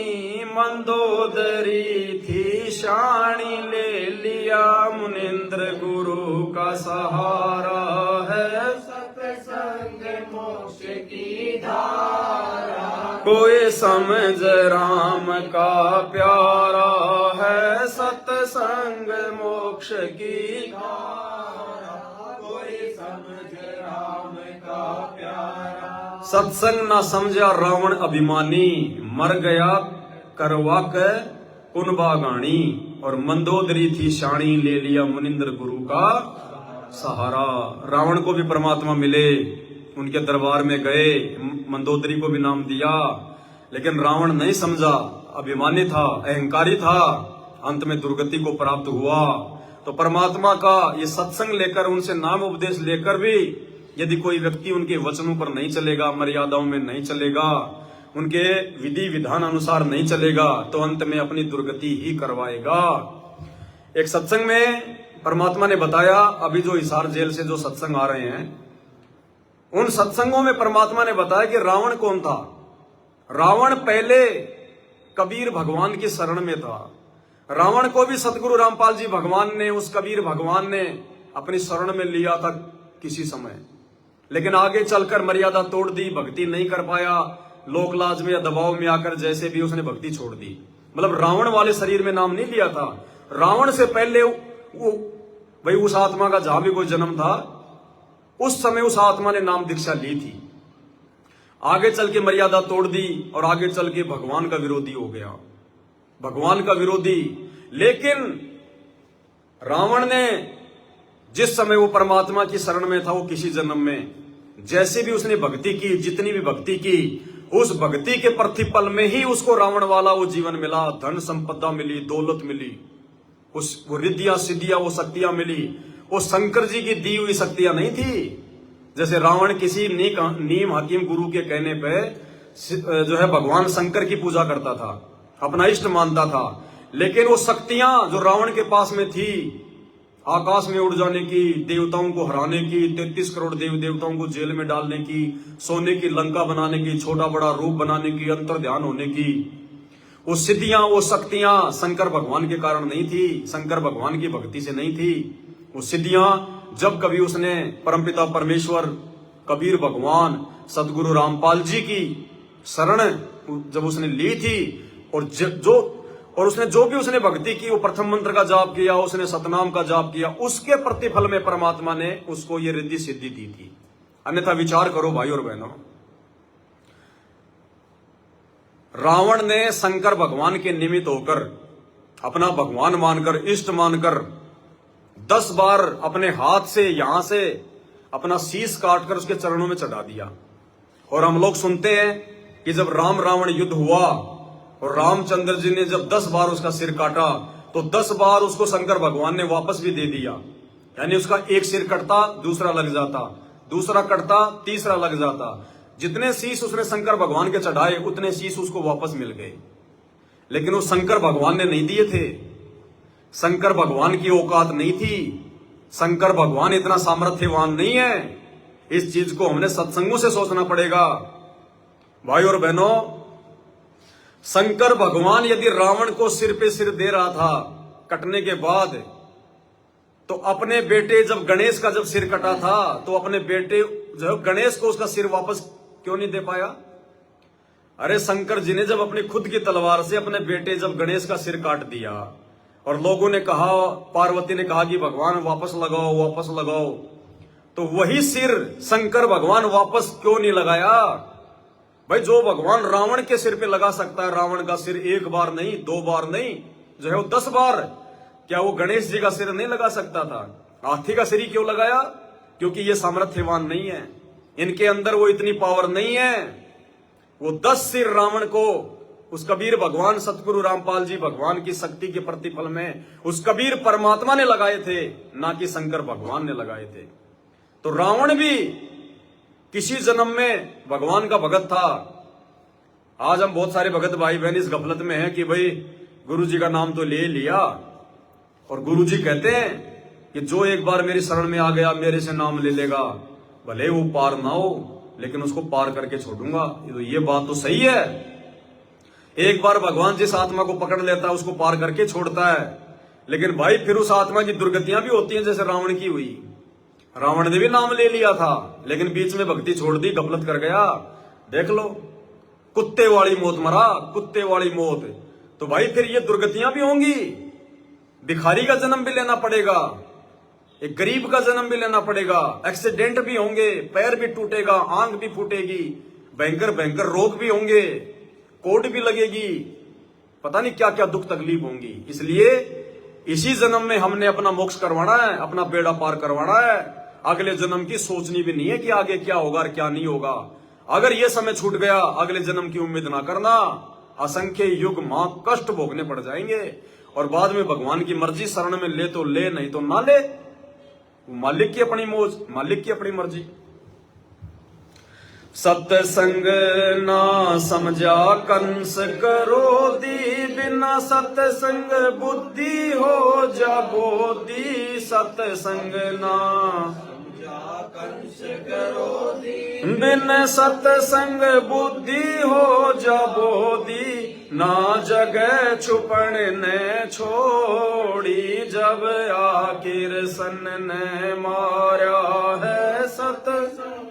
मंदोदरी थी शानी, ले लिया मुनिंद्र गुरु का सहारा है सत्संग मोक्ष की धारा। कोई समझ राम का प्यारा है सत्संग मोक्ष की धारा। कोई समझ राम का प्यारा। सत्संग ना समझा रावण अभिमानी, मर गया करवा के कुन बागानी। और मंदोदरी थी शानी, ले लिया मुनिंद्र गुरु का सहारा। रावण को भी परमात्मा मिले, उनके दरबार में गए, मंदोदरी को भी नाम दिया, लेकिन रावण नहीं समझा, अभिमानी था, अहंकारी था, अंत में दुर्गति को प्राप्त हुआ। तो परमात्मा का ये सत्संग लेकर, उनसे नाम उपदेश लेकर भी यदि कोई व्यक्ति उनके वचनों पर नहीं चलेगा, मर्यादाओं में नहीं चलेगा, उनके विधि विधान अनुसार नहीं चलेगा, तो अंत में अपनी दुर्गति ही करवाएगा। एक सत्संग में परमात्मा ने बताया, अभी जो हिसार जेल से जो सत्संग आ रहे हैं, उन सत्संगों में परमात्मा ने बताया कि रावण कौन था। रावण पहले कबीर भगवान की शरण में था। रावण को भी सतगुरु रामपाल जी भगवान ने, उस कबीर भगवान ने अपनी शरण में लिया था किसी समय, लेकिन आगे चलकर मर्यादा तोड़ दी, भक्ति नहीं कर पाया, लोक लाज में या दबाव में आकर जैसे भी उसने भक्ति छोड़ दी। मतलब रावण वाले शरीर में नाम नहीं लिया था। रावण से पहले वो भाई उस आत्मा का जहां भी कोई जन्म था, उस समय उस आत्मा ने नाम दीक्षा ली थी। आगे चल के मर्यादा तोड़ दी और आगे चल के भगवान का विरोधी हो गया, भगवान का विरोधी। लेकिन रावण ने जिस समय वो परमात्मा की शरण में था, वो किसी जन्म में जैसे भी उसने भक्ति की, जितनी भी भक्ति की, उस भक्ति के प्रतिफल में ही उसको रावण वाला वो जीवन मिला, धन संपदा मिली, दौलत मिली, वो रिद्धियां सिद्धियां, वो शक्तियां मिली। वो शंकर जी की दी हुई शक्तियां नहीं थी। जैसे रावण किसी नीम हकीम गुरु के कहने पे जो है भगवान शंकर की पूजा करता था, अपना इष्ट मानता था, लेकिन वो शक्तियां जो रावण के पास में थी, आकाश में उड़ जाने की, देवताओं को हराने की, 33 करोड़ देव देवताओं को जेल में डालने की, सोने की लंका बनाने की, छोटा बड़ा रूप बनाने की, अंतर ध्यान होने की, वो सिद्धियां, वो शक्तियां शंकर भगवान के कारण नहीं थी, शंकर भगवान की भक्ति से नहीं थी। वो सिद्धियां जब कभी उसने परमपिता परमेश्वर कबीर भगवान सदगुरु रामपाल जी की शरण जब उसने ली थी, और उसने जो भी उसने भक्ति की, वो प्रथम मंत्र का जाप किया, उसने सतनाम का जाप किया, उसके प्रतिफल में परमात्मा ने उसको ये रिद्धि सिद्धि दी थी। अन्यथा विचार करो भाई और बहनों, रावण ने शंकर भगवान के निमित्त होकर, अपना भगवान मानकर, इष्ट मानकर 10 बार अपने हाथ से यहां से अपना शीश काटकर उसके चरणों में चढ़ा दिया। और हम लोग सुनते हैं कि जब राम रावण युद्ध हुआ और रामचंद्र जी ने जब 10 बार उसका सिर काटा, तो 10 बार उसको शंकर भगवान ने वापस भी दे दिया। यानी उसका एक सिर कटता, दूसरा लग जाता, दूसरा कटता, तीसरा लग जाता। जितने शीश उसने शंकर भगवान के चढ़ाए, उतने शीश उसको वापस मिल गए। लेकिन वो शंकर भगवान ने नहीं दिए थे, शंकर भगवान की औकात नहीं थी, शंकर भगवान इतना सामर्थ्यवान नहीं है। इस चीज को हमने सत्संगों से सोचना पड़ेगा भाई और बहनों। शंकर भगवान यदि रावण को सिर पे सिर दे रहा था कटने के बाद, तो अपने बेटे जब गणेश का जब सिर कटा था, तो अपने बेटे जो गणेश को उसका सिर वापस क्यों नहीं दे पाया? अरे शंकर जी ने जब अपनी खुद की तलवार से अपने बेटे जब गणेश का सिर काट दिया, और लोगों ने कहा, पार्वती ने कहा कि भगवान वापस लगाओ, वापस लगाओ, तो वही सिर शंकर भगवान वापस क्यों नहीं लगाया? भाई जो भगवान रावण के सिर पे लगा सकता है रावण का सिर, एक बार नहीं, 2 बार नहीं, जो है वो 10 बार, क्या वो गणेश जी का सिर नहीं लगा सकता था? हाथी का सिर ही क्यों लगाया? क्योंकि ये सामर्थ्यवान नहीं है, इनके अंदर वो इतनी पावर नहीं है। वो 10 सिर रावण को उस कबीर भगवान सतगुरु रामपाल जी भगवान की शक्ति के प्रतिफल में उस कबीर परमात्मा ने लगाए थे, ना कि शंकर भगवान ने लगाए थे। तो रावण भी किसी जन्म में भगवान का भगत था। आज हम बहुत सारे भगत भाई बहन इस गफलत में हैं कि भाई गुरु जी का नाम तो ले लिया, और गुरु जी कहते हैं कि जो एक बार मेरी शरण में आ गया, मेरे से नाम ले लेगा, भले वो पार ना हो लेकिन उसको पार करके छोड़ूंगा। तो ये बात तो सही है, एक बार भगवान जिस आत्मा को पकड़ लेता है उसको पार करके छोड़ता है। लेकिन भाई फिर उस आत्मा की दुर्गतियां भी होती हैं, जैसे रावण की हुई। रावण ने भी नाम ले लिया था लेकिन बीच में भक्ति छोड़ दी, गफलत कर गया। देख लो, कुत्ते वाली मौत मरा, कुत्ते वाली मौत। तो भाई फिर ये दुर्गतियां भी होंगी, भिखारी का जन्म भी लेना पड़ेगा, एक गरीब का जन्म भी लेना पड़ेगा, एक्सीडेंट भी होंगे, पैर भी टूटेगा, आंख भी फूटेगी, भयंकर भयंकर रोग भी होंगे, कोड भी लगेगी, पता नहीं क्या क्या दुख तकलीफ होंगी। इसलिए इसी जन्म में हमने अपना मोक्ष करवाना है, अपना बेड़ा पार करवाना है। अगले जन्म की सोचनी भी नहीं है कि आगे क्या होगा और क्या नहीं होगा। अगर ये समय छूट गया, अगले जन्म की उम्मीद ना करना, असंख्य युग मां कष्ट भोगने पड़ जाएंगे। और बाद में भगवान की मर्जी, शरण में ले तो ले, नहीं तो ना ले, मालिक की अपनी मौज, मालिक की अपनी मर्जी। सत्संग ना समझा कंस क्रोधी, बिना सत्संग बुद्धि हो जा बोधी। सत्संग ना समझा कंस क्रोधी, बिन सत्संग बुद्धि हो जा बोधी। ना जगह छुपन ने छोड़ी, जब आखिर सन ने मारा है सत्संग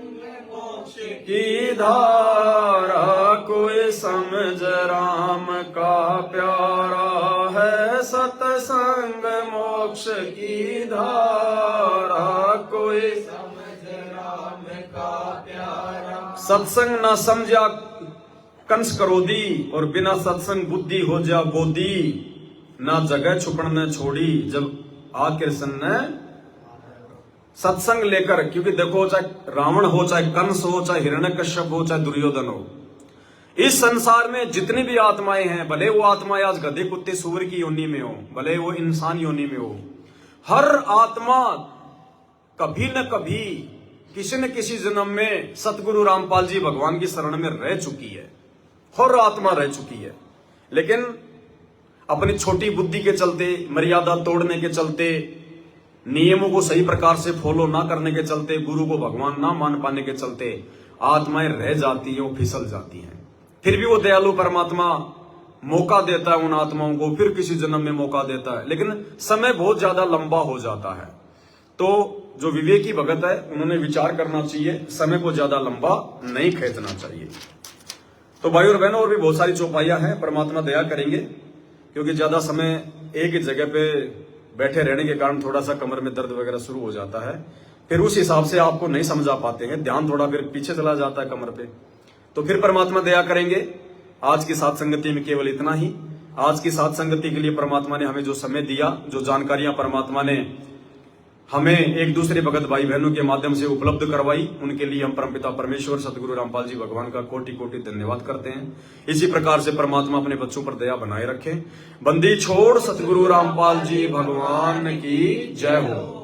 की धारा। कोई समझ राम का प्यारा है, सत्संग मोक्ष की धारा। कोई समझ राम का प्यारा। सत्संग ना समझा कंस क्रोधी, और बिना सत्संग बुद्धि हो जा बोधी। ना जगह छुपन न छोड़ी, जब आखिर सन ने सत्संग लेकर। क्योंकि देखो, चाहे रावण हो, चाहे कंस हो, चाहे हिरण्यकश्यप हो, चाहे दुर्योधन हो, इस संसार में जितनी भी आत्माएं हैं, भले वो आत्माएं आज गधे कुत्ते सूअर की योनि में हो, भले वो इंसान योनि में हो, हर आत्मा कभी न कभी किसी न किसी जन्म में सतगुरु रामपाल जी भगवान की शरण में रह चुकी है। हर आत्मा रह चुकी है, लेकिन अपनी छोटी बुद्धि के चलते, मर्यादा तोड़ने के चलते, नियमों को सही प्रकार से फॉलो ना करने के चलते, गुरु को भगवान ना मान पाने के चलते आत्माएं रह जाती हैं, फिसल जाती हैं। फिर भी वो दयालु परमात्मा मौका देता है उन आत्माओं को, फिर किसी जन्म में मौका देता है, लेकिन समय बहुत ज्यादा लंबा हो जाता है। तो जो विवेकी भगत है उन्होंने विचार करना चाहिए, समय को ज्यादा लंबा नहीं खींचना चाहिए। तो भाई और बहनों, और भी बहुत सारी चौपाइयां हैं, परमात्मा दया करेंगे, क्योंकि ज्यादा समय एक ही जगह पे बैठे रहने के कारण थोड़ा सा कमर में दर्द वगैरह शुरू हो जाता है, फिर उस हिसाब से आपको नहीं समझा पाते हैं, ध्यान थोड़ा फिर पीछे चला जाता है कमर पे। तो फिर परमात्मा दया करेंगे। आज की साथ संगति में केवल इतना ही। आज की साथ संगति के लिए परमात्मा ने हमें जो समय दिया, जो जानकारियां परमात्मा ने हमें एक दूसरे भगत भाई बहनों के माध्यम से उपलब्ध करवाई, उनके लिए हम परमपिता परमेश्वर सतगुरु रामपाल जी भगवान का कोटि कोटि धन्यवाद करते हैं। इसी प्रकार से परमात्मा अपने बच्चों पर दया बनाए रखे। बंदी छोड़ सतगुरु रामपाल जी भगवान की जय हो।